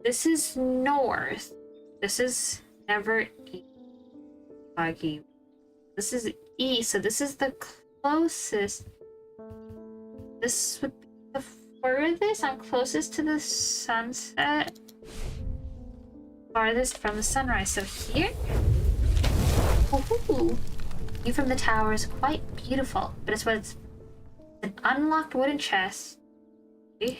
This is north. This is never east. Buggy. This is east, so this is the closest. This would be the furthest. I'm closest to the sunset. Farthest from the sunrise. So here? Ooh. View from the tower is quite beautiful, but it's an unlocked wooden chest. Okay.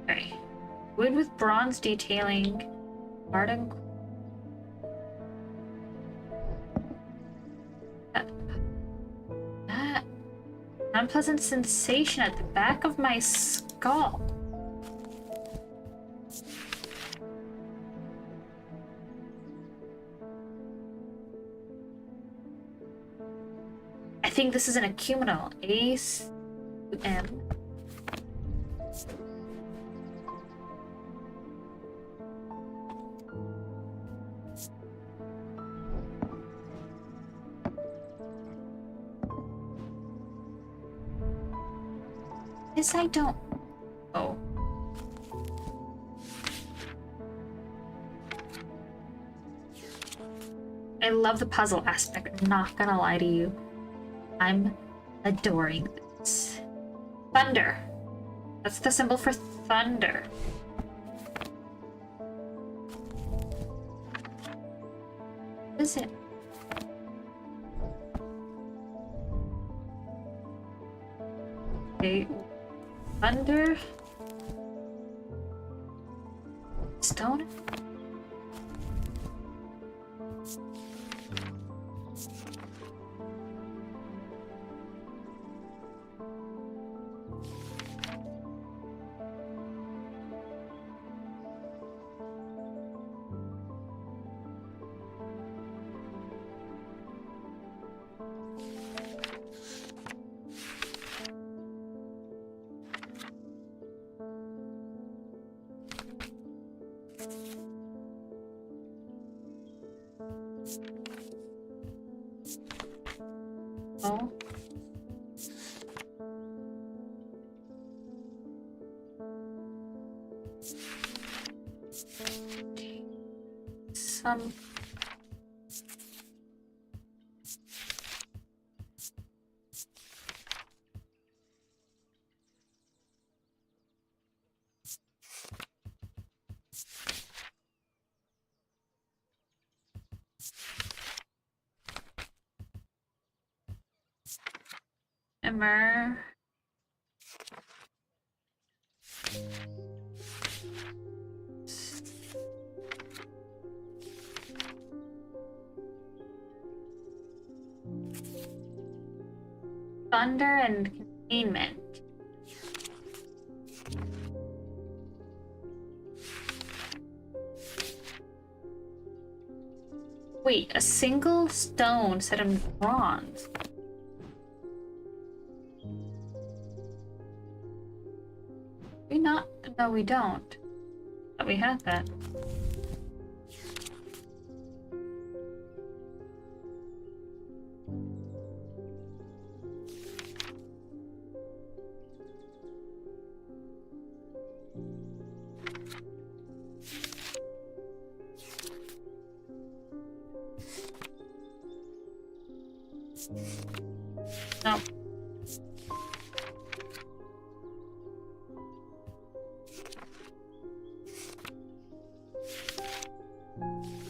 Okay. Wood with bronze detailing. Garden. That unpleasant sensation at the back of my skull. I think this is an acuminal. A-M. This I don't. Oh. I love the puzzle aspect. I'm not gonna lie to you. I'm adoring this. Thunder. That's the symbol for thunder. What is it? Okay. Thunder. Stone. Oh. Some hammer. Thunder and containment. Wait, a single stone set in bronze. We not? No, we don't. But we had that. No.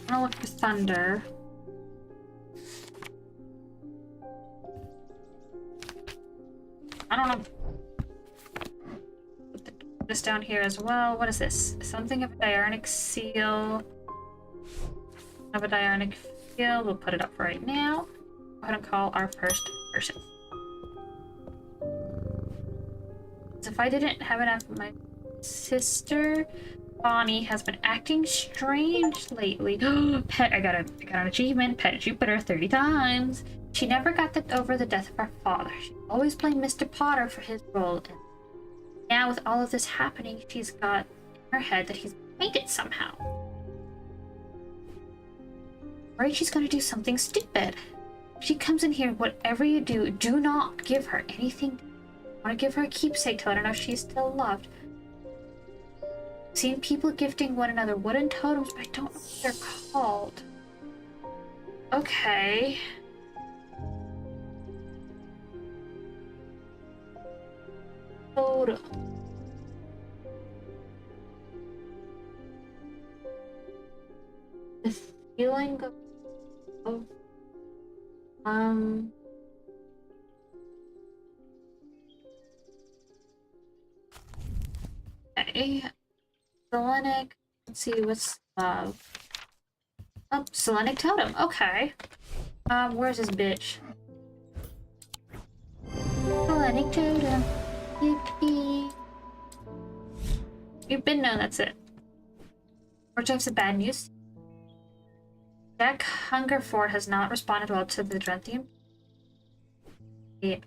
I'll look for thunder. I don't know. Put this down here as well. What is this? Something of a diarnic seal. Of a diarnic field. We'll put it up right now. Go ahead and call our first person. So if I didn't have enough of my sister, Bonnie has been acting strange lately. Pet, I got an achievement. Pet Jupiter 30 times. She never got over the death of her father. She always blamed Mr. Potter for his role. And now with all of this happening, she's got in her head that he's fainted somehow. Worried she's gonna do something stupid. If she comes in here, whatever you do, do not give her anything. I want to give her a keepsake to let her know she's still loved. I've seen people gifting one another wooden totems, but I don't know what they're called. Okay. Totem. The feeling of okay. Selenic. Let's see what's oh, Selenic totem. Okay. Where's this bitch? Selenic totem. Yippee. You've been known, that's it. More types of bad news. Jack Hungerford has not responded well to the dread theme. Yeah.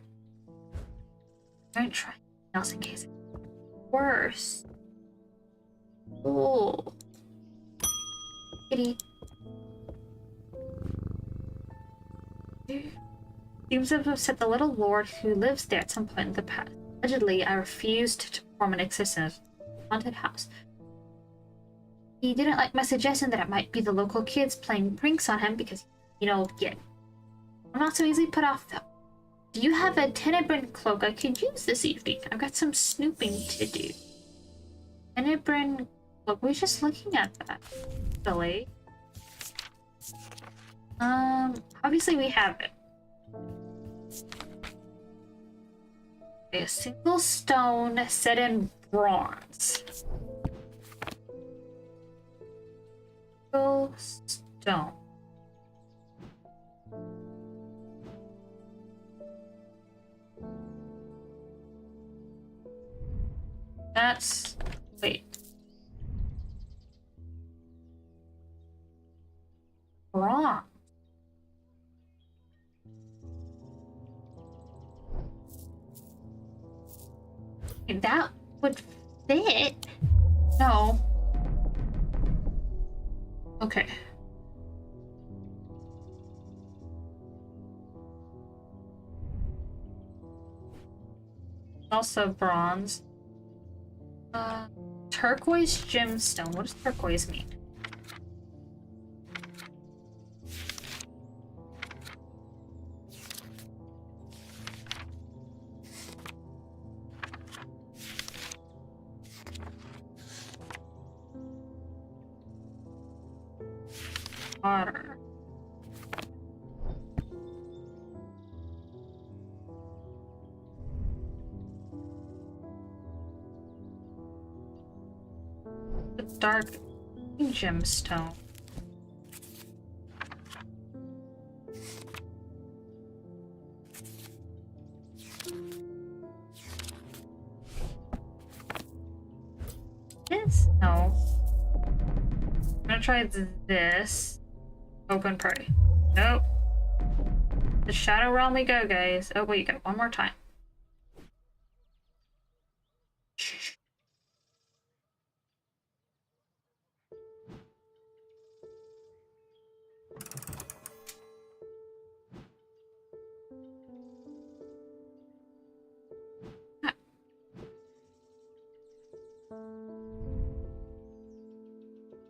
Don't try anything else in case it's worse. Oh. Kitty. Seems to have upset the little lord who lives there at some point in the past. Allegedly, I refused to perform an existence haunted house. He didn't like my suggestion that it might be the local kids playing pranks on him because, you know, yeah. I'm not so easily put off, though. Do you have a Tenebrin cloak I could use this evening? I've got some snooping to do. Tenebrin cloak? We're just looking at that. Silly. Obviously we have it. A single stone set in bronze. Single stone. That's... wait. Bronze. That would fit. No. Okay. Also bronze. Turquoise gemstone. What does turquoise mean? Water. The dark gemstone. This? No. I'm gonna try this. Hope and pray. Nope. The Shadow Realm we go, guys. Oh, wait, one more time.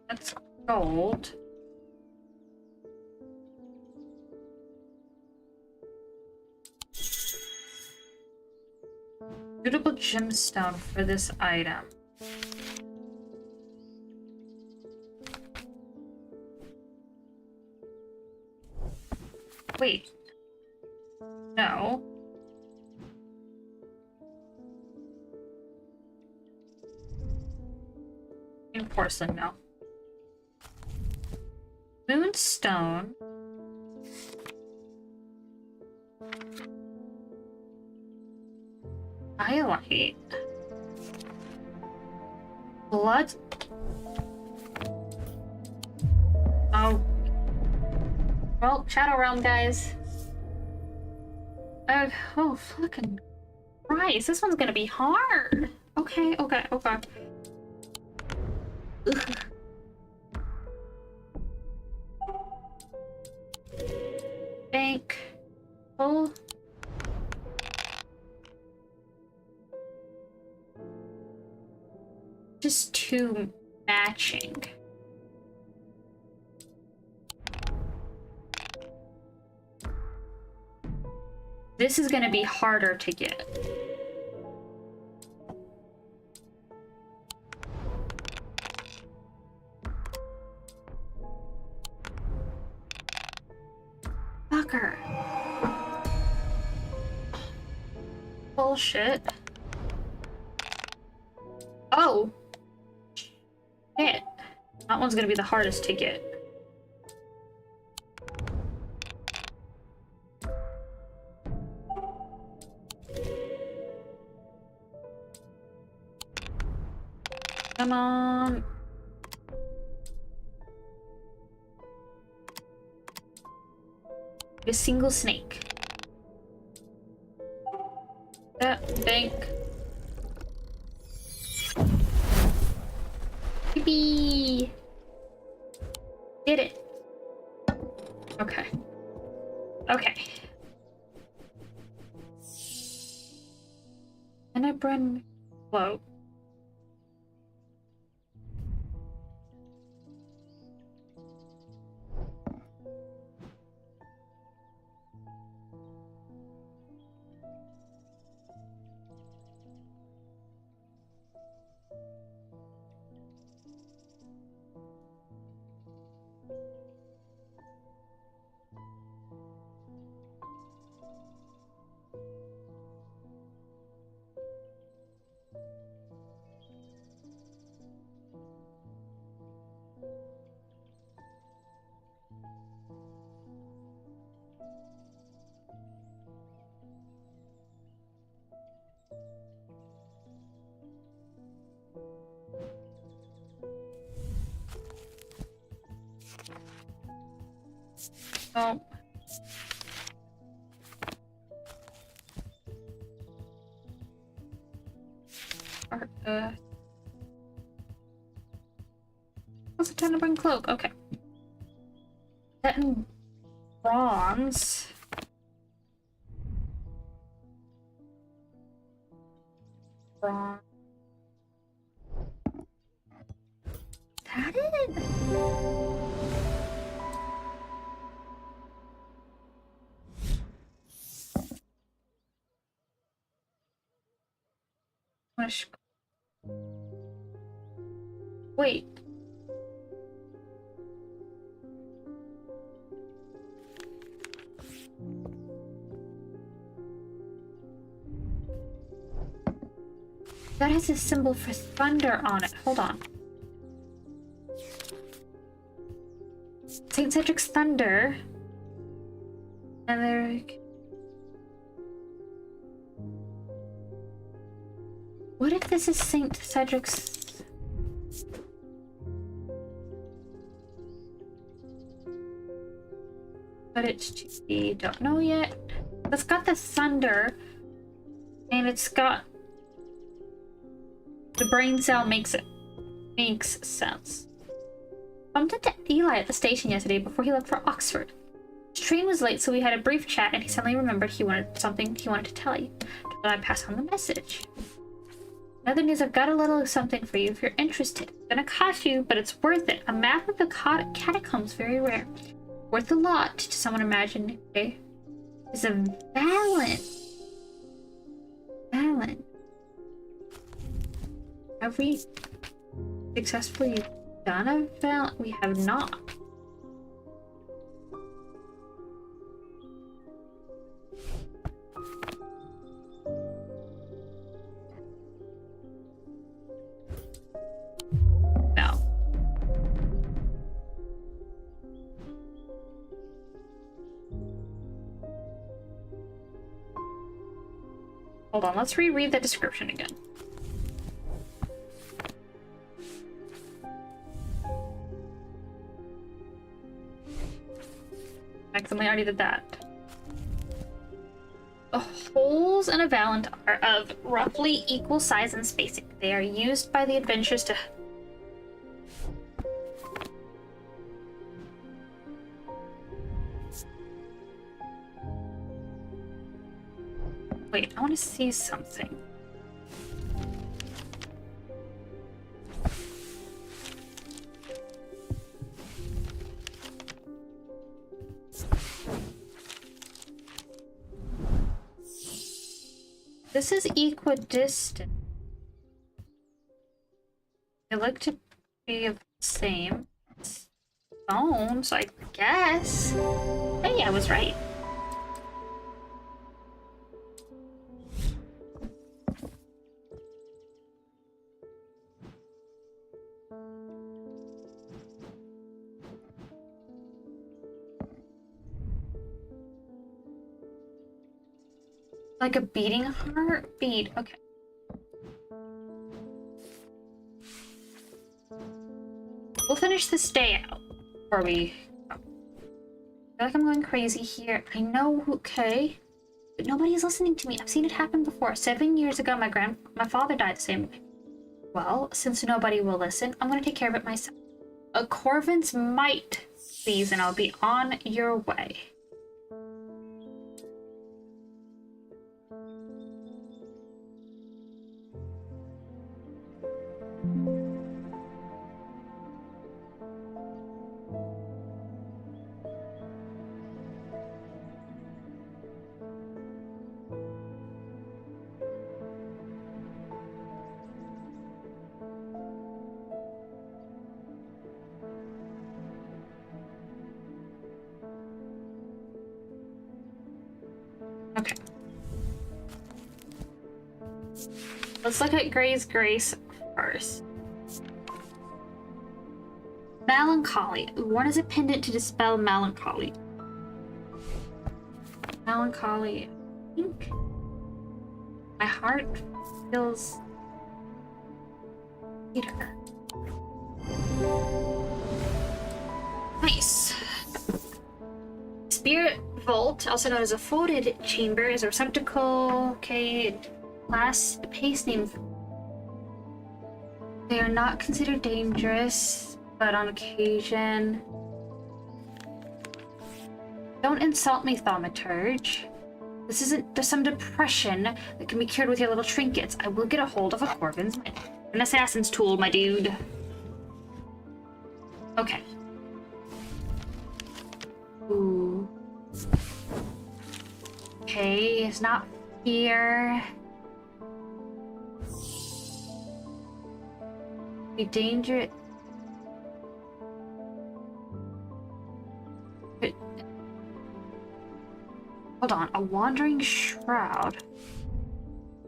That's gold. Suitable gemstone for this item. Wait. No. In porcelain, no. Moonstone. Highlight. Blood. Oh. Well, Shadow Realm, guys. Oh, fucking Christ. This one's gonna be hard. Okay. Ugh. Bank. Full. Just two matching. This is gonna be harder to get. Fucker. Bullshit. Oh. Shit. That one's gonna be the hardest to get. Come on. A single snake. Bank. Yippee! Did it. Okay. And I bring float. Oh. What's the time to bring cloak? Okay. That in bronze. Bronze. That it? Wait. That has a symbol for thunder on it. Hold on. St. Cedric's Thunder. And there. What if this is St. Cedric's? But it's to be, don't know yet. It's got the thunder, and it's got the brain cell makes sense. Bumped into Eli at the station yesterday before he left for Oxford. His train was late, so we had a brief chat, and he suddenly remembered he wanted to tell you. But I passed on the message. Other news, I've got a little something for you if you're interested. It's gonna cost you, but it's worth it. A map of the catacombs, very rare. Worth a lot to someone imaginary. Is a Valen. Have we successfully done a Valen? We have not. No. Hold on, let's reread the description again. Accidentally already did that. The holes in a Valant are of roughly equal size and spacing. They are used by the adventurers to... Wait, I want to see something. This is equidistant. They look to be the same. Stone, so I guess. Hey, I was right. Like a beating heartbeat. Okay. We'll finish this day out before we... I feel like I'm going crazy here. I know, okay. But nobody's listening to me. I've seen it happen before. 7 years ago, my father died the same way. Well, since nobody will listen, I'm gonna take care of it myself. A Corvin's might, please, and I'll be on your way. Okay. Let's look at Gray's Grace first. Melancholy. Worn as a pendant to dispel melancholy. Melancholy. I think my heart feels bitter. Nice. Spirit Vault, also known as a folded chamber, is a receptacle. Okay, class paste name. They are not considered dangerous, but on occasion. Don't insult me, Thaumaturge. This isn't just some depression that can be cured with your little trinkets. I will get a hold of a Corvin's might. An assassin's tool, my dude. Okay. Ooh. Okay, it's not fear. Be dangerous. Hold on, a wandering shroud.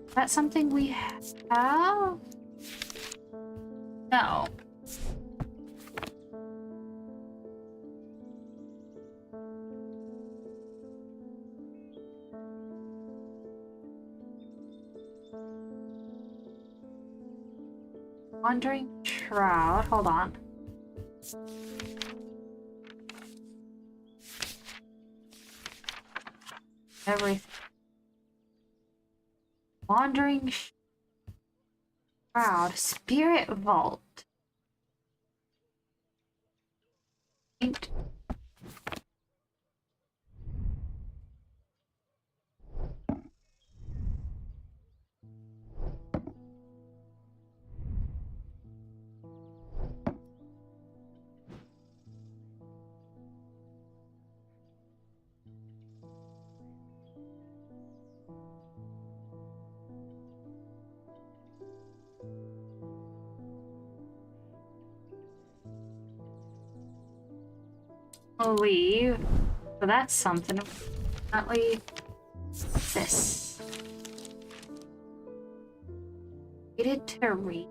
Is that something we have? No. Wandering Shroud. Hold on. Everything. Wandering Shroud. Spirit Vault. Leave. So that's something. Apparently, this. Needed to read.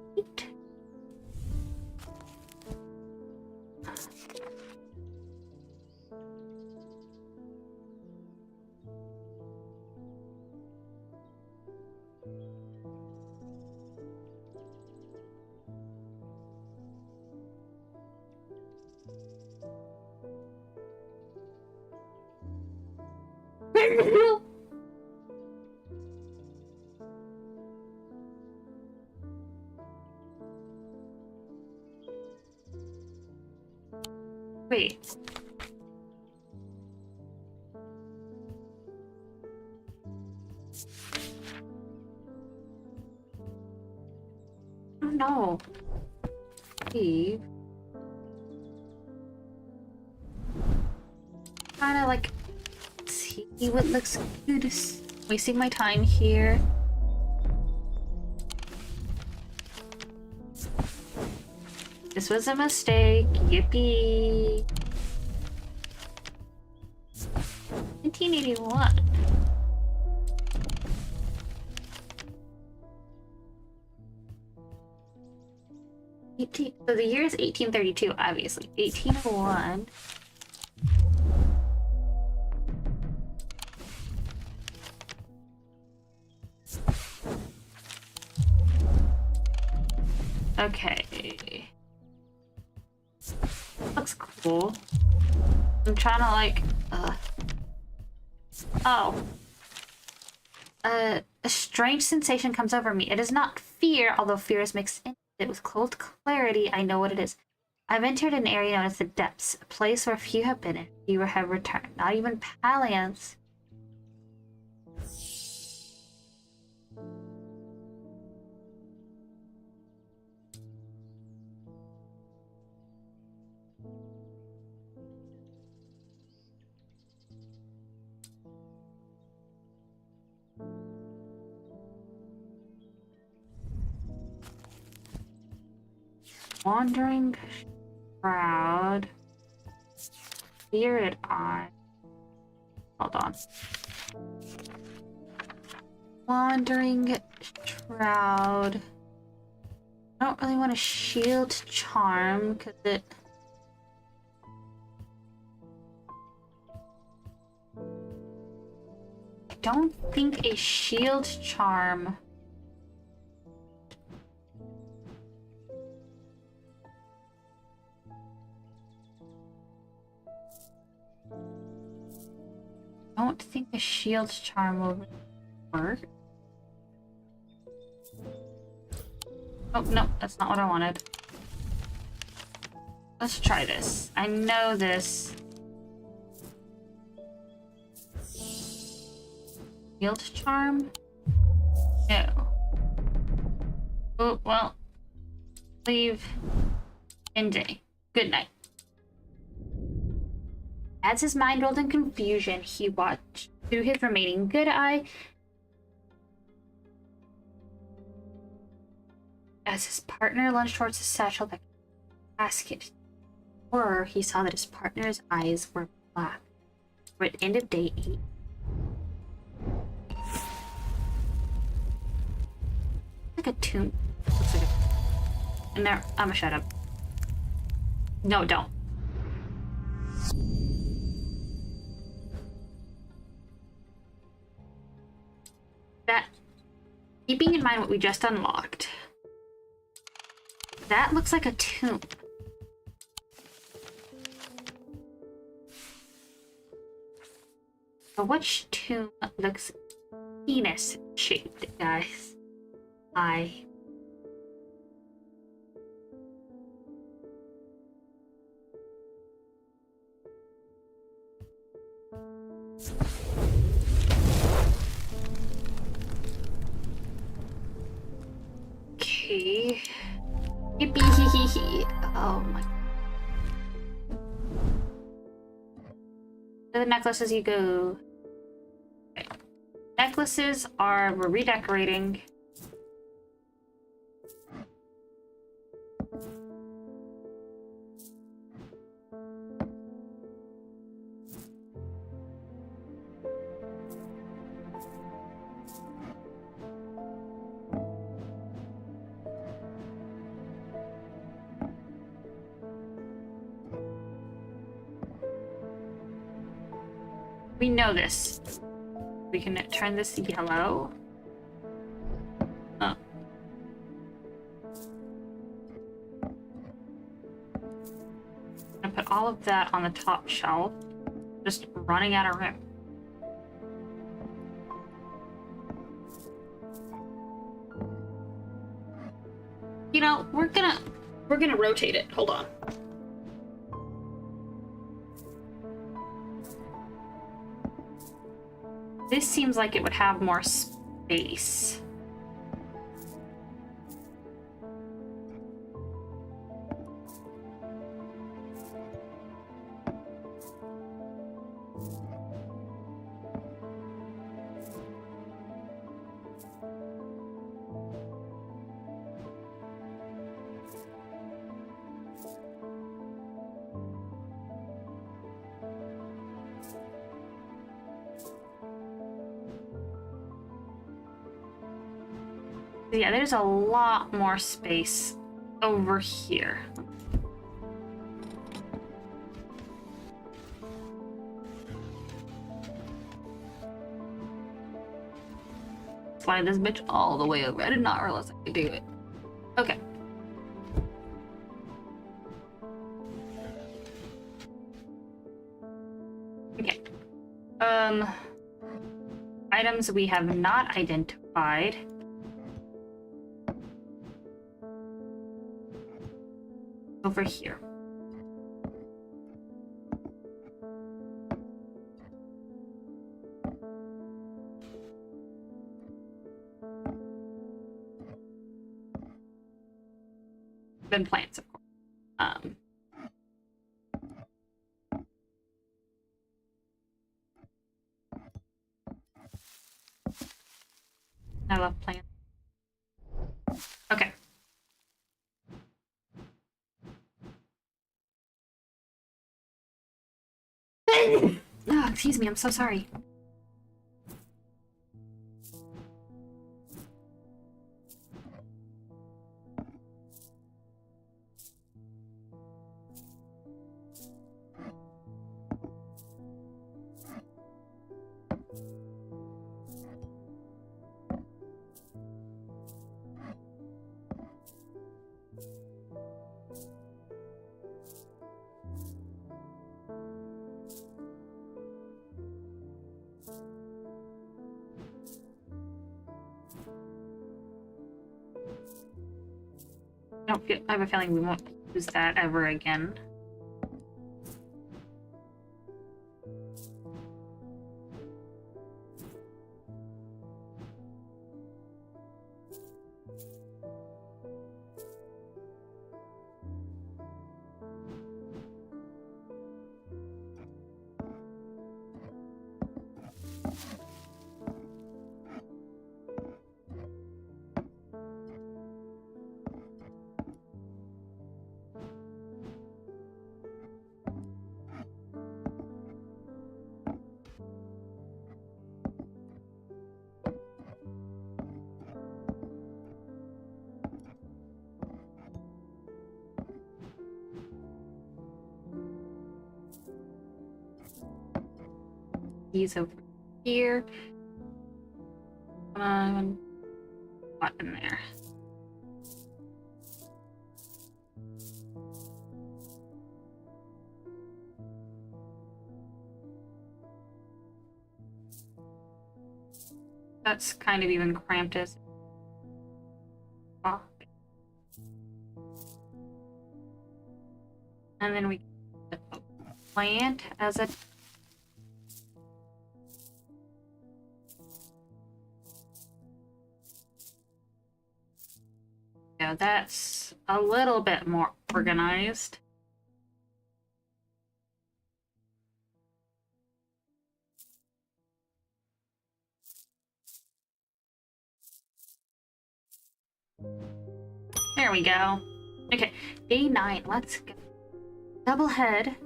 Wait. I don't know. Steve. Kinda like see what looks good. Wasting my time here. This was a mistake. Yippee. 1981. So the year is 1832, obviously. 1801. Okay. Looks cool. I'm trying to like, oh. A strange sensation comes over me. It is not fear, although fear is mixed in it with cold clarity. I know what it is. I've entered an area known as the Depths, a place where few have been and few have returned. Not even Palians. Wandering Shroud. Spirit Eye. Hold on. Wandering Shroud. I don't really want a shield charm because it. I don't think a shield charm. I don't think a shield charm will work. Oh, no, that's not what I wanted. Let's try this. I know this. Shield charm? No. Oh, well. Leave. End day. Good night. As his mind rolled in confusion, he watched through his remaining good eye. As his partner lunged towards the satchel that casket, horror, he saw that his partner's eyes were black. We're at end of day 8. Like a tomb. Looks like a... And there, I'ma shut up. No, don't. That, keeping in mind what we just unlocked, That looks like a tomb. But which tomb looks penis shaped, guys? I. Okay. Yippee hee hee hee. Oh my. To the necklaces you go. Okay. Necklaces are, we're redecorating. We know this. We can turn this yellow. Oh. I'm gonna put all of that on the top shelf. Just running out of room. You know, we're gonna rotate it. Hold on. This seems like it would have more space. Yeah, there's a lot more space over here. Slide this bitch all the way over. I did not realize I could do it. Okay. Okay. Items we have not identified. Over here. Then plants, of course. I love plants. Okay. Oh, excuse me, I'm so sorry. I have a feeling we won't use that ever again. These over here. What in there? That's kind of even cramped as. Oh. And then we put a plant as a. Yeah, that's a little bit more organized. There we go. Okay, day 9. Let's go. Double head.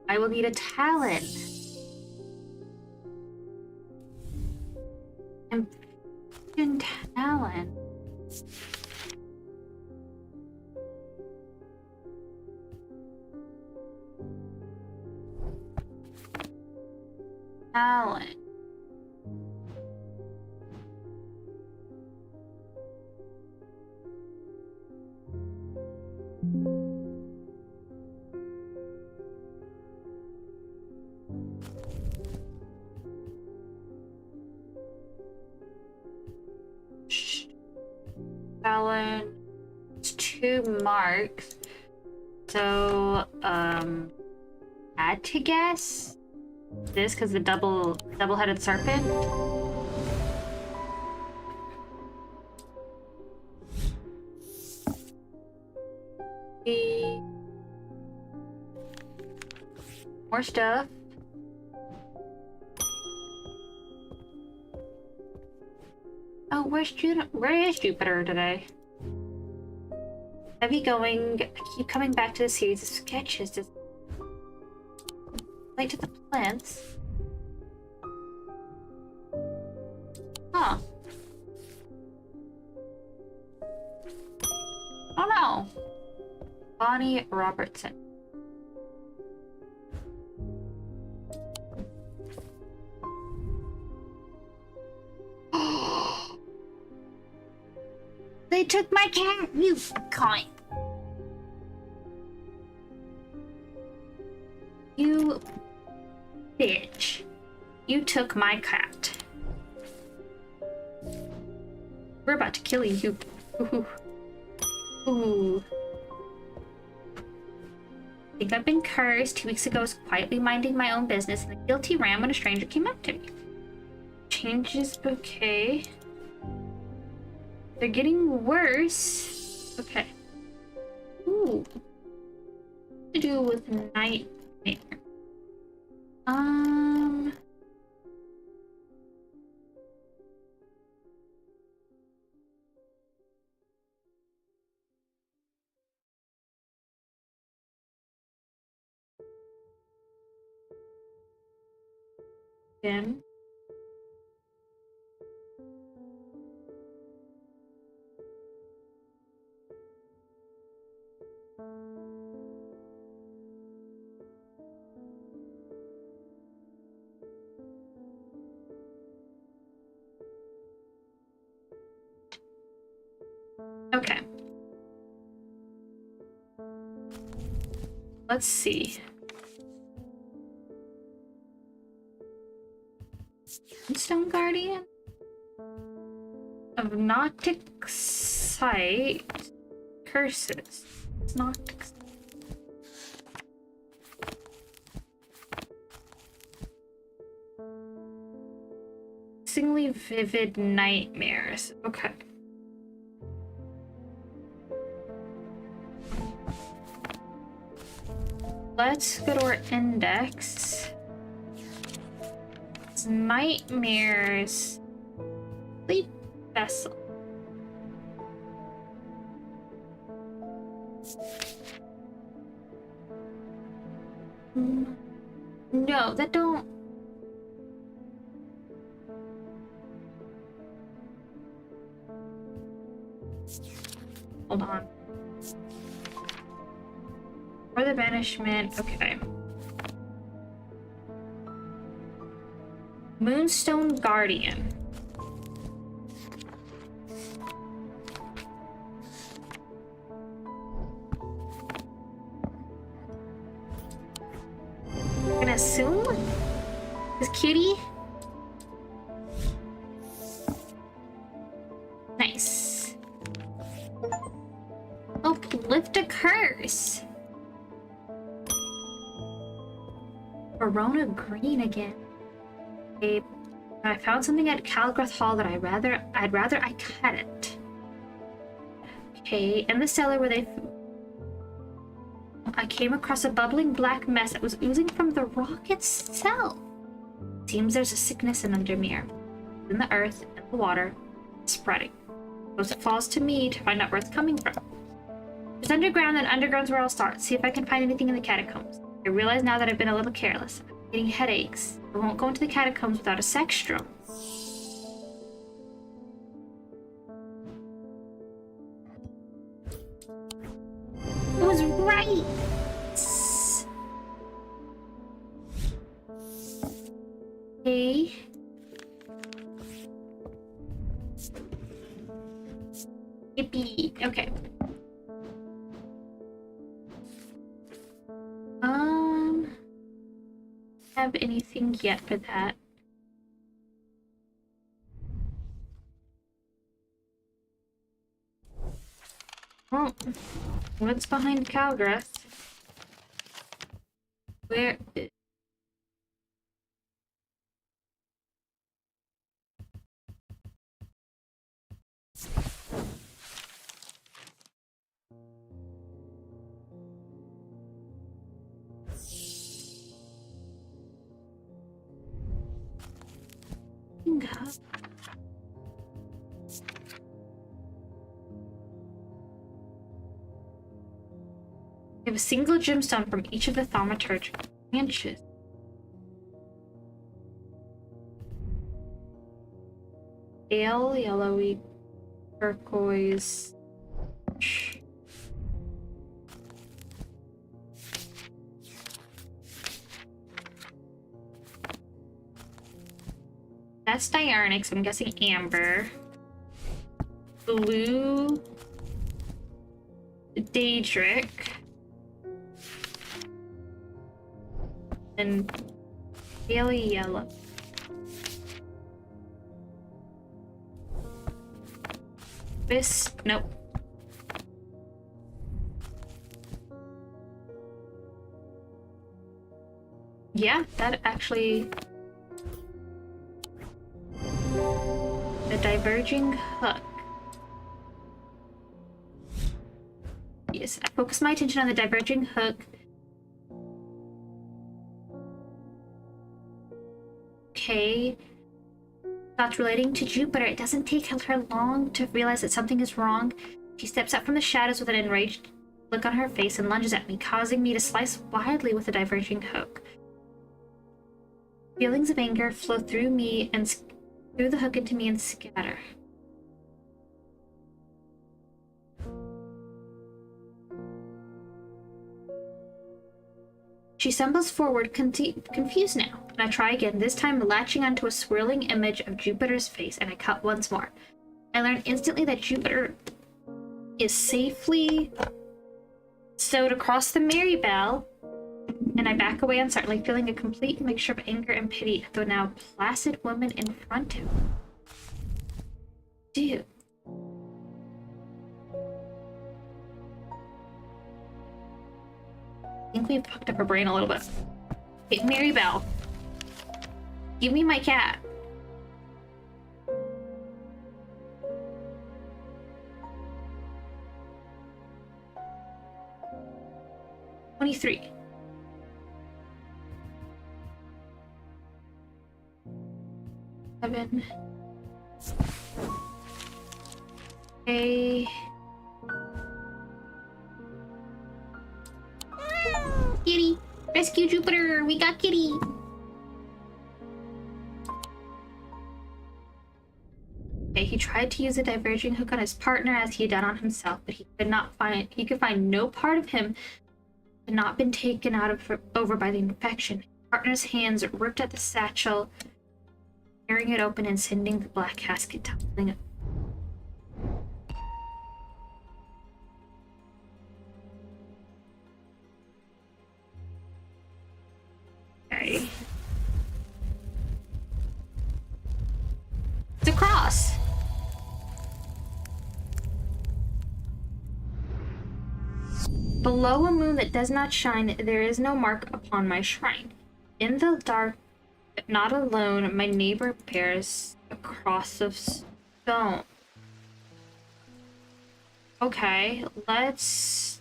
I will need a talon. Amphibian talon. Talon. Talon. It's 2 marks. So, had to guess this because the double-headed serpent. More stuff. Oh, where is Jupiter today? Heavy going. I keep coming back to the series of sketches. Just like to the plants. Huh. Oh no. Bonnie Robertson. They took my cat, you cunt. You bitch. You took my cat. We're about to kill you. Ooh. Ooh. I think I've been cursed. 2 weeks ago, I was quietly minding my own business, and the guilty ran when a stranger came up to me. Changes bouquet. They're getting worse. Okay. Ooh. To do with nightmare. Again. Okay. Let's see. Stone Guardian? Hypnotic Sight. Curses. Hypnotic Sight. Singly vivid nightmares. Okay. Let's go to our index. It's nightmares. Sleep vessel. No, that don't. Hold on. For the banishment, okay. Moonstone Guardian. I'm gonna assume this cutie. Lift a curse. Verona Green again. Okay. I found something at Calgrath Hall that I'd rather I cut it. Okay, in the cellar where I came across a bubbling black mess that was oozing from the rock itself. Seems there's a sickness in Undermere. In the earth and the water, spreading. Suppose it falls to me to find out where it's coming from. There's underground, and underground's where I'll start. See if I can find anything in the catacombs. I realize now that I've been a little careless. I'm getting headaches. I won't go into the catacombs without a sextrum. It was right! Okay. Yippee. Okay. Have anything yet for that. Oh, what's behind Calgrath? Where is... We have a single gemstone from each of the thaumaturgical branches. Pale, yellowy, turquoise. That's diurnix, so I'm guessing amber. Blue, daedric. And pale yellow. This, nope. Yeah, that actually... The diverging hook. Yes, I focus my attention on the diverging hook. Okay. Thoughts relating to Jupiter. It doesn't take her long to realize that something is wrong. She steps up from the shadows with an enraged look on her face and lunges at me, causing me to slice wildly with the diverging hook. Feelings of anger flow through me and through the hook into me and scatter. She stumbles forward, confused now, and I try again, this time latching onto a swirling image of Jupiter's face, and I cut once more. I learn instantly that Jupiter is safely stowed across the Marybelle, and I back away uncertainly, feeling a complete mixture of anger and pity at the now placid woman in front of me. Dude. I think we've fucked up her brain a little bit. Okay, Marybelle. Give me my cat. $23. $7. Okay. Kitty! Rescue Jupiter! We got Kitty! Okay, he tried to use a diverging hook on his partner as he had done on himself, but he could find no part of him had not been taken out of over by the infection. His partner's hands ripped at the satchel, tearing it open and sending the black casket tumbling up. Okay. It's a cross. Below a moon that does not shine, there is no mark upon my shrine. In the dark, but not alone, my neighbor bears a cross of stone. Okay, let's...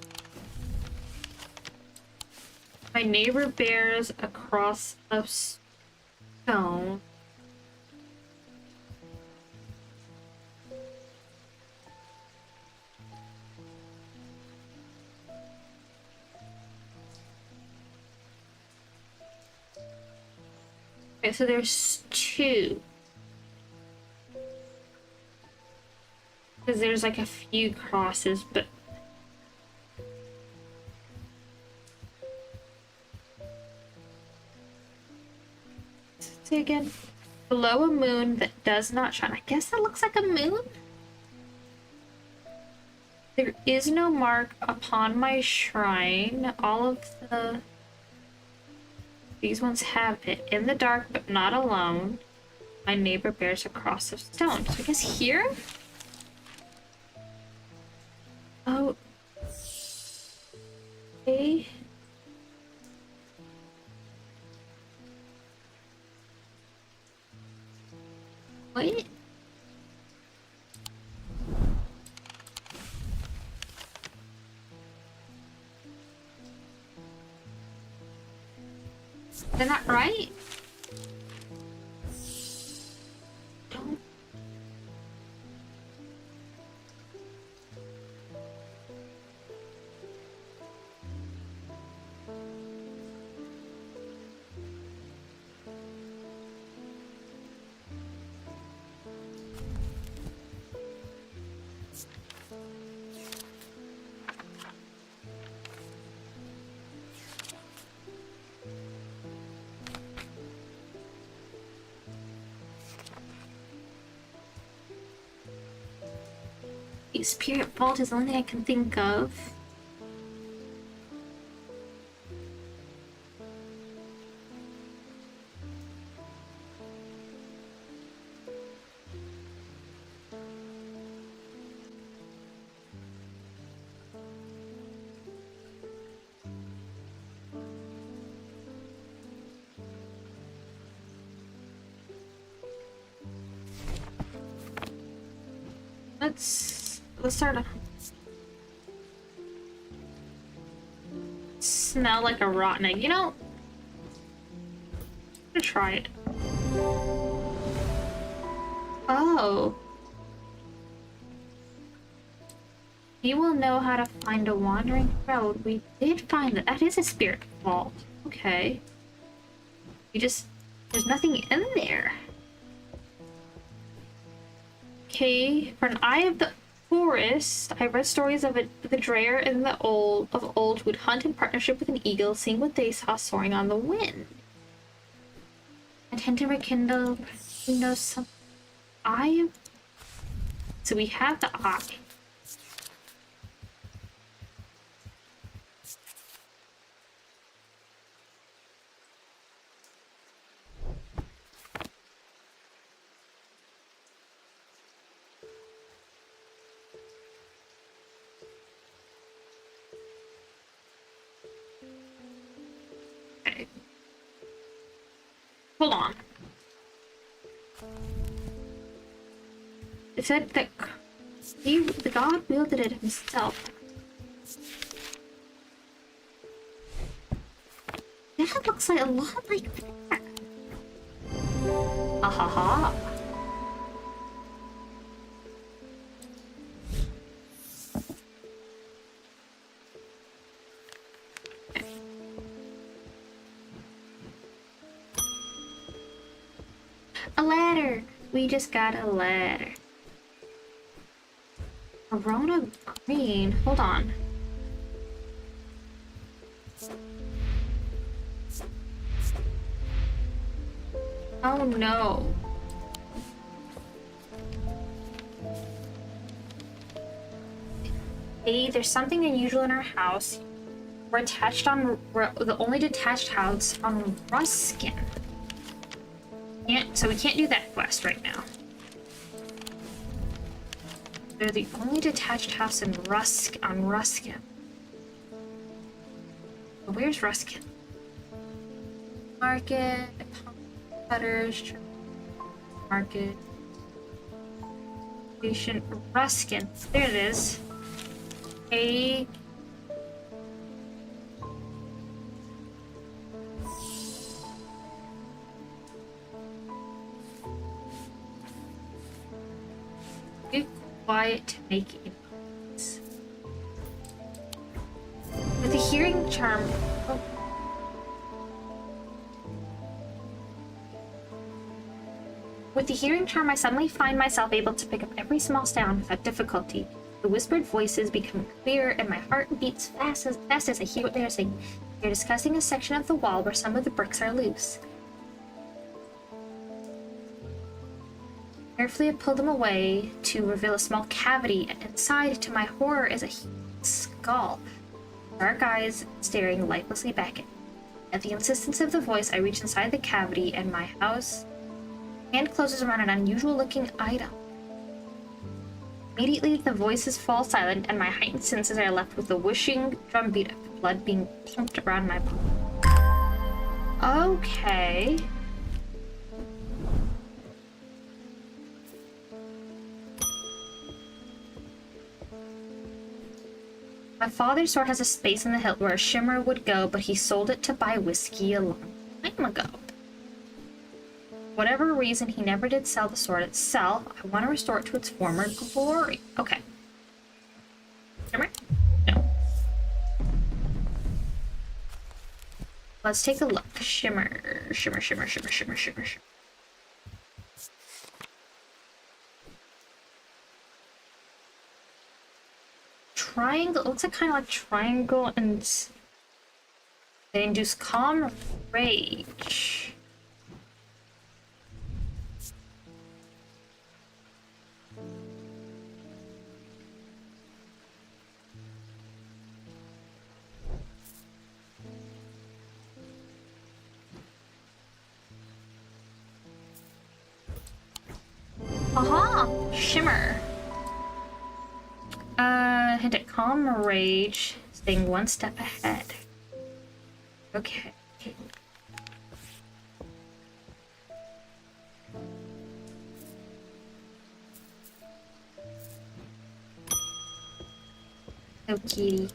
My neighbor bears a cross of stone. Okay, so there's two. Because there's like a few crosses, but... Say again. Below a moon that does not shine. I guess that looks like a moon? There is no mark upon my shrine. All of the... These ones have it. In the dark, but not alone. My neighbor bears a cross of stone. So I guess here? Oh. Okay. Wait. They're not right? Don't. Spirit Vault is the only thing I can think of. Let's start a... Smell like a rotten egg. You know, I'm gonna try it. Oh. You will know how to find a wandering road. We did find that. That is a spirit vault. Okay. There's nothing in there. Okay, for an eye of the forest, I read stories of the Dreyer and the old who would hunt in partnership with an eagle, seeing what they saw soaring on the wind. And hint to rekindle, who knows some eye. So we have the eye. Hold on. It said that the god wielded it himself. That looks like a lot like that. Ah ha ha. A ladder! We just got a ladder. Arona Green. Hold on. Oh no. Hey, there's something unusual in our house. We're the only detached house on Ruskin. So we can't do that quest right now. They're the only detached house in Ruskin. Where's Ruskin? Market, cutters, market, station, Ruskin. There it is. Hey. Be quiet to make it. With a hearing charm. Oh. With the hearing charm, I suddenly find myself able to pick up every small sound without difficulty. The whispered voices become clearer, and my heart beats fast as I hear what they are saying. They are discussing a section of the wall where some of the bricks are loose. Carefully, I pull them away to reveal a small cavity, and inside, to my horror, is a skull. Dark eyes staring lifelessly back at me. At the insistence of the voice, I reach inside the cavity, and my hand closes around an unusual-looking item. Immediately, the voices fall silent, and my heightened senses are left with the whooshing drumbeat of the blood being pumped around my body. Okay. My father's sword has a space in the hilt where a shimmer would go, but he sold it to buy whiskey a long time ago. For whatever reason, he never did sell the sword itself. I want to restore it to its former glory. Okay. Shimmer? No. Let's take a look. Shimmer, shimmer, shimmer, shimmer, shimmer, shimmer, shimmer. Triangle. It looks like kind of like triangle, and they induce calm rage. Aha! Shimmer. Hint at calm rage, staying one step ahead. Okay. Oh, kitty.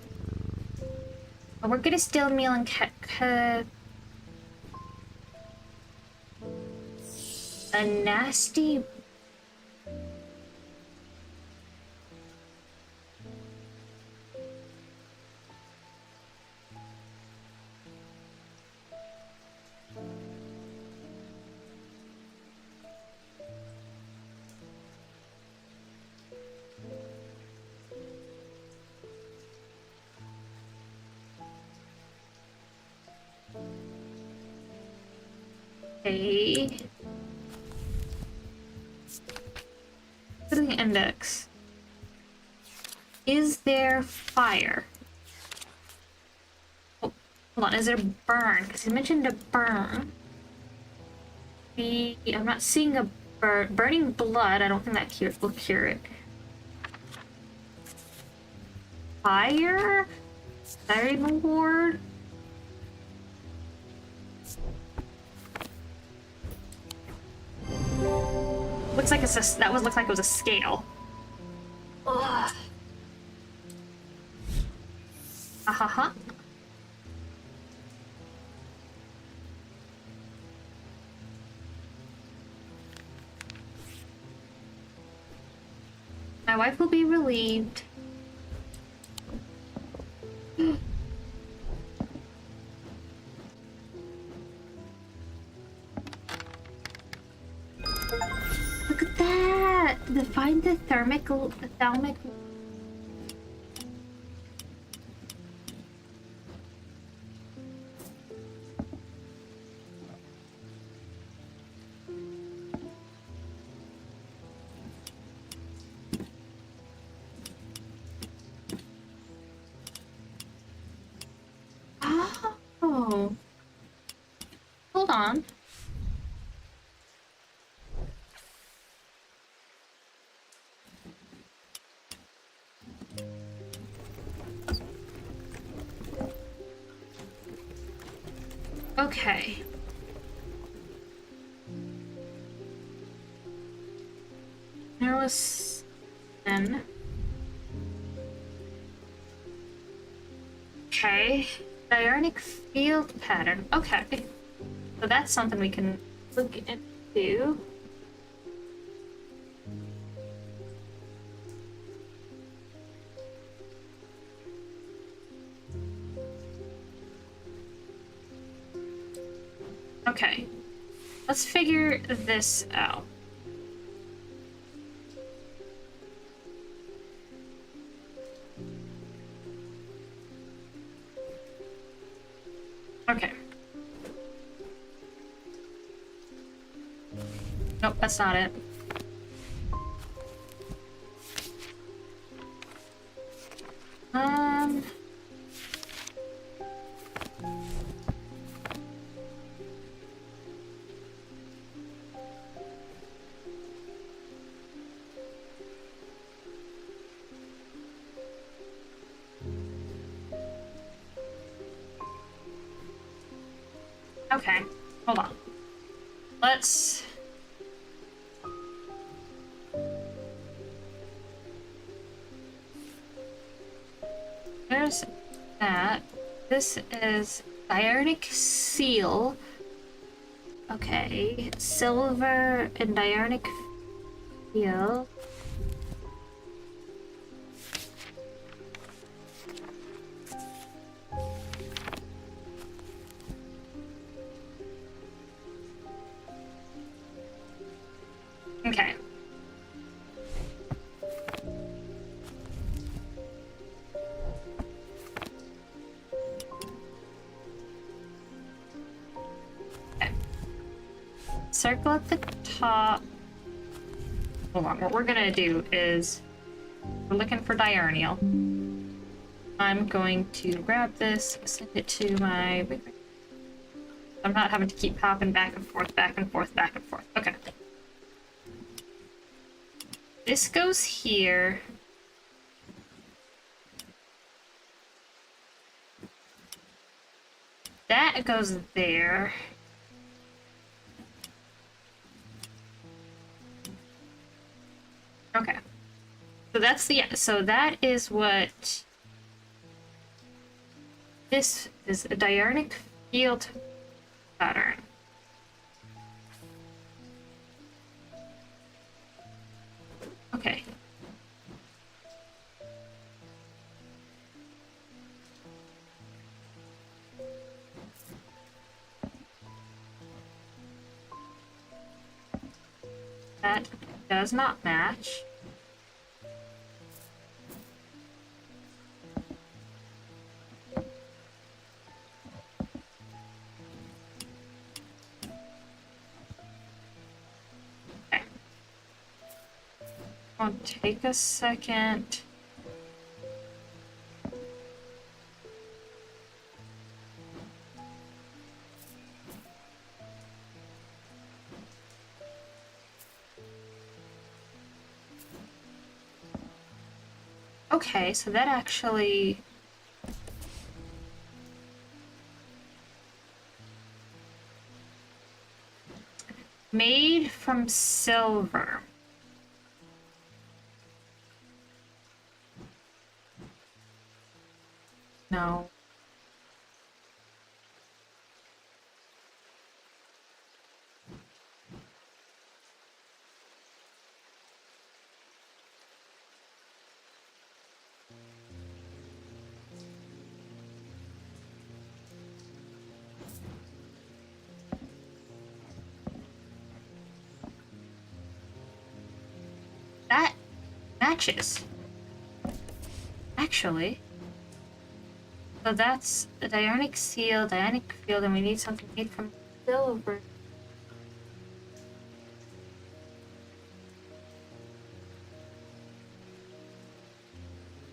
Oh, we're gonna steal meal and a nasty. Okay. Go to the index. Is there fire? Oh, hold on. Is there burn? Because he mentioned a burn. I'm not seeing a burning blood. I don't think that will cure it. Fire? Siren ward? Looks like it's a, looks like it was a scale. Ugh. Ahaha. My wife will be relieved. Look at that! Find the thalmic. Oh. Hold on. Okay. There was then. Okay. Diurnic field pattern. Okay. So that's something we can look into. Okay. Let's figure this out. Okay. Nope, that's not it. Um... Okay, hold on. Let's... There's that. This is Diurnic Seal. Okay, Silver and Diurnic Seal. Okay. Okay. Circle at the top. Hold on, what we're gonna do is we're looking for diurnal. I'm going to grab this, send it to my... I'm not having to keep popping back and forth, back and forth, back and forth. Okay. This goes here. That goes there. Okay. So that's the... So that is what... This is a diurnic field pattern. Okay. That does not match. Okay. I'll take a second. Okay, so that actually... Made from silver. No. That matches. Actually. So that's a diurnic seal, diurnic field, and we need something made from silver.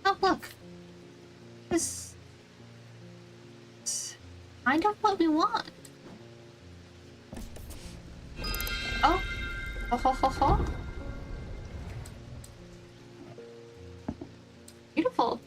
Oh, look. This is kind of what we want. Oh. Ho ho ho ho. Beautiful.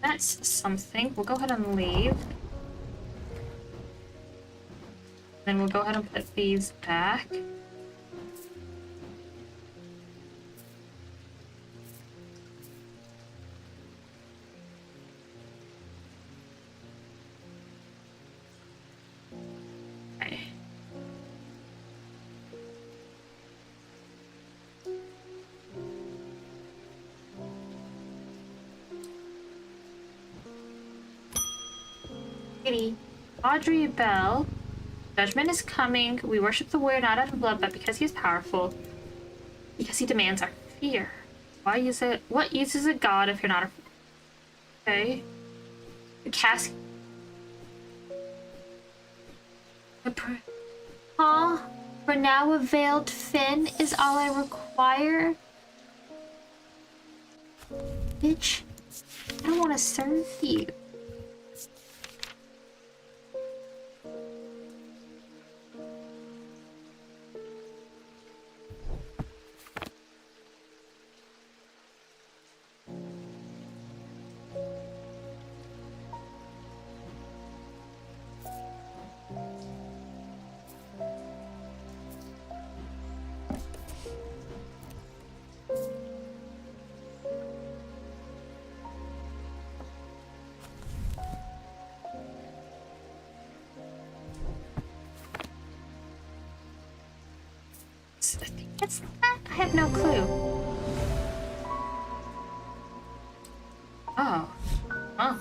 That's something. We'll go ahead and leave. Then we'll go ahead and put these back. Okay. Audrey Bell. Judgment is coming. We worship the warrior not out of blood, but because he is powerful. Because he demands our fear. Why use it? What uses a god if you're not a... Okay. The cask... Huh? For now a veiled fin is all I require? Bitch. I don't want to serve you. I think it's that. I have no clue. Oh. Oh.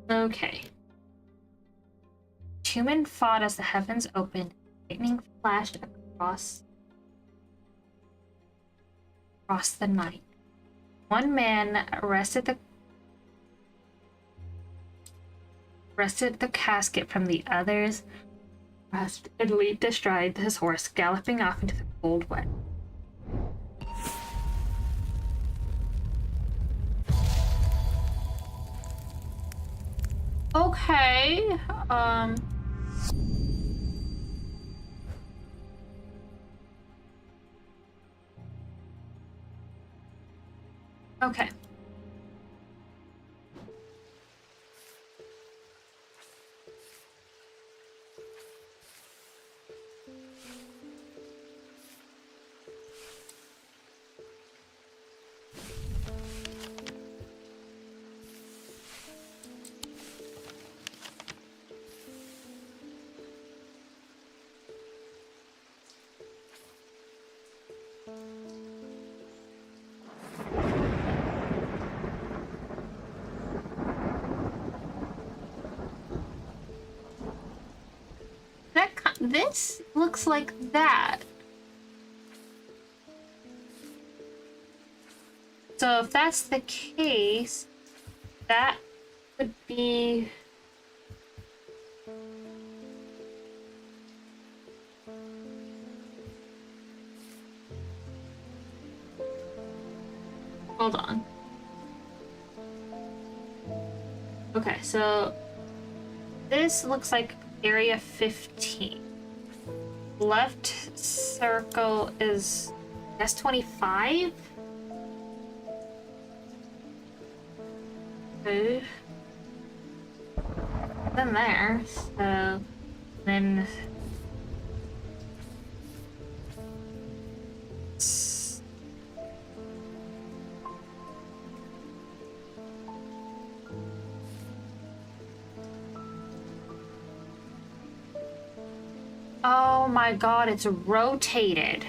Okay. Two men fought as the heavens opened. Lightning flashed across the night. One man wrested the casket from the others, and leaped astride his horse, galloping off into the cold wet. Okay, okay. This looks like that. So if that's the case, that would be... Hold on. Okay, so this looks like area 15. Left circle is, I guess, 25? Okay. Then there, so then oh my god, it's rotated.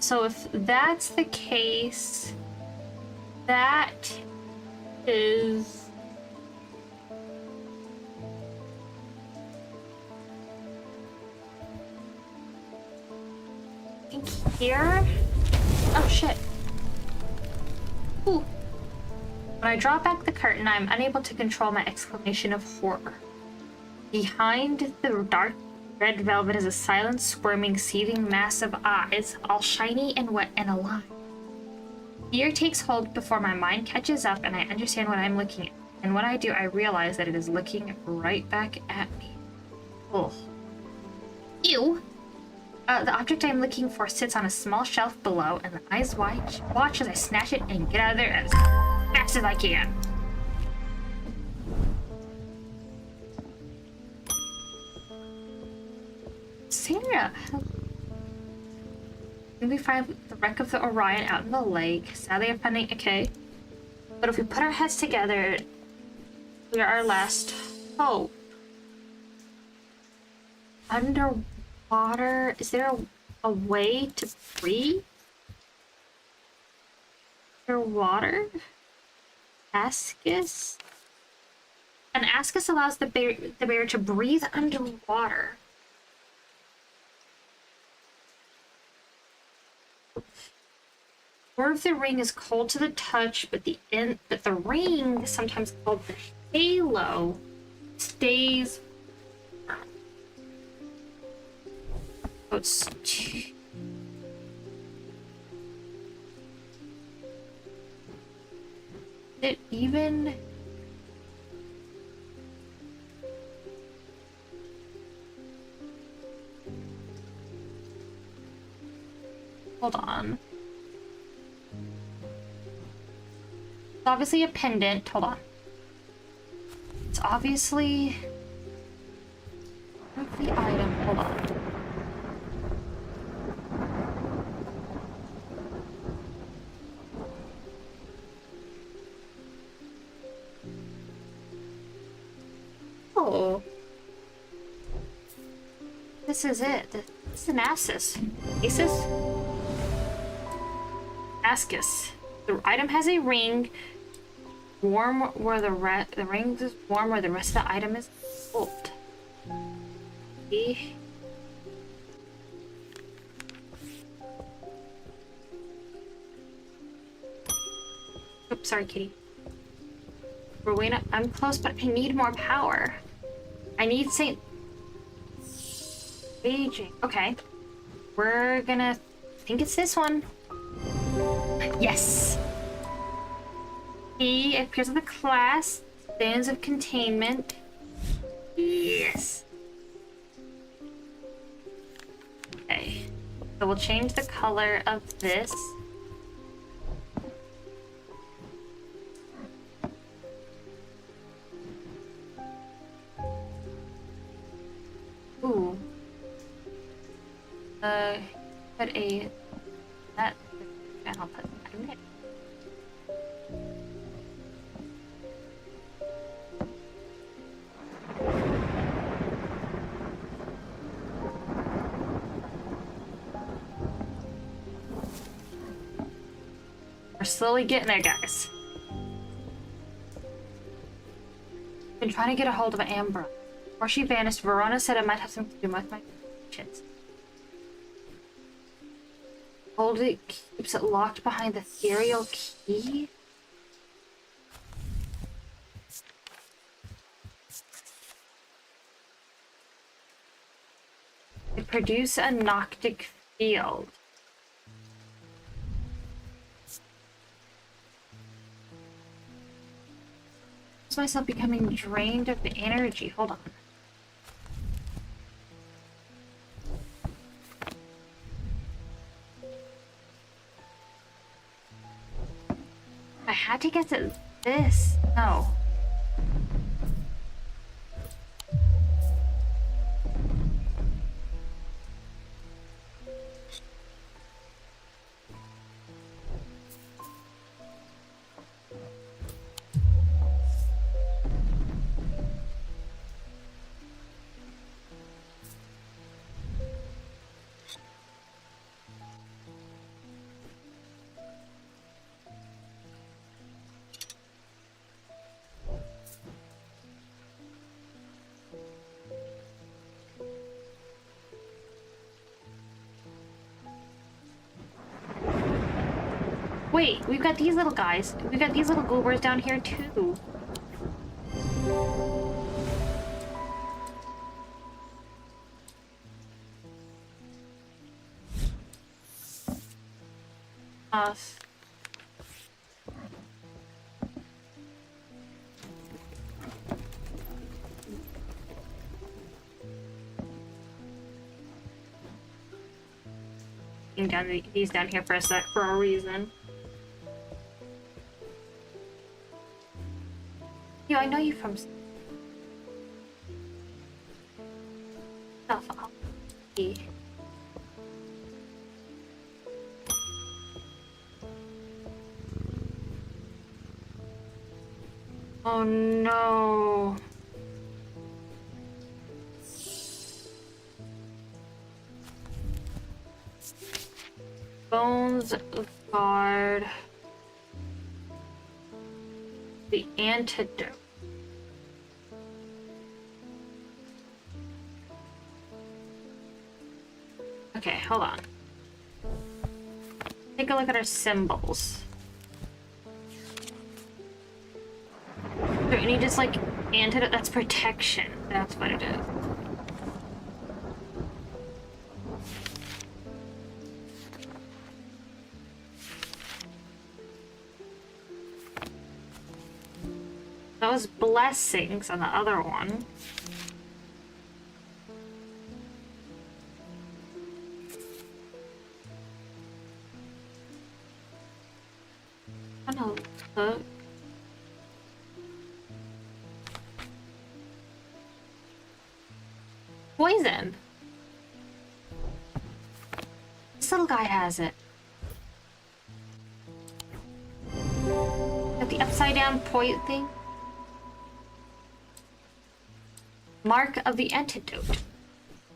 So if that's the case, that is... here? Oh shit. Ooh. When I draw back the curtain, I am unable to control my exclamation of horror. Behind the dark red velvet is a silent, squirming, seething mass of eyes, all shiny and wet and alive. Fear takes hold before my mind catches up and I understand what I'm looking at. And when I do, I realize that it is looking right back at me. Oh. Ew! The object I'm looking for sits on a small shelf below, and the eyes watch as I snatch it and get out of there as fast as I can. Sarah! We find the wreck of the Orion out in the lake. Sadly, I'm finding okay. But if we put our heads together, we are our last hope. Underwater? Is there a way to breathe? Underwater? Ascus? An ascus allows the bear to breathe underwater. The core of the ring is cold to the touch, but the ring, sometimes called the halo, stays. Oh, it's it even. Hold on. It's obviously a pendant. Hold on. It's obviously the item. Hold on. Oh. This is it. This is an Asus. Ascus. The item has a ring. Warm where the ring is warm where the rest of the item is cold. See? Oops, sorry, kitty. Rowena, I'm close, but I need more power. I need Saint Aging. Okay. We're gonna think it's this one. Yes! He appears in the class. Bands of containment. Yes! Okay. So we'll change the color of this. Ooh. Put a... that... and I'll put that in there. We're slowly getting there, guys. Been trying to get a hold of Amber. Before she vanished, Verona said it might have something to do with my chins. Hold it keeps it locked behind the ethereal key. It produces a noctic field. Myself becoming drained of the energy. Hold on. I had to get to this. No. wait, we've got these little guys. We've got these little goobers down here too. Us. Down these down here for a sec for a reason. Yo, I know you from stuff. Oh no. Bones of guard. The antidote. Okay, hold on. Take a look at our symbols. Is there any just like antidote? That's protection. That's what it is. Those blessings on the other one. I don't know. Look. Poison. This little guy has it. Got the upside down point thing. Mark of the antidote.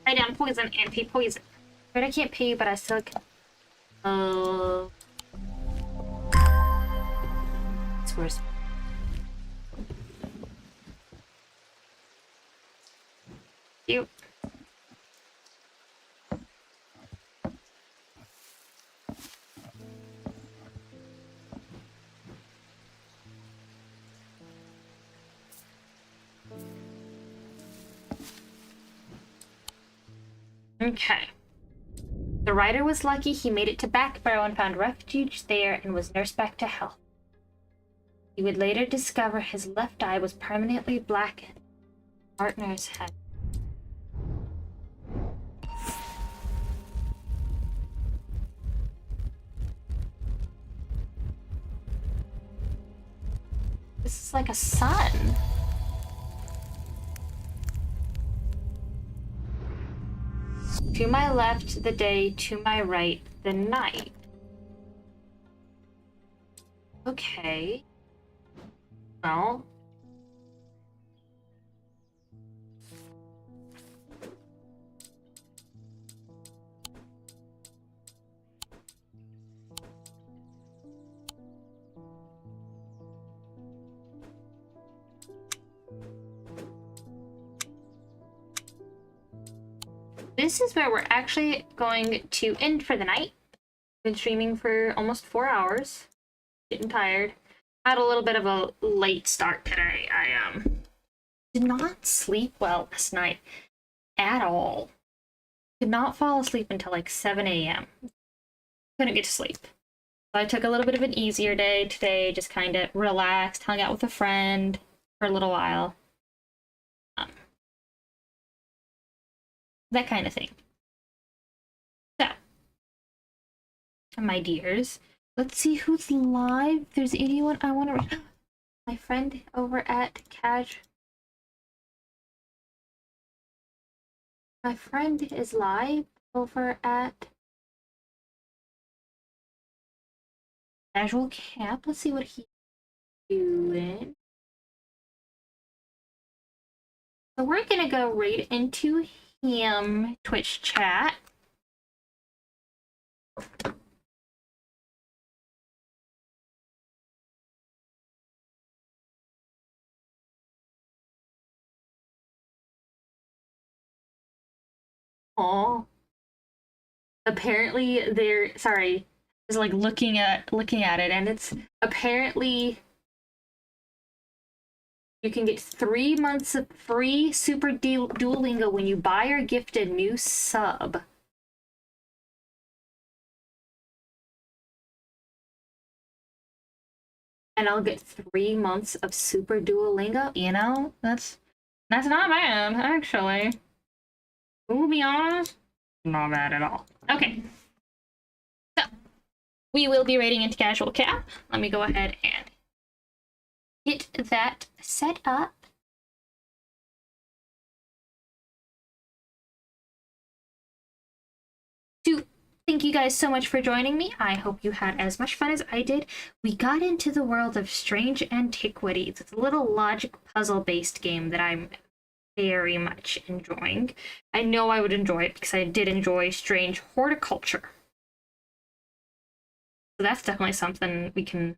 Upside down poison, anti-poison. Right, I can't pay you, but I still can. It's worse. You. Okay. The rider was lucky he made it to Backbarrow and found refuge there and was nursed back to health. He would later discover his left eye was permanently blackened. Partner's head. This is like a sun. To my left, the day. To my right, the night. Okay. Well. This is where we're actually going to end for the night. Been streaming for almost 4 hours. Getting tired. Had a little bit of a late start today. I did not sleep well last night at all. Did not fall asleep until like 7 a.m. Couldn't get to sleep. So I took a little bit of an easier day today, just kind of relaxed, hung out with a friend for a little while. That kind of thing. So, my dears, let's see who's live. If there's anyone I want to... My friend over at My friend is live over at Casual Camp. Let's see what he's doing. So we're gonna go right into him Twitch chat. Oh, apparently sorry, is like looking at it, and it's apparently you can get 3 months of free Super Duolingo when you buy or gift a new sub. And I'll get 3 months of Super Duolingo. You know, that's not bad, actually. To be honest, not bad at all. Okay. So, we will be rating into casual cap. Let me go ahead and get that set up. Thank you guys so much for joining me. I hope you had as much fun as I did. We got into the world of Strange Antiquities. It's a little logic puzzle-based game that I'm very much enjoying. I know I would enjoy it because I did enjoy Strange Horticulture. So that's definitely something we can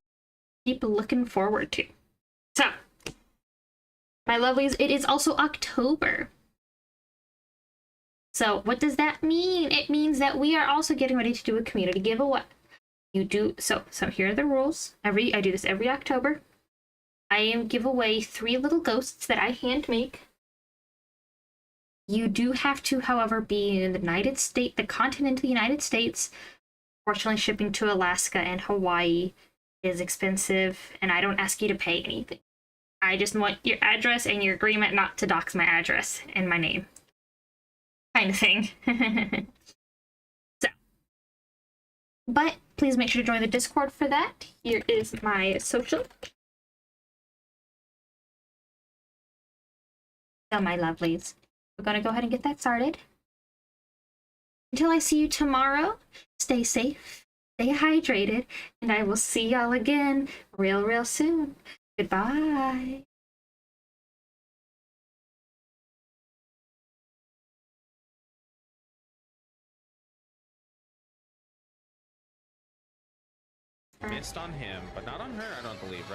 keep looking forward to. So, my lovelies, it is also October. So what does that mean? It means that we are also getting ready to do a community giveaway. So here are the rules. I do this every October. I give away 3 little ghosts that I hand make. You do have to, however, be in the United States, the continent of the United States. Fortunately, shipping to Alaska and Hawaii is expensive, and I don't ask you to pay anything. I just want your address and your agreement not to dox my address and my name. Kind of thing. So, but please make sure to join the Discord for that. Here is my social. So, my lovelies, we're gonna go ahead and get that started. Until I see you tomorrow, stay safe, stay hydrated, and I will see y'all again real soon. Goodbye. Missed on him, but not on her, I don't believe, right?